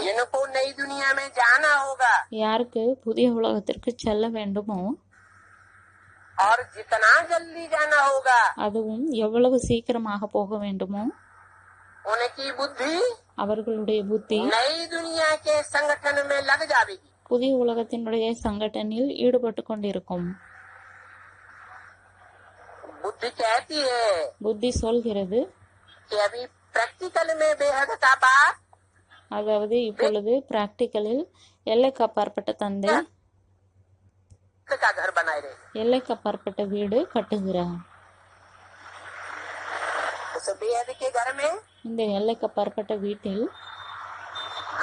जिनको नई दुनिया में जाना होगा யாருக்கு புதிய உலகத்திற்கு செல்ல வேண்டுமோ, और जितना जल्दी जाना होगा அதுவும் எவ்வளவு சீக்கிரமாக போக வேண்டுமோ, उनकी बुद्धि அவர்களுடைய புத்தி नई दुनिया के संगठन में लग जाएगी। புதிய உலகத்தினுடைய சங்கடனில் ஈடுபட்டு கொண்டிருக்கும். बुद्धि कहती है புத்தி சொல்கிறது, कि अभी प्रैक्टिकल में बेहद का बाप அதாவது இப்பொழுது பிராக்டிக்கலில் எல்லைக்கு அப்பாற்பட்ட தந்தை का घर बनाए रहे। எல்லைக்கு அப்பாற்பட்ட வீடு கட்டுகிறார். उस बेहद के घर में இந்த எல்லைக்கு அப்பாற்பட்ட வீட்டில்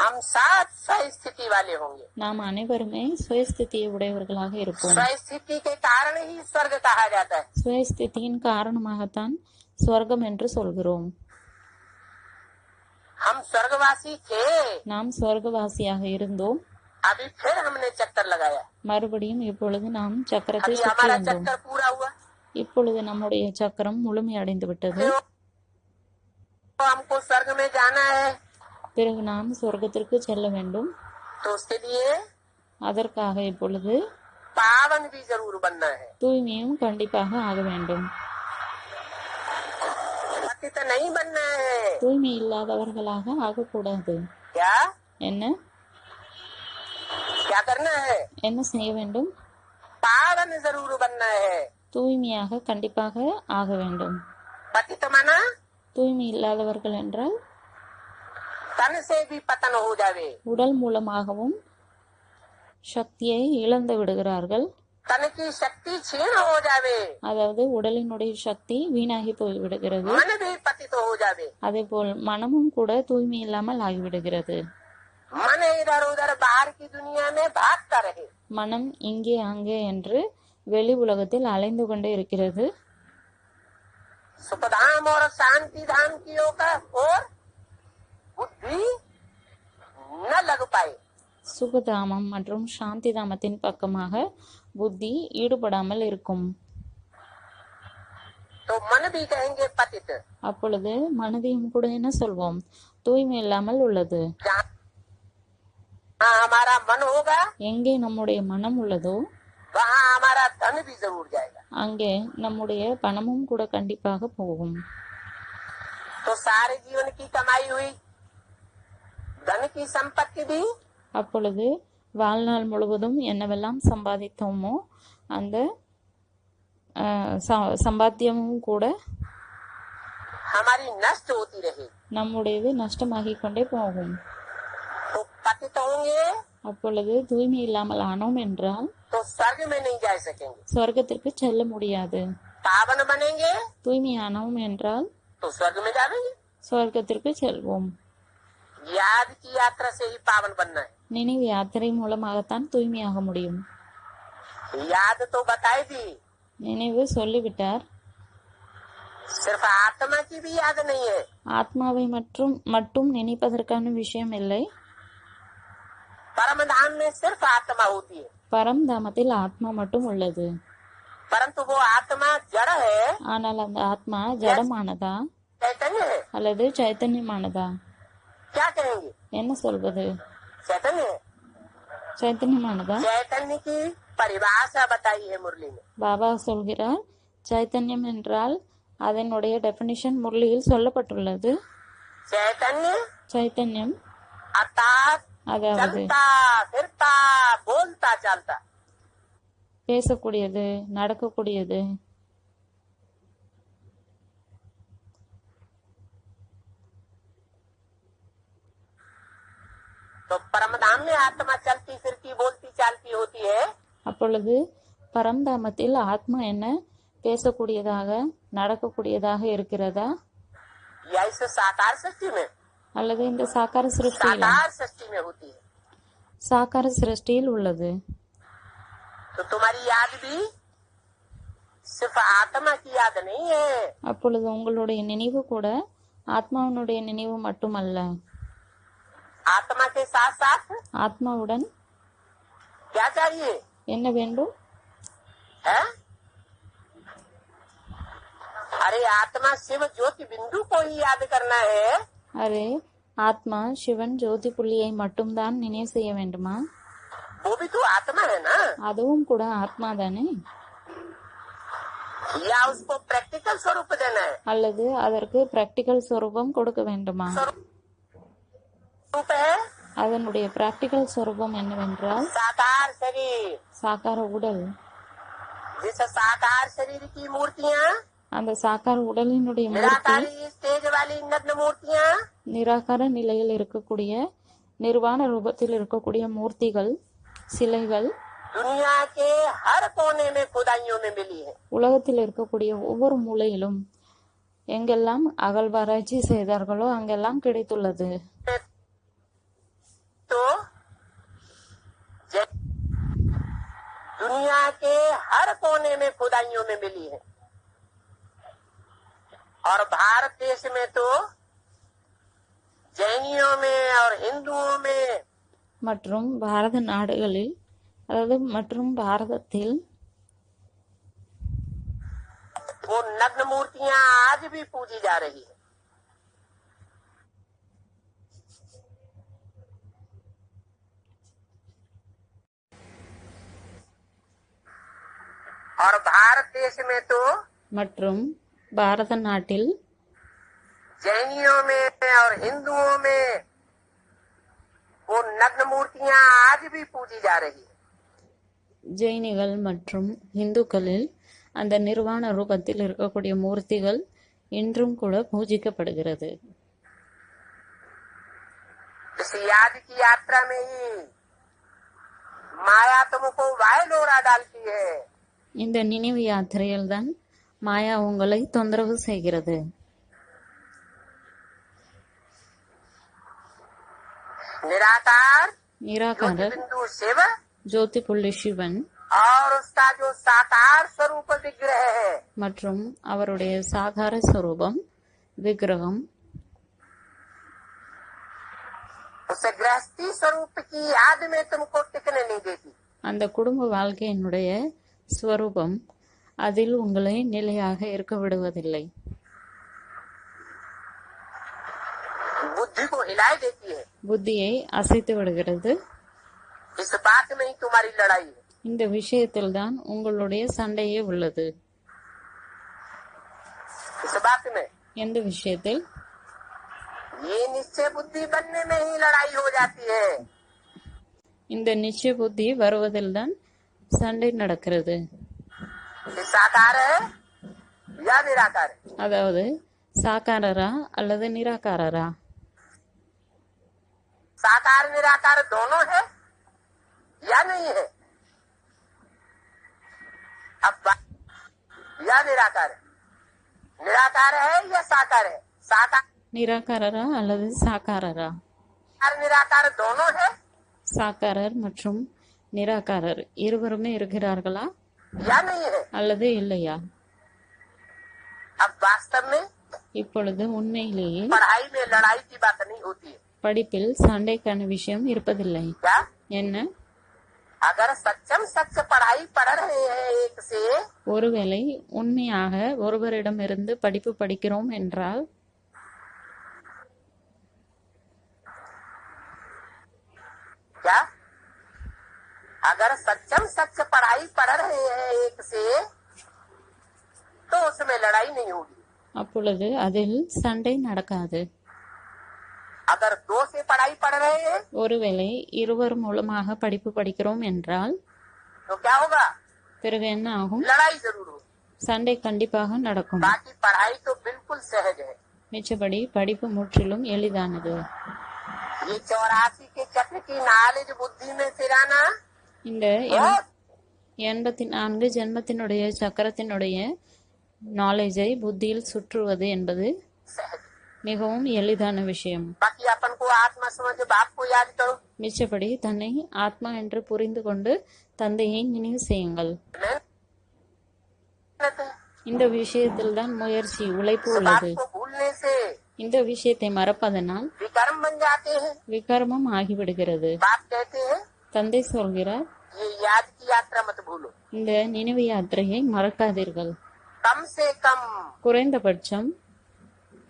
हम साथ स्वस्थिति वाले होंगे। நாம் அனைவருமே சுயஸ்திதியை உடையவர்களாக இருப்போம். स्वस्थिति के कारण ही स्वर्ग कहा जाता है। சுயஸ்திதியின் காரணமாகத்தான் ஸ்வர்க்கம் என்று சொல்கிறோம். हम स्वर्गवासी थे, நாம் சொர்க்கவாசியாக இருந்தோம். अभी फिर हमने चक्कर लगाया। மறுபடியும் இப்பொழுது நாம் சக்கரத்தை अभी சுற்றி हमारा வந்தோம். चक्कर पूरा हुआ, இப்பொழுது நம்முடைய சக்கரம் முழுமையடைந்து விட்டது. तो हमको स्वर्ग में जाना है, பிறகு நாம் சொர்க்கத்திற்கு செல்ல வேண்டும். तो उसके लिए அதற்காக இப்பொழுது पावन भी जरूर बनना है। தூய்மையும் கண்டிப்பாக ஆக வேண்டும். पतित नहीं बनना है। தூய்மை இல்லாதவர்களாக ஆகக்கூடாது. क्या என்ன क्या करना है? என்ன செய்ய வேண்டும்? पावन जरूर बनना है। தூய்மையாக கண்டிப்பாக ஆக வேண்டும். पतित माना தூய்மை இல்லாதவர்கள் என்றால் तन से भी पतन हो जावे। உடல் மூலமாகவும் சக்தியை இழந்து விடுகிறார்கள். तन की शक्ति क्षीण हो जावे, அதாவது உடலினுடைய சக்தி வீணாகி போய்விடுகிறது. मन भी पतित हो जावे। அதே போல் மனமும் கூட தூய்மை இல்லாமல் ஆகிவிடுகிறது. मन इधर उधर बाहर की दुनिया में भागता रहे। மனம் இங்கே அங்கே என்று வெளி உலகத்தில் அலைந்து கொண்டே இருக்கிறது. सुखधाम और शांति धाम की ओर बुद्धि न लग पाए। சுகதாமம் மற்றும் சாந்தி தாமத்தின் பக்கமாக புத்தி ஈடுபடாமல் இருக்கும். तो मन भी कहेंगे पतित। அப்பொழுது மனதையும் கூட என்ன சொல்வோம்? தூய்மை இல்லாமல் உள்ளது. जहाँ हमारा मन होगा எங்கே நம்முடைய மனம் உள்ளதோ वहाँ हमारा धन भी जरूर जाएगा। அங்கே நம்முடைய பணமும் கூட கண்டிப்பாக போகும். तो सारे जीवन की कमाई हुई धन की संपत्ति भी அப்பொழுது வாழ்நாள் முழுவதும் என்னவெல்லாம் சம்பாதித்தோமோ அந்த சம்பாத்தியமும் கூட हमारी नष्ट होती रहे। நம்முடையது நஷ்டமாகிக் கொண்டே போகும். तो पतित होंगे அப்பொழுது தூய்மை இல்லாமல் ஆனோம் என்றால் तो स्वर्ग में नहीं जा सकेंगे। சொர்க்கத்திற்கு செல்ல முடியாது. पावन बनेंगे தூய்மையானோம் என்றால் तो स्वर्ग में जाएंगे। சொர்க்கத்திற்கு செல்வோம். याद की यात्रा से ही पावन बनना है। நினைவு யாத்திரை மூலமாகத்தான் தூய்மையாக முடியும். याद तो बताई दी, நினைவு சொல்லிவிட்டார். सिर्फ आत्मा की भी याद नहीं है। ஆத்மாவை மட்டும் நினைப்பதற்கான விஷயம் இல்லை. परम धाम में सिर्फ आत्मा होती है, பரம்தாமத்தில் ஆத்மா மட்டும் உள்ளது. परंतु वो आत्मा जड़ है, ஆனால் அந்த ஆத்மா ஜடமானதா चैतन्य है। அல்லது சைத்தன்யமானதா? क्या कहेंगे? என்ன சொல்வது? चैतन्य है। சைத்தன்யமானதா? चैतन्य की परिभाषा बताई है मुरली में। பாபா சொல்கிறார், சைத்தன்யம் என்றால் அதனுடைய டெபினிஷன் முரளியில் சொல்லப்பட்டுள்ளது. चैतन्य சைத்தன்யம் अर्थात அதாவது चलता फिरता बोलता चालता। பேசக்கூடியது, நடக்கக்கூடியது, तो परमधाम में आत्मा चलती फिरती बोलती चालती होती है, அப்பொழுது பரம்தாமத்தில் ஆத்மா என்ன பேசக்கூடியதாக நடக்கக்கூடியதாக இருக்கிறதா या इस साकार सृष्टि में? அல்லது இந்த சாக்கார சிருஷ்டியில? साकार सृष्टि में होती है। சாக்கார சிருஷ்டியில் உள்ளது. तो तुम्हारी याद भी सिर्फ आत्मा की याद नहीं है, அப்பொழுது உங்களுடைய நினைவு கூட ஆத்மாவினுடைய நினைவு மட்டுமல்ல, आत्मा के साथ साथ ஆத்மாவுடன் क्या चाहिए என்ன வேண்டும்? है? अरे आत्मा शिव ज्योति बिंदु को ही याद करना है, அரே ஆத்மா சிவன் ஜோதி புள்ளியை மட்டும்தான் நினைவு செய்ய வேண்டுமா? वो भी तो आत्मा है ना। அதுவும் கூட ஆத்மா தானே? या उसको प्रैक्टिकल स्वरूप देना है? அல்லது அதற்கு பிராக்டிக்கல் ஸ்வரூபம் கொடுக்க வேண்டுமா? स्वरूप है அதனுடைய பிராக்டிக்கல் ஸ்வரூபம் என்னவென்றால் साकार शरीर। சாக்கார உடல். जिस साकार शरीर की मूर्तियाँ, அந்த சாக்கார உடலினுடைய மூர்த்தி, निराकारी स्टेज वाली नग्न मूर्तियाँ, நிராகார நிலையில் இருக்கக்கூடிய நிர்வாண ரூபத்தில் இருக்கக்கூடிய மூர்த்திகள், சிலைகள் दुनिया के हर कोने में खुदाइयों में मिली है। உலகத்தில் இருக்கக்கூடிய ஒவ்வொரு மூலையிலும் எங்கெல்லாம் அகழ்வாராய்ச்சி செய்தார்களோ அங்கெல்லாம் கிடைத்துள்ளது. तो दुनिया के हर कोने में खुदाइयों में मिली है, और भारत देश में तो जैनियों में और हिंदुओं में மற்றும் பாரத நாடுகளில், அதாவது மற்றும் பாரதத்தில் वो नग्न मूर्तियां आज भी पूजी जा रही है। और भारत देश में तो மற்றும் பாரத நாட்டில் जैनियों में और हिंदुओं में वो नग्न मूर्तियां आज भी पूजी जा रही है। ஜெயினிகள் மற்றும் இந்துக்களில் அந்த நிர்வாண ரூபத்தில் இருக்கக்கூடிய மூர்த்திகள் இன்றும் கூட பூஜிக்கப்படுகிறது. इस याद की यात्रा में ही माया तुमको वायलोरा डालती है। இந்த நினைவு யாத்திரையில் தான் மாயா உங்களை தொந்தரவு செய்கிறது. निराकार நிராகாரர் बिंदु शिव ஜோதி புள்ளி சிவன் और उसका जो साकार स्वरूप विग्रह है, மற்றும் அவருடைய சாகார ஸ்வரூபம் விக்கிரகம் उस गृहस्थी स्वरूप की याद में तुमको टिकने नहीं देती। அந்த குடும்ப வாழ்க்கையினுடைய ஸ்வரூபம் அதில் உங்களை நிலையாக இருக்க விடுவதில்லை. बुद्धि को हिलाए देती है। புத்தியை அசைத்து விடுகிறது. इस बात में ही तुम्हारी लड़ाई है। இந்த விஷயத்தில் தான் உங்களுடைய சண்டையே உள்ளது. इस बात में எந்த விஷயத்தில்? ये निश्चय बुद्धि बनने में ही लड़ाई हो जाती है। இந்த நிச்சய புத்தி வருவதில் தான் சண்டை நடக்கிறது. ये साकार है या निराकार है? அதாவது சாக்காரரா அல்லது நிராகாரரா? साकार निराकार दोनों है या नहीं है? अब या निराकार है, निराकार है या साकार है? साकार நிராகாரரா அல்லது சாக்காரரா? निराकार दोनों है சாக்காரர் மற்றும் நிராகாரர் இருவருமே இருக்கிறார்களா या नहीं है? அல்லது இல்லையா? अब वास्तव में இப்பொழுது உண்மையிலேயே पढ़ाई में लड़ाई की बात नहीं होती है। படிப்பில் சண்டைக்கான விஷயம் இருப்பதில்லை. क्या என்ன? अगर सच्चम सच पढ़ाई पढ़ रहे हैं एक से, ஒருவேளை உண்மையாக ஒருவரிடமிருந்து படிப்பு படிக்கிறோம் என்றால் क्या अगर सच्चम सच पढ़ाई पढ़ रहे हैं एक से, तो उसमें लड़ाई नहीं होगी। அப்பொழுது அதில் சண்டை நடக்காது. अगर दो से पढ़ाई पढ़ रहे हैं ஒருவேளை இருவர் மூலமாக படிப்பு படிக்கிறோம் என்றால் तो क्या होगा? பிறகு என்ன ஆகும்? लड़ाई जरूर होगी। சண்டை கண்டிப்பாக நடக்கும். बाकी पढ़ाई तो बिल्कुल सहज है। மிச்சபடி படிப்பு முற்றிலும் எளிதானது. ये 84 के चक्र की नॉलेज बुद्धि में फिराना இந்த बहुत 84 ஜென்மத்தினுடைய சக்கரத்தினுடைய நாலேஜை புத்தியில் சுற்றுவது என்பது सहज। மிகவும் எளிதான விஷயம். बाकी अपन को आत्मा समझ बाप को याद करो। மிச்சபடி தன்னை ஆத்மா என்று புரிந்து கொண்டு தந்தையை நினைவு செய்யுங்கள். இந்த விஷயத்தில் தான் முயற்சி உழைப்பு உள்ளது. को भूलने से இந்த விஷயத்தை மறப்பதனால் विकर्म बन जाते हैं। விகர்மம் ஆகிவிடுகிறது. बाप कहते हैं தந்தை சொல்கிறார், ये याद की यात्रा मत भूलो। இந்த நினைவு யாத்திரையை மறக்காதீர்கள். कम से कम குறைந்தபட்சம்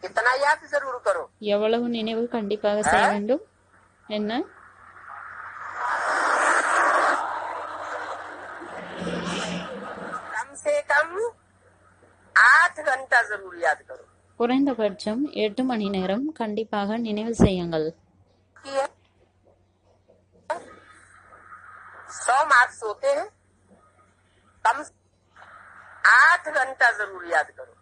इतना याद जरूर करो। எவ்வளவு நினைவு கண்டிப்பாக செய்ய வேண்டும்? என்ன? कम से कम 8 घंटा जरूर याद करो। குறைந்தபட்சம் 8 மணி நேரம் கண்டிப்பாக நினைவு செய்யுங்கள். 100 मार्क्स होते हैं, कम 8 घंटा जरूर याद करो।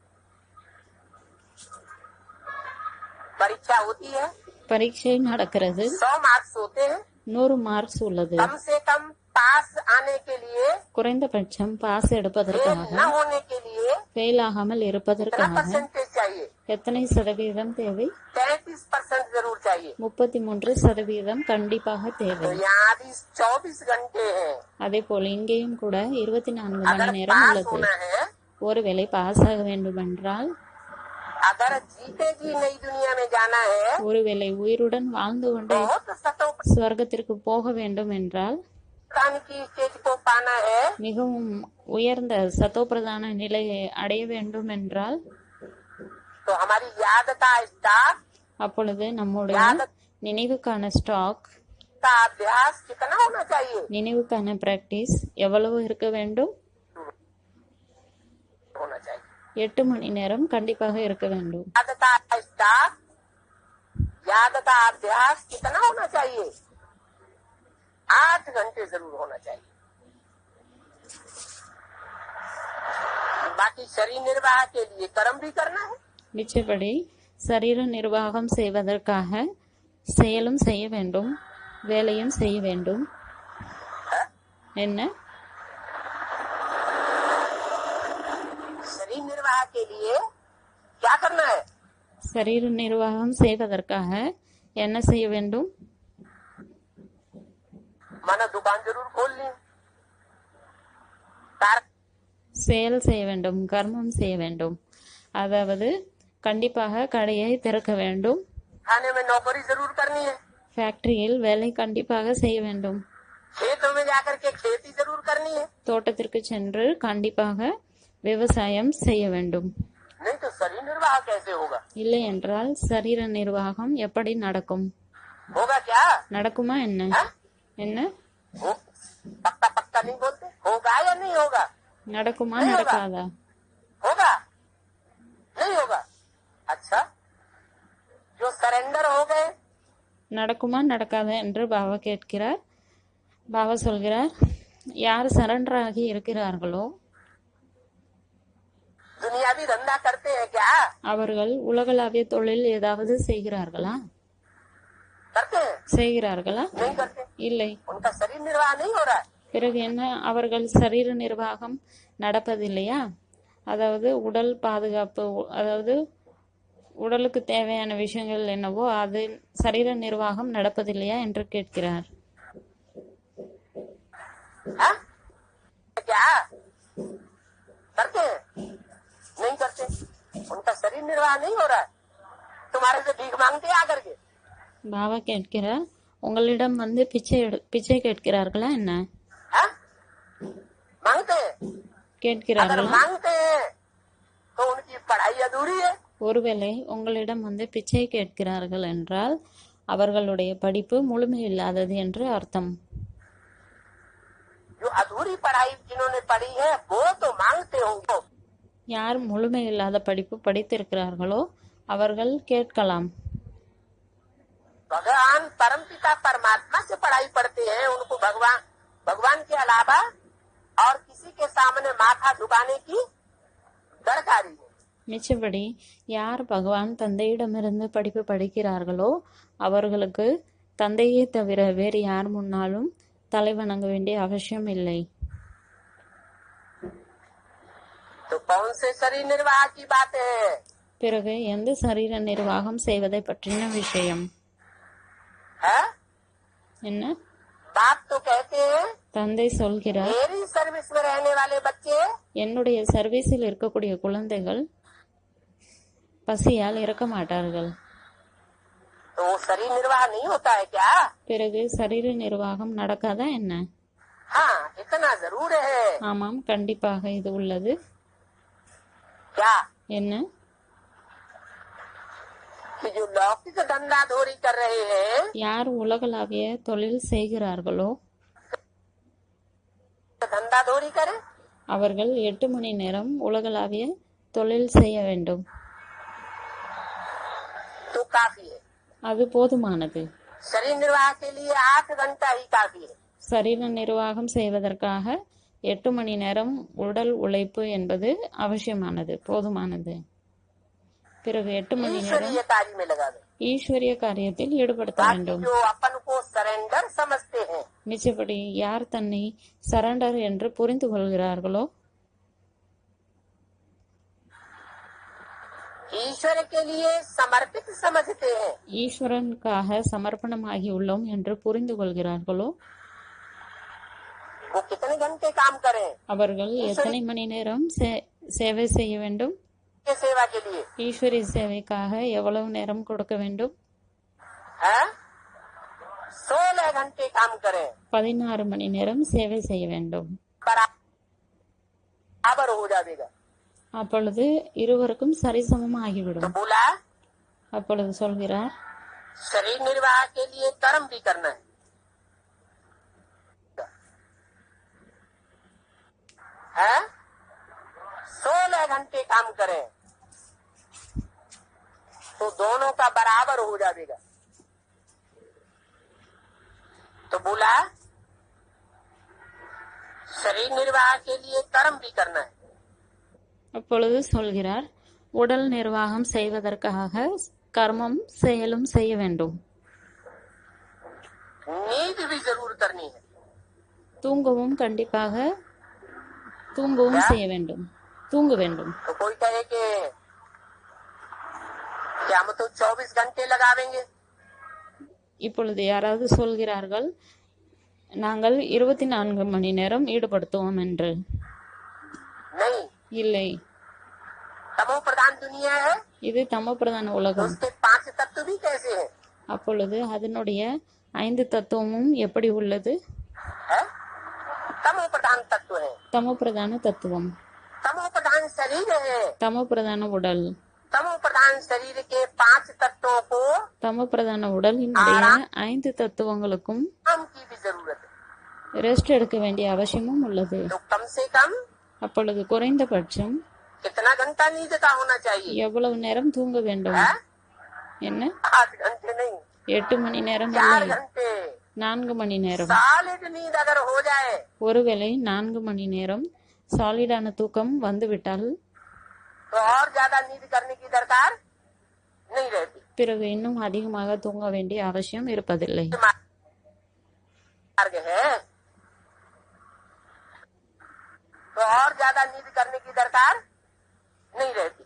परीक्षा होती है, பரீட்சை நடக்கிறது. 100 मार्क्स होते हैं, 100 மார்க்ஸ் உள்ளது. कम से कम पास आने के लिए, குறைந்தபட்சம் பாஸ் फेल எடுப்பதற்காக, न होने के लिए ஃபெயில் ஆகாமல் कितना இருப்பதற்காக परसेंटेज चाहिए? எத்தனை சதவீதம் தேவை? 33% जरूर चाहिए। 33% கண்டிப்பாக तो தேவை. यहाँ भी 24 घंटे हैं। அதே போல இங்கேயும் கூட 24 மணி अगर நேரம் पास உள்ளது. होना है, ஒருவேளை பாஸ் ஆக வேண்டுமென்றால், अगर जीते जी नई दुनिया में जाना है, ஒருவேளை உயிருடன் வாழ்ந்து கொண்டே बहुत सतों ஸ்வர்க்கத்திற்கு போக வேண்டும் என்றால், की स्टेज को पाना है, மிகவும் உயர்ந்த சத்தோப்பிரதான நிலையை அடைய வேண்டும் என்றால், तो हमारी याद का स्टाक அப்பொழுது நம்முடைய நினைவுக்கான ஸ்டாக், का अभ्यास कितना होना चाहिए? நினைவுக்கான பிராக்டிஸ் எவ்வளவு இருக்க வேண்டும்? होना चाहिए। 8 மணி நேரம் கண்டிப்பாக இருக்க வேண்டும். याद का स्टाक, याद का अभ्यास कितना होना चाहिए? 8 घंटे जरूर होना चाहिए। बाकी शरीर निर्वाह के लिए कर्म भी करना है। மிச்சபடி சரீர நிர்வாகம் செய்வதற்காக செயலும் செய்ய வேண்டும், வேலையும் செய்ய வேண்டும். என்ன? शरीर निर्वाह के लिए क्या करना है? சரீர நிர்வாகம் செய்வதற்காக என்ன செய்ய வேண்டும்? माना दुकान जरूर खोल ली, कार செயல் செய்ய வேண்டும், கர்மம் செய்ய வேண்டும். அதாவது கண்டிப்பாக கடையை திறக்க வேண்டும், खाने में नौकरी जरूर करनी है, ஃபேக்டரியில் வேலை கண்டிப்பாக செய்ய வேண்டும், खेतों में जाकर के खेती जरूर करनी है। தோட்டத்திற்கு சென்று கண்டிப்பாக விவசாயம் செய்ய வேண்டும். नहीं तो शरीर निर्वाह कैसे होगा? இல்லை என்றால் சரீர நிர்வாகம் எப்படி நடக்கும்? होगा क्या? நடக்குமா என்ன? हाँ? என்ன हो, पक्का पक्का नहीं बोलते, होगा या नहीं होगा? நடக்குமா नहीं होगा। நடக்காதா? होगा नहीं होगा? अच्छा, जो सरेंडर हो गए, நடக்குமா நடக்காதா என்று பாபா கேட்கிறார். பாபா சொல்கிறார், யார் சரண்டர் ஆகி இருக்கிறார்களோ दुनियावी धंधा करते हैं क्या? அவர்கள் உலகளாவிய தொழில் ஏதாவது செய்கிறார்களா? करते हैं? செய்கிறார்களா? नहीं करते, இல்லை. उनका शरीर निर्वाह नहीं हो रहा है। பிறகு என்ன? அவர்கள் சரீர நிர்வாகம் நடப்பதில்லையா? அதாவது உடல் பாதுகாப்பு, அதாவது உடலுக்கு தேவையான விஷயங்கள் என்னவோ அது சரீர நிர்வாகம் நடப்பதில்லையா என்று கேட்கிறார். हाँ? क्या करते हैं? नहीं करते, उनका शरीर निर्वाह नहीं हो रहा है। तुम्हारे से भीख मांगते आकर के, பாபா கேட்கிறார், உங்களிடம் வந்து பிச்சை கேட்கிறார்களா என்ன? हाँ? मांगते हैं? अगर கேட்கிறார்களா? मांगते हैं तो उनकी पढ़ाई अधूरी है। ஒருவேளை உங்களிடம் வந்து பிச்சை கேட்கிறார்கள் என்றால் அவர்களுடைய படிப்பு முழுமையில்லாதது என்று அர்த்தம். जो अधूरी पढ़ाई जिन्होंने पढ़ी है वो तो मांगते होंगे। யார் முழுமையில்லாத படிப்பு படித்திருக்கிறார்களோ அவர்கள் கேட்கலாம். भगवान परमपिता परमात्मा से पढ़ाई पढ़ते हैं, उनको भगवान के अलावा और किसी के सामने माथा झुकाने की दरकारी है। மிச்சபடி யார் பகவான் தந்தையிடமிருந்து படிப்பு படிக்கிறார்களோ அவர்களுக்கு தந்தையே தவிர வேறு யார் முன்னாலும் தலை வணங்க வேண்டிய அவசியம் இல்லை. तो कौन से शरीर निर्वाह की बात है? பிறகு எந்த சரீர நிர்வாகம் செய்வதை பற்றின விஷயம் है? என்ன? बाप तो कहते हैं தந்தை சொல்கிறார், मेरी सर्विस में रहने वाले बच्चे என்னுடைய சர்வீஸில் இருக்கக்கூடிய குழந்தைகள் பசியால் இறக்க மாட்டார்கள். तो वो शरीर निर्वाह नहीं होता है क्या? பிறகு சரீர நிர்வாகம் நடக்காதா என்ன? हाँ, इतना जरूर है। ஆமாம், கண்டிப்பாக இது உள்ளது. क्या? என்ன? कि जो लौकिक धंधा धोरी कर रहे हैं, யார் உலகளாவிய தொழில் செய்கிறார்களோ धंधा धोरी करे அவர்கள் 8 மணி நேரம் உலகளாவிய தொழில் செய்ய வேண்டும். तो काफी है। அது போதுமானது. शरीर निर्वाह के लिए 8 घंटा ही काफी है। சரீர நிர்வாகம் செய்வதற்காக 8 மணி நேரம் உடல் உழைப்பு என்பது அவசியமானது, போதுமானது. பிறகு 8 மணி நேரம் ईश्वरीय कार्य में लगा दो। ஈஸ்வரிய காரியத்தில் ஈடுபடுத்த बाकी வேண்டும். जो अपन को सरेंडर समझते हैं, மிச்சபடி யார் தன்னை சரண்டர் என்று புரிந்து கொள்கிறார்களோ ईश्वर के लिए समर्पित समझते हैं, ஈஸ்வரனுக்காக சமர்ப்பணமாகி உள்ளோம் என்று புரிந்து கொள்கிறார்களோ वो कितने घंटे काम करें அவர்கள் எத்தனை மணி நேரம் சேவை செய்ய வேண்டும்? के सेवा के लिए? ஈஸ்வரிய சேவைக்காக எவ்வளவு நேரம் கொடுக்க வேண்டும்? है 16 घंटे काम करें, 16 மணி நேரம் சேவை செய்ய வேண்டும். बराबर हो जाएगा। அப்பொழுது இருவருக்கும் சரிசமம் तो ஆகிவிடும். बोला அப்பொழுது சொல்கிறார், शरीर निर्वाह के लिए कर्म भी करना है 16 घंटे काम करें तो दोनों का बराबर हो जाएगा। तो बोला शरीर निर्वाह के लिए कर्म भी करना है। அப்பொழுது சொல்கிறார், உடல் நிர்வாகம் செய்வதற்காக கர்மம் செயலும் செய்ய வேண்டும். नींद भी जरूर करनी है। தூங்கவும் கண்டிப்பாக தூங்கவும் செய்ய வேண்டும், தூங்க வேண்டும். तो कोई कहे कि क्या हम तो 24 घंटे लगावेंगे? இப்பொழுது யாராவது சொல்கிறார்கள், நாங்கள் 24 மணி நேரம் ஈடுபடுத்துவோம் என்று. नहीं, இல்லை, तमो प्रधान दुनिया है, இது தமோ பிரதான तो உலகம். उसके 5 तत्व भी कैसे हैं? அப்பொழுது அதனுடைய 5 தத்துவமும் எப்படி உள்ளது? है? तमो प्रधान तत्व है, தமோ பிரதான தத்துவம், तमो प्रधान शरीर है। தமோ பிரதான உடல். तमो प्रधान शरीर के 5 तत्वों को தமோ பிரதான உடலினுடைய 5 தத்துவங்களுக்கும் काम की भी जरूरत है। ரெஸ்ட் எடுக்க வேண்டிய அவசியமும் உள்ளது. तो कम से कम அப்பொழுது குறைந்தபட்சம் कितना घंटा नींद का होना चाहिए? எவ்வளவு நேரம் தூங்க வேண்டும்? है? என்ன? 8 घंटे नहीं, 8 மணி நேரம் 4 இல்லை, घंटे। 4 மணி நேரம். सॉलिड नींद अगर हो जाए ஒருவேளை 4 மணி நேரம் சாலிடான தூக்கம் வந்துவிட்டால் तो और ज्यादा नींद करने की दरकार नहीं रहती। பிறகு இன்னும் அதிகமாக தூங்க வேண்டிய அவசியம் இருப்பதில்லை. मार्ग है तो और ज्यादा नींद करने की दरकार नहीं रहती।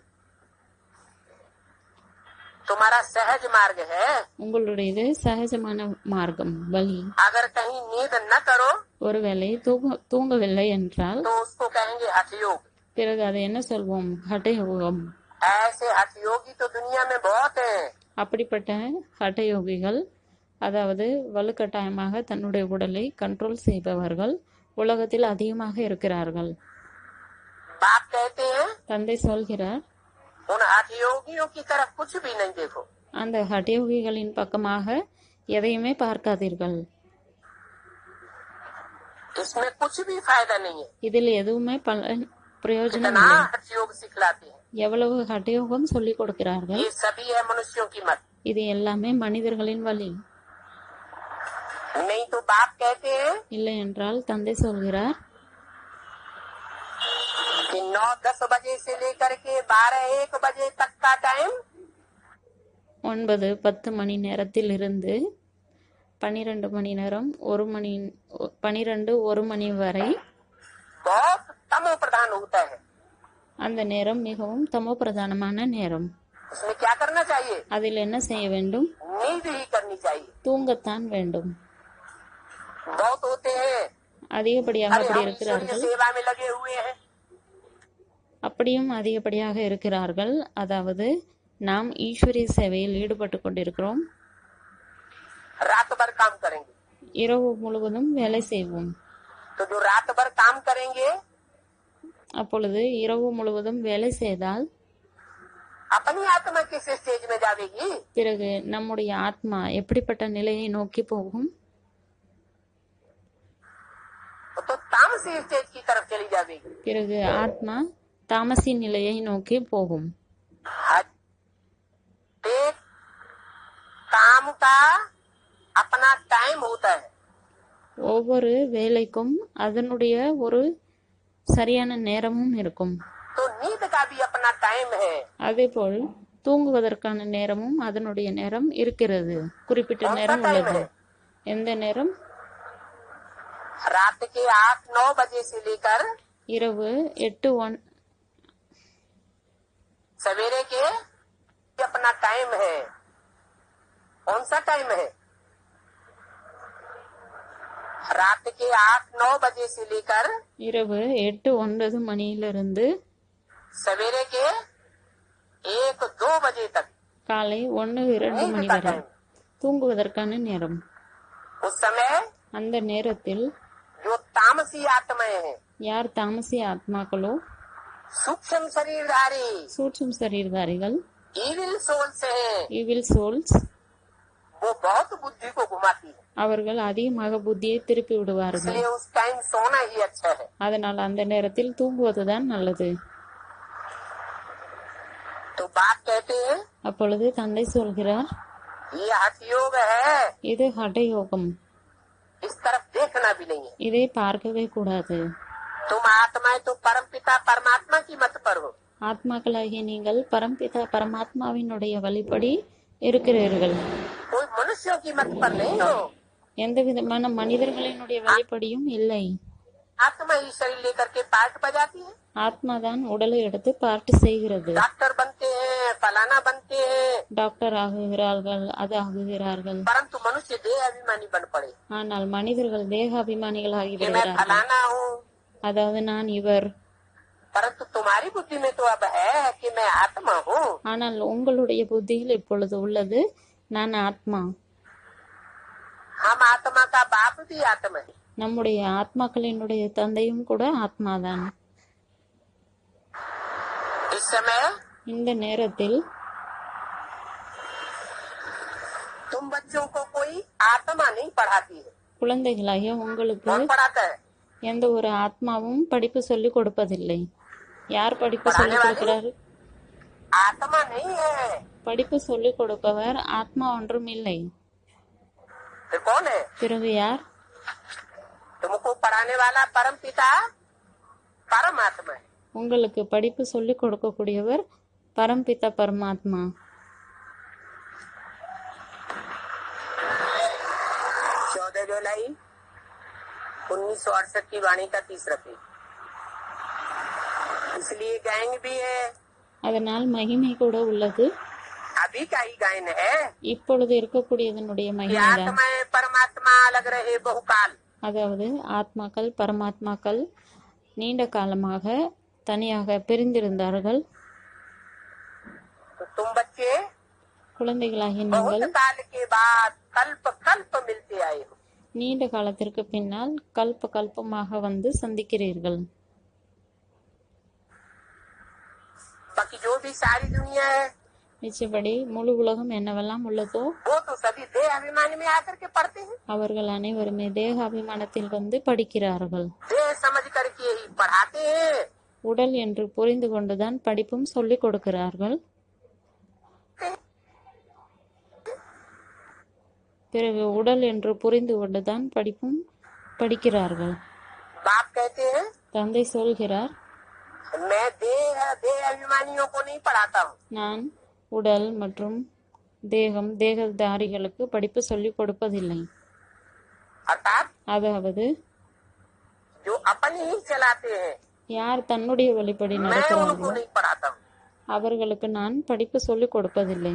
तुम्हारा सहज मार्ग है। உங்களுடையது சகஜமான மார்க்கம், வழி. अगर कहीं नींद न करो ஒருவேளை தூங்கவில்லை என்றால் तो उसको कहेंगे हठयोग। பிறகு அதை என்ன சொல்வோம்? ஹட்டயோகம். ऐसे हठयोगी तो दुनिया में बहुत हैं। அப்படிப்பட்ட ஹட்டயோகிகள், அதாவது வலுக்கட்டாயமாக தன்னுடைய உடலை கண்ட்ரோல் செய்பவர்கள் உலகத்தில் அதிகமாக இருக்கிறார்கள். बाप कहते हैं தந்தை சொல்கிறார், उन हठयोगियों की तरफ कुछ भी नहीं देखो। அந்த ஹட்டயோகிகளின் பக்கமாக எதையுமே பார்க்காதீர்கள். इसमें कुछ भी फायदा नहीं है। இதில் எதுவுமே பிரயோஜனம் इतना இல்லை. हठयोग सिखलाते हैं। எவ்வளவு ஹட்டயோகம் சொல்லிக் கொடுக்கிறார்கள். ये सभी है मनुष्यों की मत। இது எல்லாமே மனிதர்களின் வழி. नहीं तो बाप कहते हैं இல்லை என்றால் தந்தை சொல்கிறார், कि 9-10 बजे से लेकर के 12-1 बजे तक का टाइम 9-10 மணி நேரத்தில் இருந்து 12 மணி நேரம் 1 மணி வரை बहुत तमो प्रधान होता है। அந்த நேரம் மிகவும் தமோ பிரதானமான நேரம். उसमें क्या करना चाहिए? அதில் என்ன செய்ய வேண்டும்? नींद ही करनी चाहिए। தூங்கத்தான் வேண்டும். बहुत होते हैं அதிகப்படியாக अरे அப்படி हम ईश्वरीय இருக்கிறார்கள். सेवा में लगे हुए हैं, அப்படியும் அதிகப்படியாக இருக்கிறார்கள். அதாவது நாம் ஈஸ்வரிய சேவையில் ஈடுபட்டு கொண்டிருக்கிறோம். रात भर काम करेंगे। இரவு முழுவதும் வேலை செய்வோம். तो जो रात भर काम करेंगे அப்பொழுது இரவு முழுவதும் வேலை செய்தால் अपनी आत्मा किस स्टेज में जावेगी? பிறகு நம்முடைய ஆத்மா எப்படிப்பட்ட நிலையை நோக்கி போகும்? तो तामसी स्टेज की तरफ चली जावेगी। பிறகு ஆத்மா தாமசி நிலையை நோக்கி போகும். एक काम का अपना टाइम होता है। ஒவ்வொரு வேலைக்கும் அதனுடைய ஒரு சரியான நேரமும் இருக்கும். तो नींद का भी अपना टाइम है। அதேபோல் தூங்குவதற்கான நேரமும் அதனுடைய நேரம் இருக்கிறது. குறிப்பிட்ட நேரம் உள்ளது. எந்த நேரம்? रात के 8-9 बजे से लेकर இரவு 8 सवेरे के अपना टाइम है। कौन सा टाइम है? रात के 8-9 बजे से लेकर இரவு 8-9 மணியிலிருந்து सवेरे के 1-2 बजे तक காலை 1-2 மணி வரை தூங்குவதற்கான நேரம். उस समय அந்த நேரத்தில் जो तामसी आत्माएं हैं, யார் தாமசி ஆத்மாக்களோ, सूक्ष्म शरीरधारी சூட்சும் சரீரதாரிகள், इविल सोल्स हैं, ஈவில் சோல்ஸ், वो बहुत बुद्धि को घुमाती है। அவர்கள் அதிகமாக புத்தியை திருப்பி விடுவார்கள். इसलिए उस टाइम सोना ही अच्छा है। அதனால் அந்த நேரத்தில் தூங்குவதுதான் நல்லது. तो बाप कहते हैं அப்பொழுது தந்தை சொல்கிறார், ये हठ योग है, இது ஹட யோகம். इस तरफ देखना भी नहीं है। இதை பார்க்கவே கூடாது. तुम आत्माएं तो परम पिता परमात्मा की मत पर हो। ஆத்மாக்களாகிய நீங்கள் பரம்பிதா பரமாத்மாவினுடைய வழிபடி இருக்கிறீர்கள். कोई मनुष्यों की मत पर नहीं हो। எந்த விதமான மனிதர்களினுடைய வழிபடியும் இல்லை. आत्मा ही शरीर लेकर के पार्ट बजाती है। ஆத்மாதான் உடலை எடுத்து பார்ட்டு செய்கிறது. डॉक्टर बनते हैं, फलाना बनते हैं, டாக்டர் ஆகுகிறார்கள், அது ஆகுகிறார்கள். परंतु मनुष्य देह अभिमानी बन पड़े ஆனால் மனிதர்கள் தேகாபிமானிகளாகி कि मैं விடுகிறார்கள். फलाना हूँ। அதாவது நான் இவர். परंतु तुम्हारी बुद्धि में तो अब है कि मैं आत्मा हूँ। ஆனால் உங்களுடைய புத்தியில் இப்பொழுது உள்ளது நான் ஆத்மா. हम आत्मा का बाप भी आत्मा है। நம்முடைய ஆத்மாக்களினுடைய தந்தையும் கூட ஆத்மாதான். इस समय இந்த நேரத்தில் तुम बच्चों को कोई आत्मा नहीं पढ़ाती है। குழந்தைகளாகிய உங்களுக்கு कौन पढ़ाता है? எந்த ஒரு ஆத்மாவும் படிப்பு சொல்லிக் கொடுப்பதில்லை. யார் படிப்பு சொல்லிக் கொடுக்கிறார்? आत्मा नहीं है। படிப்பு சொல்லிக் கொடுப்பவர் ஆத்மா ஒன்றும் இல்லை. फिर कौन है? பிறகு யார்? तुमको पढ़ाने वाला परम पिता परमात्मा है। உங்களுக்கு படிப்பு சொல்லிக் கொடுக்கக்கூடியவர் பரம்பிதா பரமாத்மா. 14 जुलाई 1968 की वाणी का 30 पेज। इसलिए गायन भी है। அதனால் மகிமை கூட உள்ளது. अभी का ही गायन है। இப்பொழுது இருக்கக்கூடியதனுடைய कि மகிமை தான். आत्माएं परमात्मा अलग रहे बहुकाल। அதாவது ஆத்மாக்கள் பரமாத்மாக்கள் நீண்ட காலமாக தனியாக பிரிந்திருந்தார்கள். तो तुम बच्चे குழந்தைகளாகிய நீங்கள் बहुत काल के बाद कल्प कल्प मिलते आए हो। நீண்ட காலத்திற்கு பின்னால் கல்ப கல்பமாக வந்து சந்திக்கிறீர்கள். बाकी जो भी सारी दुनिया है மிச்சபடி முழு உலகம் என்னவெல்லாம் உள்ளதோ वो तो सभी देह अभिमान में आकर के पढ़ते हैं। அவர்கள் அனைவருமே தேக அபிமானத்தில் வந்து படிக்கிறார்கள். देह समझ करके ही पढ़ाते हैं। உடல் என்று புரிந்து கொண்டுதான் படிப்பும் சொல்லிக் கொடுக்கிறார்கள். பிறகு உடல் என்று புரிந்து கொண்டுதான் படிப்பும் படிக்கிறார்கள். बाप कहते हैं தந்தை சொல்கிறார், मैं देह अभिमानियों को नहीं पढ़ाता हूँ। நான் உடல் மற்றும் தேகதாரிகளுக்கு படிப்பு சொல்லிக் கொடுப்பதில்லை. अर्थात அதாவது जो अपनी ही चलाते हैं யார் தன்னுடைய வழிப்படி मैं उनको நடக்கிறார்களோ नहीं पढ़ाता हूँ। அவர்களுக்கு நான் படிப்பு சொல்லிக் கொடுப்பதில்லை.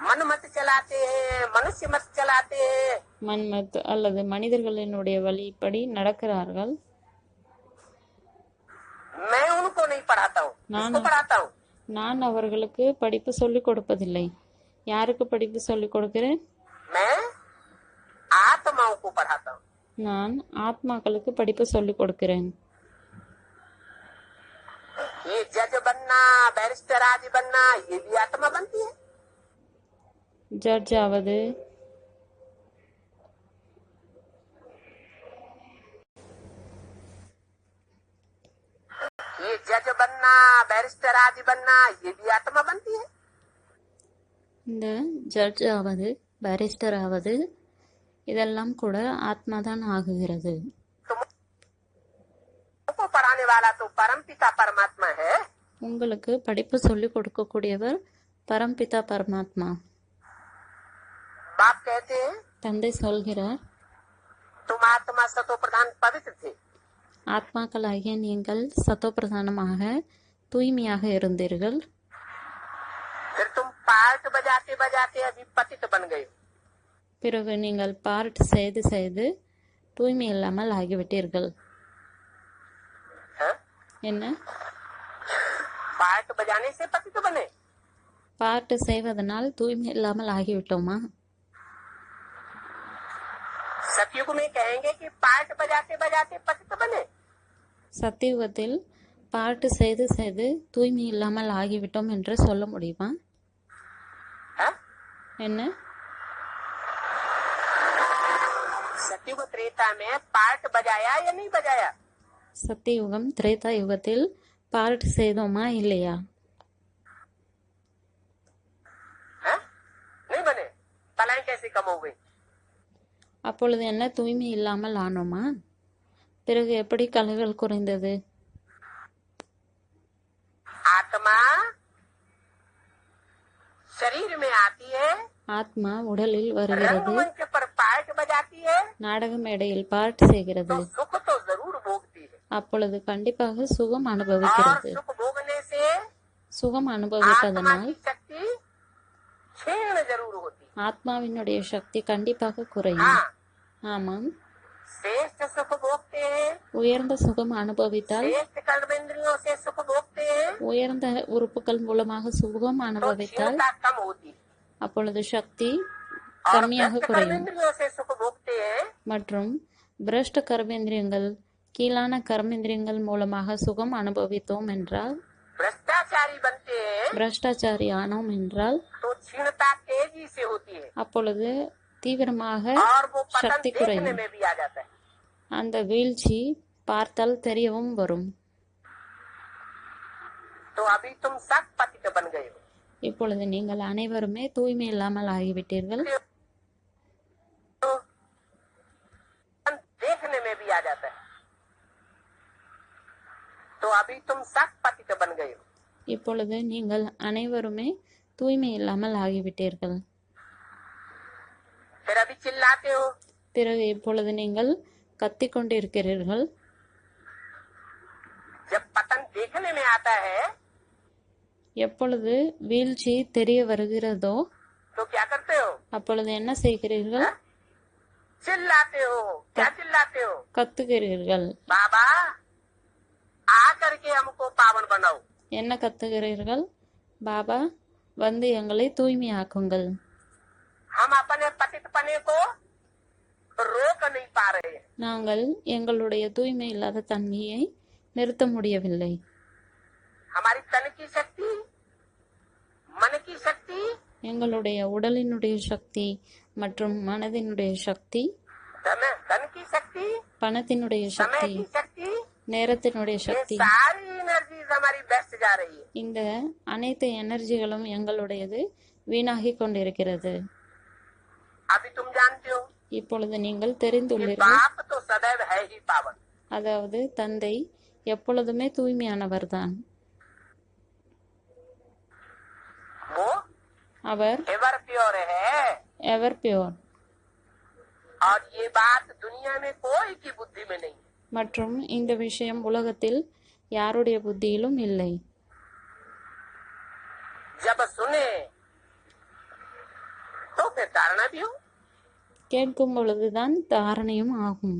मन मत चलाते हैं, मनुष्य मत चलाते हैं, மன்மத் அல்லது மனிதர்களினுடைய வழிப்படி நடக்கிறார்கள், मैं उनको नहीं पढ़ाता हूँ। நான் किसको पढ़ाता हूँ? நான் அவர்களுக்கு படிப்பு சொல்லிக் கொடுப்பதில்லை. யாருக்கு படிப்பு சொல்லிக் கொடுக்கிறேன்? मैं आत्माओं को पढ़ाता हूँ। நான் ஆத்மாக்களுக்கு படிப்பு சொல்லிக் கொடுக்கிறேன். ये जज बनना, बैरिस्टर आदि बनना, ये भी आत्मा बनती है। ஜட்ஜ் ஆவது, ये जज बनना, बैरिस्टर आदि बनना, ये भी आत्मा बनती है। இந்த ஜட்ஜ் ஆவது பாரிஸ்டர் ஆவது இதெல்லாம் கூட ஆத்மாதான் ஆகுகிறது. तुमको पढ़ाने वाला तो परमपिता परमात्मा है। உங்களுக்கு படிப்பு சொல்லிக் கொடுக்கக்கூடியவர் பரம்பிதா பரமாத்மா. बाप कहते हैं தந்தை சொல்கிறார், तुम आत्मा सतो प्रधान पवित्र थे, ஆத்மாக்களாகிய நீங்கள் சத்தோபிரதானமாக தூய்மையாக இருந்தீர்கள். फिर तुम पार्ट बजाते बजाते अभी पतित बन गए। பிறகு நீங்கள் பார்ட் செய்து செய்து தூய்மை இல்லாமல் ஆகிவிட்டீர்கள். हैं? என்ன? पार्ट बजाने से पतित बने? பார்ட் செய்வதனால் தூய்மை இல்லாமல் ஆகிவிட்டோமா? सतयुग में कहेंगे कि पार्ट बजाते बजाते पतित बने। சத்தியுகத்தில் பார்ட் செய்து செய்து தூய்மை இல்லாமல் ஆகிவிட்டோம் என்று சொல்ல முடியுமா? हैं? என்ன? सतयुग त्रेता में पार्ट बजाया या नहीं बजाया? சத்தியுகம் திரேதா யுகத்தில் பார்ட் செய்தோமா இல்லையா? हैं? नहीं बने। तलाएं कैसे कम हो गई? அப்பொழுது என்ன தூய்மை இல்லாமல் ஆனோமா? பிறகு எப்படி கலைகள் குறைந்தது? आत्मा शरीर में आती है, ஆத்மா உடலில் வருகிறது, रंगमंच पर पार्ट बजाती है, நாடக மேடையில் பார்ட் செய்கிறது. तो सुख तो जरूर भोगती है। அப்பொழுது கண்டிப்பாக சுகம் और அனுபவிக்கிறது. सुख भोगने से சுகம் आत्मा அனுபவிப்பதனால் की शक्ति क्षीण जरूर होती है। ஆத்மாவினுடைய சக்தி கண்டிப்பாக குறையும். हाँ, ஆமாம், श्रेष्ठ सुख भोगते हैं, உயர்ந்த சுகம் அனுபவித்தால், श्रेष्ठ कर्मेंद्रियों से सुख भोगते हैं, உயர்ந்த உறுப்புகள் மூலமாக சுகம் तो அனுபவித்தால் क्षीणता कम होती है। அப்பொழுது சக்தி और கம்மியாக भ्रष्ट குறையும். कर्मेंद्रियों से सुख भोगते हैं, மற்றும் பிரஷ்ட கர்மேந்திரியங்கள் கீழான கர்மேந்திரியங்கள் மூலமாக சுகம் அனுபவித்தோம் என்றால், भ्रष्टाचारी बनते हैं, பிரஷ்டாச்சாரி ஆனோம் என்றால் तो क्षीणता तेजी से होती है அப்பொழுது தீவிரமாக और वो पतन சக்தி देखने குறையும். में भी आ जाता है। அந்த வீழ்ச்சி பார்த்தால் தெரியவும் வரும். तो अभी तुम सब पतित बन गए हो। இப்பொழுது நீங்கள் அனைவருமே தூய்மை இல்லாமல் ஆகிவிட்டீர்கள். तो पतन देखने में भी आ जाता है। तो अभी तुम सब पतित बन गए हो। இப்பொழுது நீங்கள் அனைவருமே தூய்மை இல்லாமல் ஆகிவிட்டீர்கள். फिर अभी चिल्लाते हो, பிறகு இப்பொழுது நீங்கள் கத்திக்கொண்டிருக்கிறீர்கள். जब पतन देखने में आता है எப்பொழுது வீழ்ச்சி தெரிய வருகிறதோ तो क्या करते हो? அப்பொழுது என்ன செய்கிறீர்கள்? चिल्लाते हो। क्या चिल्लाते हो? கத்துகிறீர்கள். बाबा आकर के हमको पावन बनाओ। என்ன கத்துகிறீர்கள்? பாபா வந்து எங்களை தூய்மையாக்குங்கள். हम अपने पतित पने को रोक नहीं पा रहे हैं। நாங்கள் எங்களுடைய தூய்மை இல்லாத தன்மையை நிறுத்த முடியவில்லை. हमारी तन की शक्ति, मन की शक्ति, எங்களுடைய உடலினுடைய சக்தி மற்றும் மனதினுடைய சக்தி, धन की शक्ति, பணத்தினுடைய समय சக்தி, की शक्ति, நேரத்தினுடைய ये சக்தி, सारी एनर्जीज हमारी बेस्ट जा रही है। இந்த அனைத்து எனர்ஜிகளும் எங்களுடையது வீணாகி கொண்டிருக்கிறது. अभी तुम जानते हो இப்பொழுது நீங்கள் कि தெரிந்துள்ளீர்கள், बाप तो सदैव है ही पावन। அதாவது தந்தை எப்பொழுதுமே தூய்மையானவர்தான். वो அவர் एवर प्योर है எவர் பியோர் और ये बात दुनिया में कोई की बुद्धि में नहीं। மற்றும் இந்த விஷயம் உலகத்தில் யாருடைய புத்தியிலும் இல்லை. जब सुने तो फिर धारणा भी हो। கேட்கும் பொழுதுதான் தாரணையும் ஆகும்.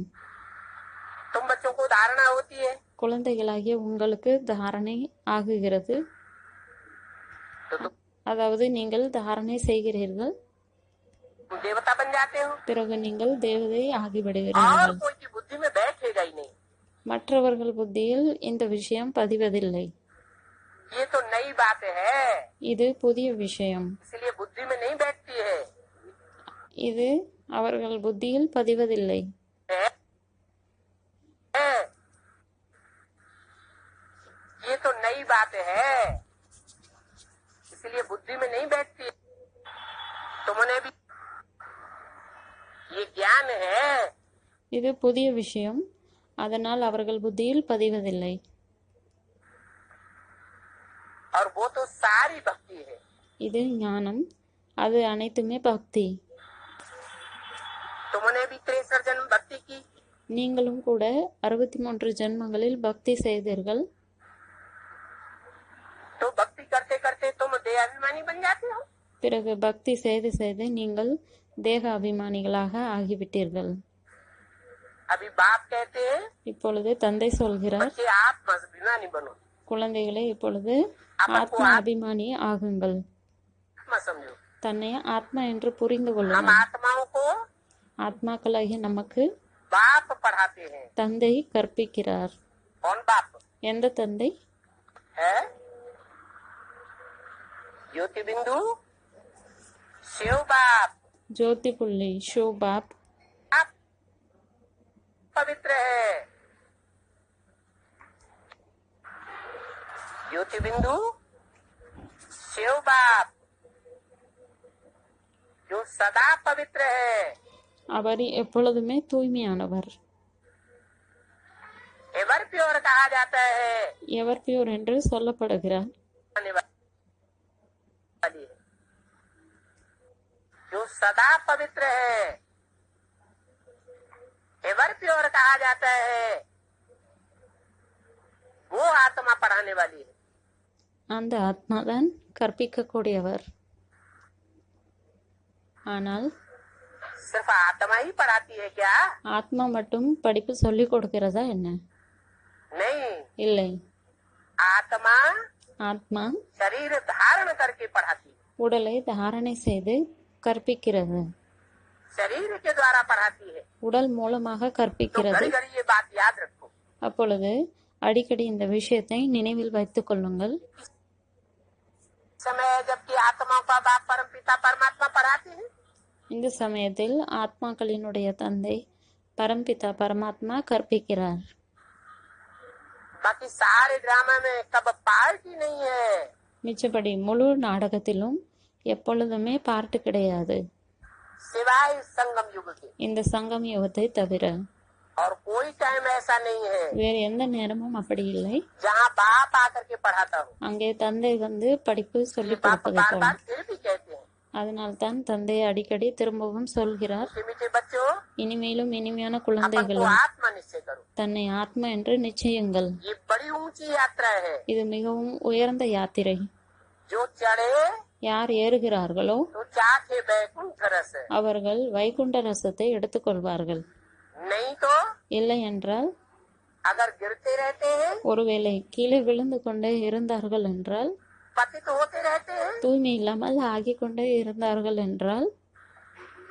तुम बच्चों को धारणा होती है குழந்தைகளாகிய உங்களுக்கு தாரணை ஆகுகிறது. तो तुम அதாவது நீங்கள் தாரணை செய்கிறீர்கள், देवता बन जाते हो பிறகு நீங்கள் தேவதை और ஆகிவிடுகிறீர்கள். कोई की बुद्धि में बैठेगा ही नहीं। மற்றவர்கள் புத்தியில் இந்த விஷயம் பதிவதில்லை. ये तो नई बात है, இது புதிய விஷயம். इसलिए बुद्धि में नहीं बैठती है। இது அவர்கள் புத்தியில் பதிவதில்லை. है? ये तो नई बात है, इसलिए बुद्धि में नहीं बैठती। तुमने भी ये ज्ञान है, இது புதிய விஷயம், அதனால் அவர்கள் புத்தியில் பதிவதில்லை. और वो तो सारी भक्ति है। இது ஞானம், அது அனைத்துமே பக்தி. तुमने भी 63 जन्म भक्ति की, நீங்களும் கூட 63 ஜென்மங்களில் பக்தி செய்தீர்கள். तो भक्ति करते करते तुम देहाभिमानी बन जाते हो। பிறகு பக்தி செய்து செய்து நீங்கள் தேக அபிமானிகளாக ஆகிவிட்டீர்கள். अभी बाप कहते हैं இப்பொழுது தந்தை சொல்கிறார், बच्चे आत्माभिमानी बनो। குழந்தைகளே இப்பொழுது ஆத்ம அபிமானி ஆகுங்கள். आत्मा समझो। தன்னை ஆத்மா என்று புரிந்து हम கொள்ளுங்கள். आत्माओं को ஆத்மாக்களாகிய நமக்கு बाप पढ़ाते हैं। தந்தை கற்பிக்கிறார். कौन बाप எந்த தந்தை? है? ज्योति बिंदु शिव बाप। ஜோதி புள்ளி ஷோபாப். आप पवित्र है। ज्योति बिंदु शिव बाप जो सदा पवित्र है। அவர் எப்பொழுதுமே தூய்மையானவர். एवर प्योर कहा जाता है। எவர் பியூர் என்று சொல்லப்படுகிறார். आने वाली है जो सदा पवित्र है। एवर प्योर कहा जाता है, वो आत्मा पढ़ाने वाली है। அந்த ஆத்மாதான் கற்பிக்கக்கூடியவர். ஆனால் सिर्फ आत्मा ही पढ़ाती है क्या? ஆத்மா மட்டும் படிப்பு சொல்லிக் கொடுக்கிறதா என்ன? नहीं, இல்லை. आत्मा ஆத்மா शरीर धारण करके पढ़ाती है। உடலை தாரணை செய்து கற்பிக்கிறது. शरीर के द्वारा पढ़ाती है। உடல் மூலமாக तो கற்பிக்கிறது. घड़ी घड़ी ये बात याद रखो। அப்பொழுது அடிக்கடி இந்த விஷயத்தை நினைவில் வைத்துக் கொள்ளுங்கள். समय जबकि आत्मा का बाप परम पिता परमात्मा पढ़ाते हैं, இந்த சமயத்தில் ஆத்மாக்களினுடைய தந்தை பரம்பிதா பரமாத்மா கற்பிக்கிறார். बाकी सारे ड्रामा में कब पार्टी नहीं है। மிச்சபடி முழு நாடகத்திலும் எப்பொழுதுமே பார்ட்டு கிடையாது, सिवाय संगम युग के। இந்த சங்கம் யுகத்தை தவிர और कोई टाइम ऐसा नहीं है வேறு எந்த நேரமும் அப்படி இல்லை. जहाँ बाप आकर के पढ़ाता हो। அங்கே தந்தை வந்து படிப்பு ये சொல்லிக் बाप கொடுப்பதை बार போல. बार फिर भी कहते हैं, அதனால்தான் தந்தை அடிக்கடி திரும்பவும் சொல்கிறார், मीठे मीठे बच्चों இனிமேலும் இனிமையான अपन को குழந்தைகளே, आत्मा निश्चय करो। தன்னை ஆத்மா என்று நிச்சயிங்கள். ये बड़ी ऊंची यात्रा है। இது மிகவும் உயர்ந்த யாத்திரை. जो चढ़े யார் ஏறுகிறார்களோ तो चाखे बैकुंठ रस, அவர்கள் வைகுண்ட ரசத்தை எடுத்துக்கொள்வார்கள். नहीं तो இல்லை என்றால், अगर गिरते रहते हैं, ஒருவேளை கீழே விழுந்து கொண்டே இருந்தார்கள் என்றால், पतित होते रहते हैं, தூய்மை இல்லாமல் ஆகிக் கொண்டே இருந்தார்கள் என்றால்,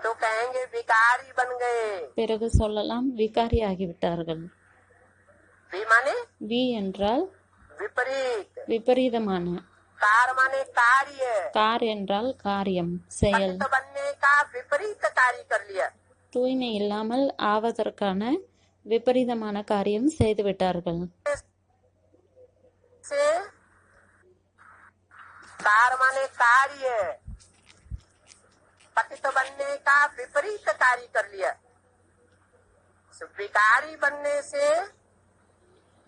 तो कहेंगे विकारी बन गए। பிறகு சொல்லலாம் விகாரி ஆகிவிட்டார்கள். वी माने வி என்றால் विपरीत, விபரீதமான, कार माने कार्य, கார் என்றால் காரியம், செயல். पतित बनने का विपरीत कार्य कर लिया। தூய்மை இல்லாமல் ஆவதற்கான விபரீதமான காரியம் செய்துவிட்டார்கள். से कार माने कार्य, पतित बनने का विपरीत कार्य कर लिया। विकारी बनने से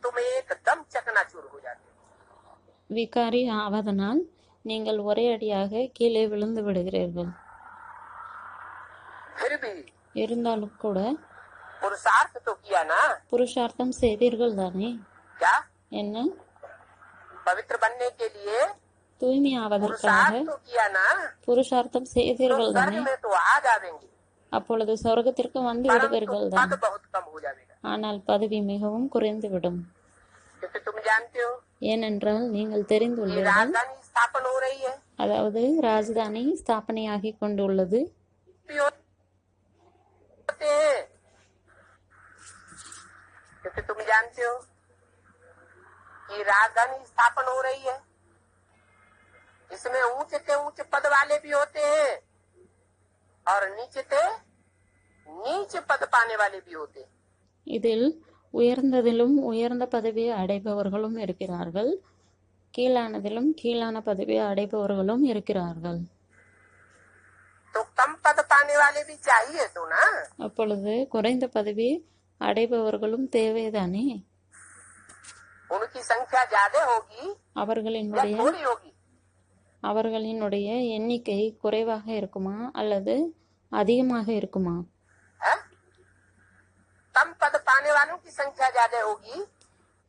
तुम एकदम चकनाचूर हो जाते। விகாரி ஆவதனால் நீங்கள் ஒரே அடியாக கீழே விழுந்து விடுகிறீர்கள். फिर भी இருந்தாலும் கூட पुरुषार्थ तो किया ना, புருஷார்த்தம் செய்தீர்கள் தானே? क्या என்ன? पवित्र बनने के लिए தூய்மை ஆவதற்காக पुरुषार्थ तो किया ना, புருஷார்த்தம் तो செய்தீர்கள் स्वर्ग தானே? में तो आ जाएंगे, அப்பொழுது சொர்க்கத்திற்கு வந்து परंतु விடுவீர்கள் தான். पद बहुत कम हो जाएगा, ஆனால் பதவி மிகவும் குறைந்துவிடும். क्योंकि तुम जानते हो ஏனென்றால் நீங்கள் ये தெரிந்துள்ளீர்கள், राजधानी स्थापन हो रही है, அதாவது ராஜதானி ஸ்தாபனையாகி கொண்டுள்ளது. भी होते हैं, क्योंकि तुम जानते हो कि राजधानी स्थापन हो रही है, इसमें ऊंचे से ऊंचे पद वाले भी होते हैं और नीचे से नीचे पद पाने वाले भी होते हैं. இதில் உயர்ந்ததிலும் உயர்ந்த பதவியை அடைபவர்களும் இருக்கிறார்கள், கீழானதிலும் கீழான பதவியை அடைபவர்களும் இருக்கிறார்கள். तो कम पद पाने वाले भी चाहिए तो ना, அப்பொழுது குறைந்த பதவி அடைபவர்களும் தேவைதானே? उनकी संख्या ज्यादा होगी या அவர்களினுடைய थोड़ी होगी, அவர்களினுடைய எண்ணிக்கை குறைவாக இருக்குமா அல்லது அதிகமாக இருக்குமா? है? कम पद पाने वालों की संख्या ज्यादा होगी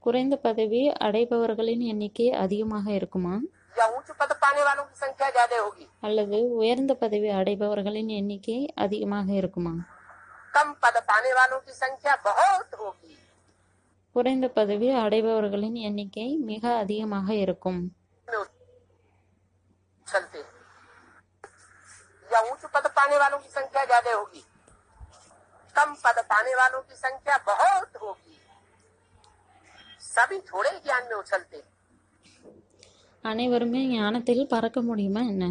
குறைந்த பதவி அடைபவர்களின் எண்ணிக்கை அதிகமாக இருக்குமா या उच्च पद पाने वालों की संख्या ज्यादा होगी? அல்லது உயர்ந்த பதவி அடைபவர்களின் எண்ணிக்கை அதிகமாக இருக்குமா? कम पद पाने वालों की संख्या बहुत होगी, குறைந்த பதவி அடைபவர்களின் எண்ணிக்கை மிக அதிகமாக இருக்கும். चलते या उच्च पद पाने वालों की संख्या ज्यादा होगी, कम पद पाने वालों की संख्या बहुत होगी, सभी थोड़े ज्ञान में उछलते. அனைவருமே ஞானத்தில் பறக்க முடியுமா என்ன?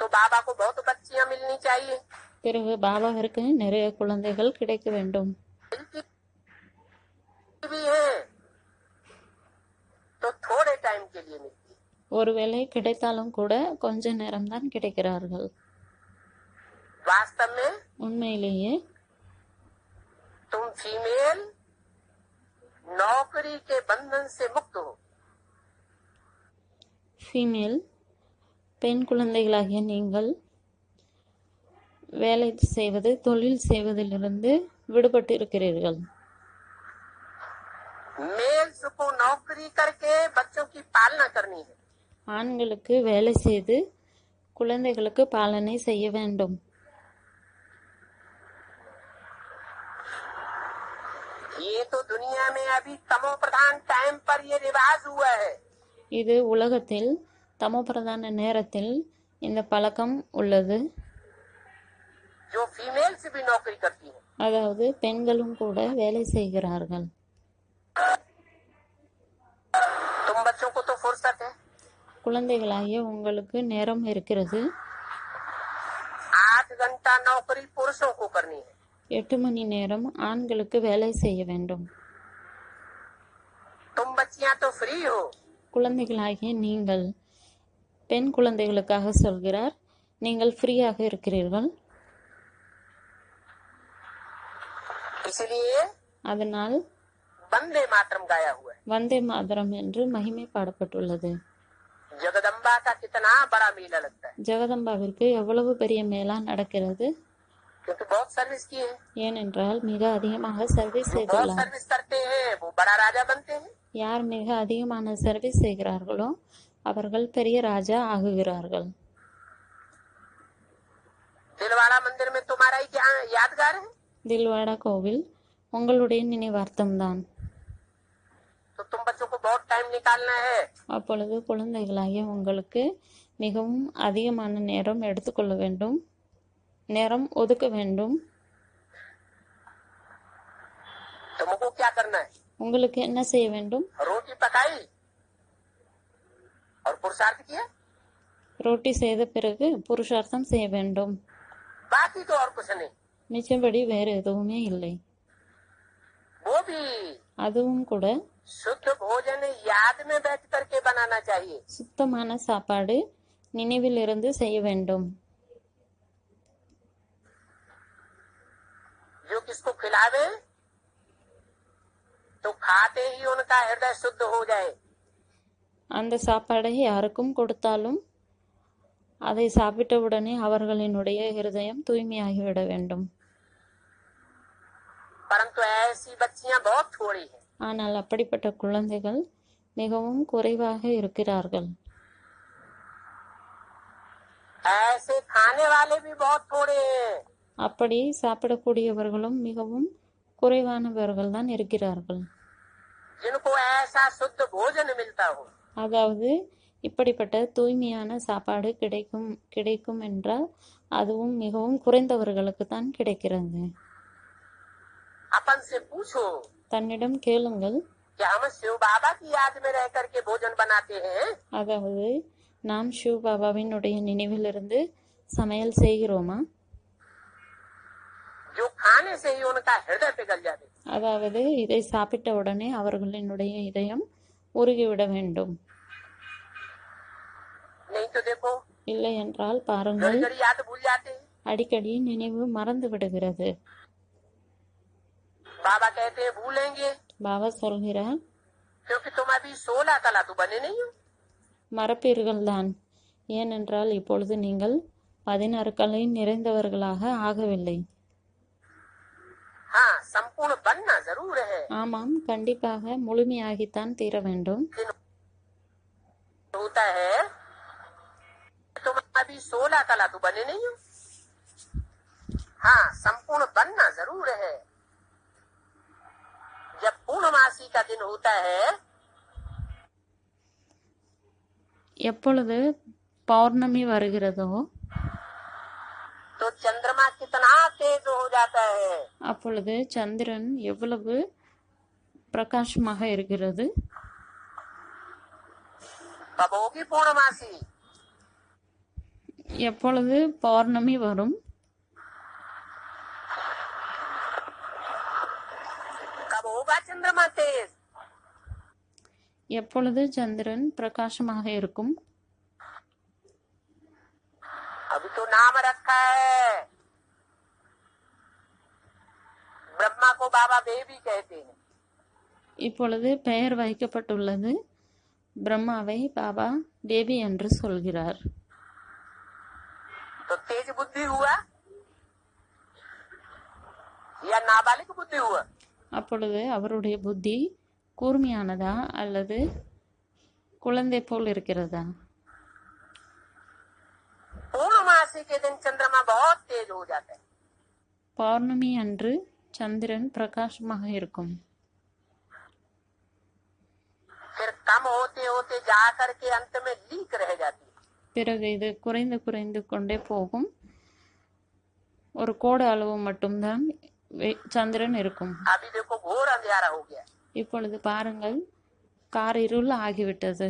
तो बाबा को बहुत बच्चियां मिलनी चाहिए, பிறகு பாபாவிற்கு நிறைய குழந்தைகள் கிடைக்க வேண்டும். भी है तो थोड़े टाइम के लिए मिलती है. ஒருவேளை கிடைத்தாலும் கூட கொஞ்ச நேரம்தான் கிடைக்கிறார்கள். वास्तव में உண்மையிலேயே तुम फीमेल नौकरी के बंधन से मुक्त हो, ஃபீமேல் பெண் குழந்தைகளாகிய நீங்கள் வேலை செய்வது, தொழில் செய்வதிலிருந்து விடுபட்டு இருக்கிறீர்கள். मेल्स को नौकरी करके बच्चों की पालना करनी है, ஆண்களுக்கு வேலை செய்து குழந்தைகளுக்கு பாலனை செய்ய வேண்டும். ये तो दुनिया में अभी तमो प्रधान टाइम पर ये रिवाज हुआ है. இது உலகத்தில் தமோபிரதான நேரத்தில் இந்த பழக்கம் உள்ளது. जो फीमेल्स भी नौकरी करती है, அதாவது பெண்களும் கூட வேலை செய்கிறார்கள். तुम बच्चों को तो फुर्सत है, குழந்தைகளாகிய உங்களுக்கு நேரம் இருக்கிறது. 8 घंटा नौकरी पुरुषों को करनी है, 8 மணி நேரம் ஆண்களுக்கு வேலை செய்ய வேண்டும். तुम बच्चियां तो फ्री हो, குழந்தைகளாகிய நீங்கள், பெண் குழந்தைகளுக்காக சொல்கிறார், நீங்கள் ஃப்ரீயாக இருக்கிறீர்கள். इसलिए அதனால் वंदे मातरम गाया हुआ है. வந்தே மாதரம் என்று மகிமை பாடப்பட்டுள்ளது. जगदम्बा का कितना बड़ा मेला लगता है, ஜெகதம்பாவிற்கு எவ்வளவு பெரிய மேளா நடக்கிறது. क्योंकि बहुत सर्विस की है, ஏனென்றால் மிக அதிகமாக சர்வீஸ் बहुत செய்துள்ளார். सर्विस करते हैं वो बड़ा राजा बनते हैं. யார் மிக அதிகமான சர்வீஸ் செய்கிறார்களோ அவர்கள் பெரிய ராஜா ஆகுகிறார்கள். दिलवाड़ा मंदिर में तुम्हारा ही क्या यादगार है, தில்வாடா கோவில் உங்களுடைய நினைவார்த்தம்தான். तो तुम बच्चों को बहुत टाइम निकालना है. அப்பொழுது குழந்தைகளாகிய உங்களுக்கு மிகவும் அதிகமான நேரம் எடுத்துக்கொள்ள வேண்டும், நேரம் ஒதுக்க வேண்டும். तुमको क्या करना है, உங்களுக்கு என்ன செய்ய வேண்டும்? रोटी पकाई और पुरुषार्थ किया, ரோட்டி செய்த பிறகு புருஷார்த்தம் செய்ய வேண்டும். बाकी तो और कुछ नहीं. மிச்சபடி வேறு எதுவுமே இல்லை. वो भी அதுவும் கூட शुद्ध भोजन याद में बैठ करके बनाना चाहिए. சுத்தமான சாப்பாடு நினைவில் இருந்து செய்ய வேண்டும். जो किसको खिलावे तो खाते ही उनका हृदय शुद्ध हो जाए. அந்த சாப்பாடை யாருக்கும் கொடுத்தாலும் அதை சாப்பிட்டவுடனே அவர்களினுடைய இருதயம் தூய்மையாகிவிட வேண்டும். परंतु ऐसी बच्चियां बहुत थोड़ी हैं। ஆனால் அப்படிப்பட்ட குழந்தைகள் மிகவும் குறைவாக இருக்கிறார்கள். ऐसे खाने वाले भी बहुत थोड़े हैं। அப்படி சாப்பிடக்கூடியவர்களும் மிகவும் குறைவானவர்கள் தான் இருக்கிறார்கள். जिनको ऐसा शुद्ध भोजन मिलता हो। அதாவது இப்படிப்பட்ட தூய்மையான சாப்பாடு கிடைக்கும் என்றால் அதுவும் மிகவும் குறைந்தவர்களுக்கு தான் கிடைக்கிறது. अपन से पूछो தன்னிடம் கேளுங்கள், कि हम शिव बाबा की याद में रह करके भोजन बनाते हैं। அதாவது நாம் சிவ பாபாவினுடைய நினைவிலிருந்து சமையல் செய்கிறோமா? जो खाने से ही उनका हृदय पिघल जाते। அதாவது இதை சாப்பிட்ட உடனே அவர்களினுடைய இதயம் உருகிவிட வேண்டும். नहीं तो देखो இல்லை என்றால் பாருங்கள், घड़ी याद भूल जाते हैं। அடிக்கடி நினைவு மறந்து விடுகிறது. बाबा कहते हैं भूलेंगे பாபா சொல்கிறார், क्योंकि तुम अभी 16 तला तो बने नहीं हो। மறப்பீர்கள் தான், ஏனென்றால் இப்பொழுது நீங்கள் 16 கலை நிறைந்தவர்களாக ஆகவில்லை. हाँ, संपूर्ण बनना जरूर है। ஆமாம், கண்டிப்பாக முழுமையாகித்தான் தீர வேண்டும். होता है तुम अभी 16 तला तो बने नहीं हो। हाँ, संपूर्ण बनना जरूर है। जब पूर्णमासी का दिन होता है, எப்பொழுது பௌர்ணமி வருகிறதோ तो चंद्रमा कितना तेज हो जाता है। அப்பொழுது சந்திரன் எவ்வளவு பிரகாசமாக இருக்கிறது. कब होगी पूर्णमासी? எப்பொழுது பௌர்ணமி வரும்? कब होगा चंद्रमा तेज? எப்பொழுது சந்திரன் பிரகாசமாக இருக்கும்? अभी तो नाम रखा है, ब्रह्मा को बाबा बेबी कहते हैं। இப்பொழுது பெயர் வைக்கப்பட்டுள்ளது. பிரம்மாவை பாபா பேபி என்று சொல்கிறார். तो तेज बुद्धि हुआ या नाबालिग बुद्धि हुआ? அப்பொழுது அவருடைய புத்தி கூர்மையானதா அல்லது குழந்தை போல் இருக்கிறதா? पूर्णमासी के दिन चंद्रमा बहुत तेज हो जाता है। பௌர்ணமி அன்று சந்திரன் பிரகாசமாக இருக்கும். फिर कम होते होते जा करके अंत में लीक रह जाती है। பிறகு இது குறைந்து குறைந்து கொண்டே போகும். ஒரு கோடு அளவு மட்டும்தான் சந்திரன் இருக்கும். अभी देखो घोर अंधेरा हो गया। இப்பொழுது பாருங்கள், காரிருள் ஆகிவிட்டது.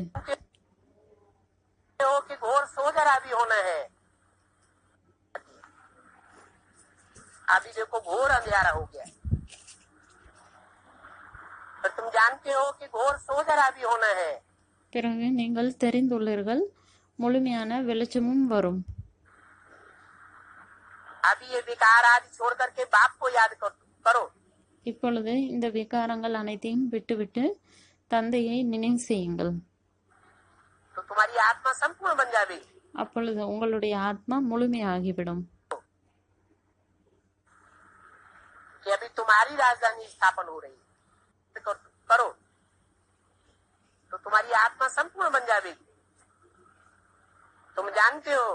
कि घोर सोजरा भी होना है। अभी देखो घोर अंधेरा हो गया। तो तुम जानते हो कि घोर सोजरा भी होना है। பிறகு நீங்கள் தெரிந்துள்ளீர்கள், முழுமையான வெளிச்சமும் வரும். अभी ये विकार आदि छोड़ करके बाप को याद करो। இப்பொழுது இந்த விகாரங்கள் அனைத்தையும் விட்டுவிட்டு தந்தையை நினைவு செய்யுங்கள். तो तुम्हारी आत्मा संपूर्ण बन जाएगी। அப்பொழுது உங்களுடைய ஆத்மா முழுமையாகிவிடும். कि अभी तुम्हारी राजधानी स्थापन हो रही है, तो करो तो तुम्हारी आत्मा संपूर्ण बन जाएगी। तुम जानते हो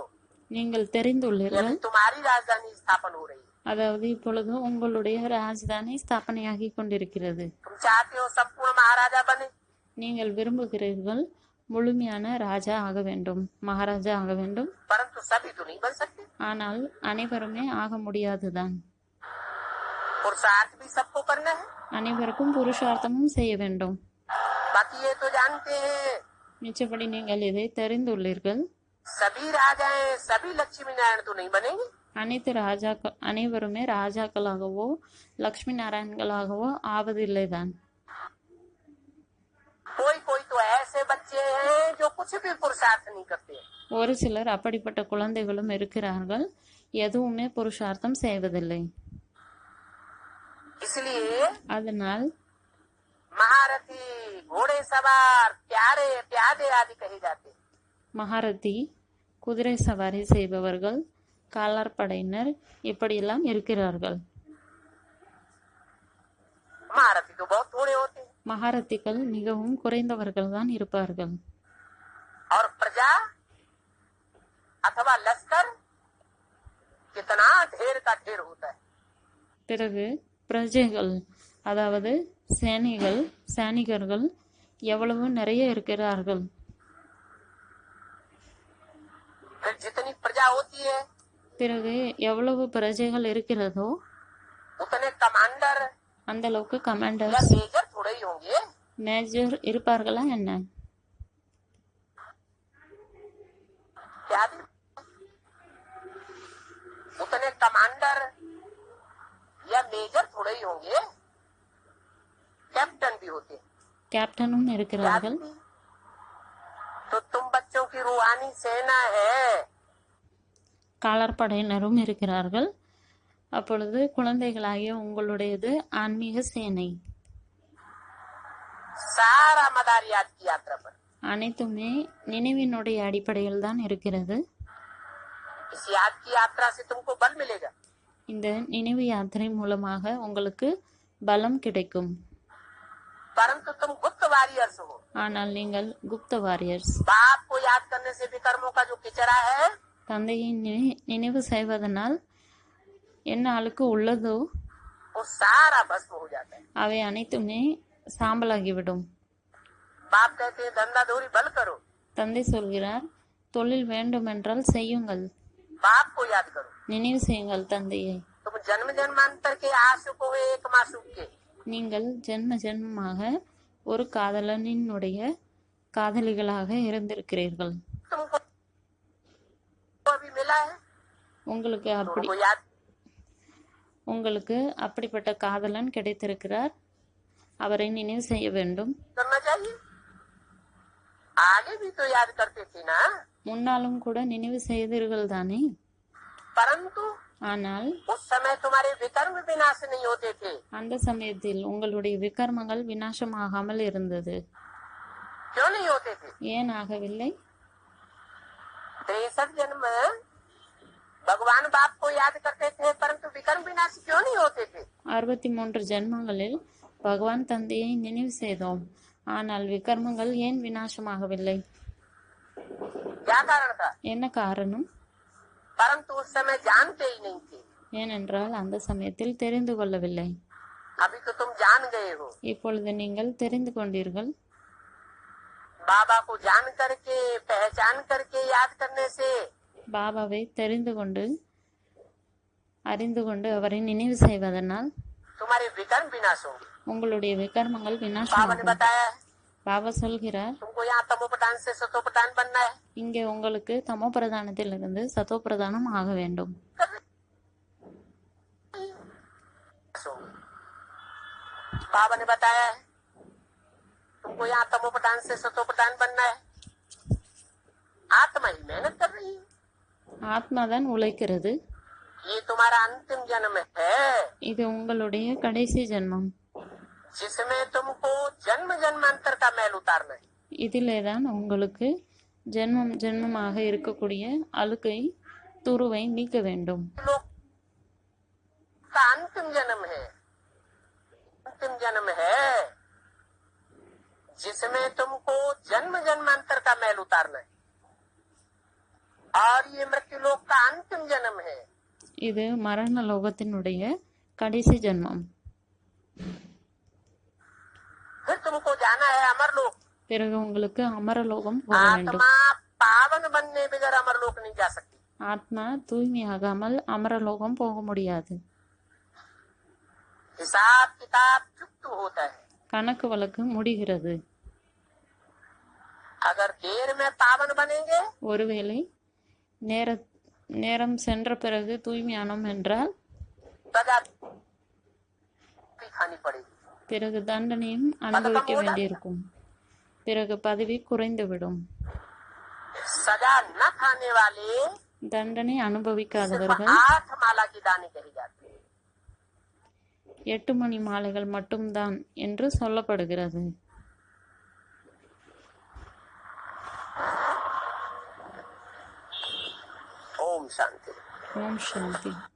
நீங்கள் कि தெரிந்துள்ளீர்கள், अभी तुम्हारी राजधानी स्थापन हो रही है। அதாவது இப்பொழுது உங்களுடைய ராஜதானி ஸ்தாபனையாகி கொண்டிருக்கிறது. तुम चाहते हो संपूर्ण महाराजा बने, நீங்கள் விரும்புகிறீர்கள் முழுமையான ராஜா ஆக வேண்டும், மகாராஜா ஆக வேண்டும். परंतु सभी तो नहीं बन सकते। ஆனால் அனைவருமே ஆக முடியாதுதான். पुरुषार्थ भी सबको करना है। அனைவருக்கும் புருஷார்த்தமும் செய்ய வேண்டும். बाकी ये तो जानते हैं மிச்சப்படி நீங்கள் இதை தெரிந்துள்ளீர்கள், सभी राजाएं सभी लक्ष्मी नारायण तो नहीं बनेंगे। அனைவருமே ராஜாக்களாகவோ லக்ஷ்மி நாராயண்களாகவோ ஆவதில்லைதான். कोई कोई तो ऐसे बच्चे हैं जो कुछ भी पुरुषार्थ नहीं करते। ஒரு சிலர் அப்படிப்பட்ட குழந்தைகளும் இருக்கிறார்கள், எதுவுமே புருஷார்த்தம் செய்வதில்லை. इसलिए அதனால் महारथी, घोड़े सवार, प्यारे प्यादे आदि कहे जाते हैं। மகாரதி, குதிரை சவாரி செய்பவர்கள், காலாட்படையினர் இப்படியெல்லாம் இருக்கிறார்கள். महारथी तो बहुत थोड़े होते हैं மகாரத்திகள் மிகவும் குறைந்தவர்கள்தான் இருப்பார்கள். और प्रजा अथवा लश्कर कितना ढेर का ढेर होता है. பிறகு பிரஜைகள், அதாவது சேனிகர்கள் எவ்வளவு நிறைய இருக்கிறார்கள். फिर जितनी प्रजा होती है பிறகு எவ்வளவு பிரஜைகள் இருக்கிறதோ उतने कमांडर அந்த அளவுக்கு या கமாண்டர்ஸ், मेजर थोड़े ही होंगे. மேஜர் இருப்பார்களா என்ன? क्या उतने कमांडर या मेजर थोड़े ही होंगे. कैप्टन भी होते हैं. கேப்டனும் இருக்கிறார்கள். तो तुम बच्चों की रूहानी सेना है. காலாட்படையினரும் இருக்கிறார்கள். அப்பொழுது குழந்தைகளாகிய உங்களுடையது ஆன்மீக சேனை. सारा मदारियात की यात्रा पर அனைத்துமே நினைவினுடைய அடிப்படையில் தான் இருக்கிறது. इस याद की यात्रा से तुमको बल मिलेगा. இந்த நினைவு யாத்திரை மூலமாக உங்களுக்கு பலம் கிடைக்கும். परंतु तुम गुप्त वॉरियर्स हो. ஆனால் நீங்கள் குப்த வாரியர்ஸ். बाप को याद करने से विकर्मों का जो किचरा है தந்தையை நினைவு செய்வதனால் என்ன அழுக்கு உள்ளதோ वो सारा भस्म हो जाता है. அவை அனைத்துமே சாம்பலாகிவிடும். बाप कहते हैं धंधा धोरी बल करो. தந்தை சொல்கிறார், தொழில் வேண்டுமென்றால் செய்யுங்கள், बाप को याद करो. நினைவு செய்யுங்கள் தந்தையை. तुम जन्म जन्मांतर के आशुक हो एक मासूक के. நீங்கள் ஜென்ம ஜென்மமாக ஒரு காதலனினுடைய காதலிகளாக இருந்திருக்கிறீர்கள். तुमको अभी मिला है உங்களுக்கு याद உங்களுக்கு அப்படிப்பட்ட காதலன் கிடைத்திருக்கிறார். அவரை நினைவு செய்ய வேண்டும். करना चाहिए. आगे भी तो याद करते थे ना. முன்னாலும் கூட நினைவு செய்தீர்கள் தானே. परंतु ஆனால் उस समय तुम्हारे विकर्म विनाश नहीं होते थे. அந்த சமயத்தில் உங்களுடைய விகர்மங்கள் விநாசமாகாமல் இருந்தது. क्यों नहीं होते थे? ஏன் ஆகவில்லை? 63 जन्म भगवान बाप को याद करते थे परंतु विकर्म विनाश क्यों नहीं होते थे? 63 ஜென்மங்களில் பகவான் தந்தையை நினைவு செய்தோம். ஆனால் விகர்மங்கள் ஏன் விநாசமாகவில்லை? क्या कारण था? என்ன காரணம்? परंतु उस समय जानते ही नहीं थे. ஏனென்றால் அந்த சமயத்தில் தெரிந்து கொள்ளவில்லை. अभी तो तुम जान गए हो. இப்பொழுது நீங்கள் தெரிந்து கொண்டீர்கள். बाबा को जान करके पहचान करके याद करने से பாபாவை தெரிந்து கொண்டு அறிந்து கொண்டு அவரை நினைவு செய்வதனால் तुम्हारे विकर्म विनाश होंगे. உங்களுடைய விகர்மங்கள் बाबा ने விநாசமாகும். बताया है, பாபா சொல்கிறார், तुमको यहाँ तमोप्रधान से सतोप्रधान बनना है. இங்கே உங்களுக்கு தமோ பிரதானத்திலிருந்து சத்தோ பிரதானம் ஆக வேண்டும். बाबा ने बताया है, तुमको यहाँ तमोप्रधान से सतोप्रधान बनना है. आत्मा ही मेहनत कर रही है. ஆத்மாதான் உழைக்கிறது. ये तुम्हारा अंतिम जन्म है இது உங்களுடைய கடைசி ஜென்மம். जिसमें तुमको जन्म जन्मांतर का मैल उतारना है. இதிலேதான் உங்களுக்கு ஜென்மம் ஜென்மமாக இருக்கக்கூடிய அழுக்கை துருவை நீக்க வேண்டும். लोग का अंतिम जन्म है जिसमें तुमको जन्म जन्मांतर का मैल उतारना है. और ये मृत्यु लोक का अंतिम जन्म है. இது மரண லோகத்தினுடைய கடைசி ஜென்மம். फिर तुमको जाना है अमर लोक. பிறகு உங்களுக்கு அமரலோகம் போக வேண்டும். आत्मा पावन बनने बगैर अमर लोक नहीं जा सकती. ஆத்மா தூய்மையாகாமல் அமரலோகம் போக முடியாது. हिसाब किताब चुप्त होता है. கணக்கு வழக்கு முடிகிறது. अगर देर में पावन बनेंगे ஒருவேளை நேரம் சென்ற பிறகு தூய்மையானோம் என்றால் सजा भी खानी पड़ेगी. பிறகு தண்டனையும் அனுபவிக்க வேண்டியிருக்கும். பிறகு பதவி குறைந்துவிடும். सजा न खाने वाले தண்டனை सिर्फ அனுபவிக்காதவர்கள் 8 माला की दानी कही जाती है. 8 மணி மாலைகள் மட்டும்தான் என்று சொல்லப்படுகிறது. शांति। ஓம் சாந்தி.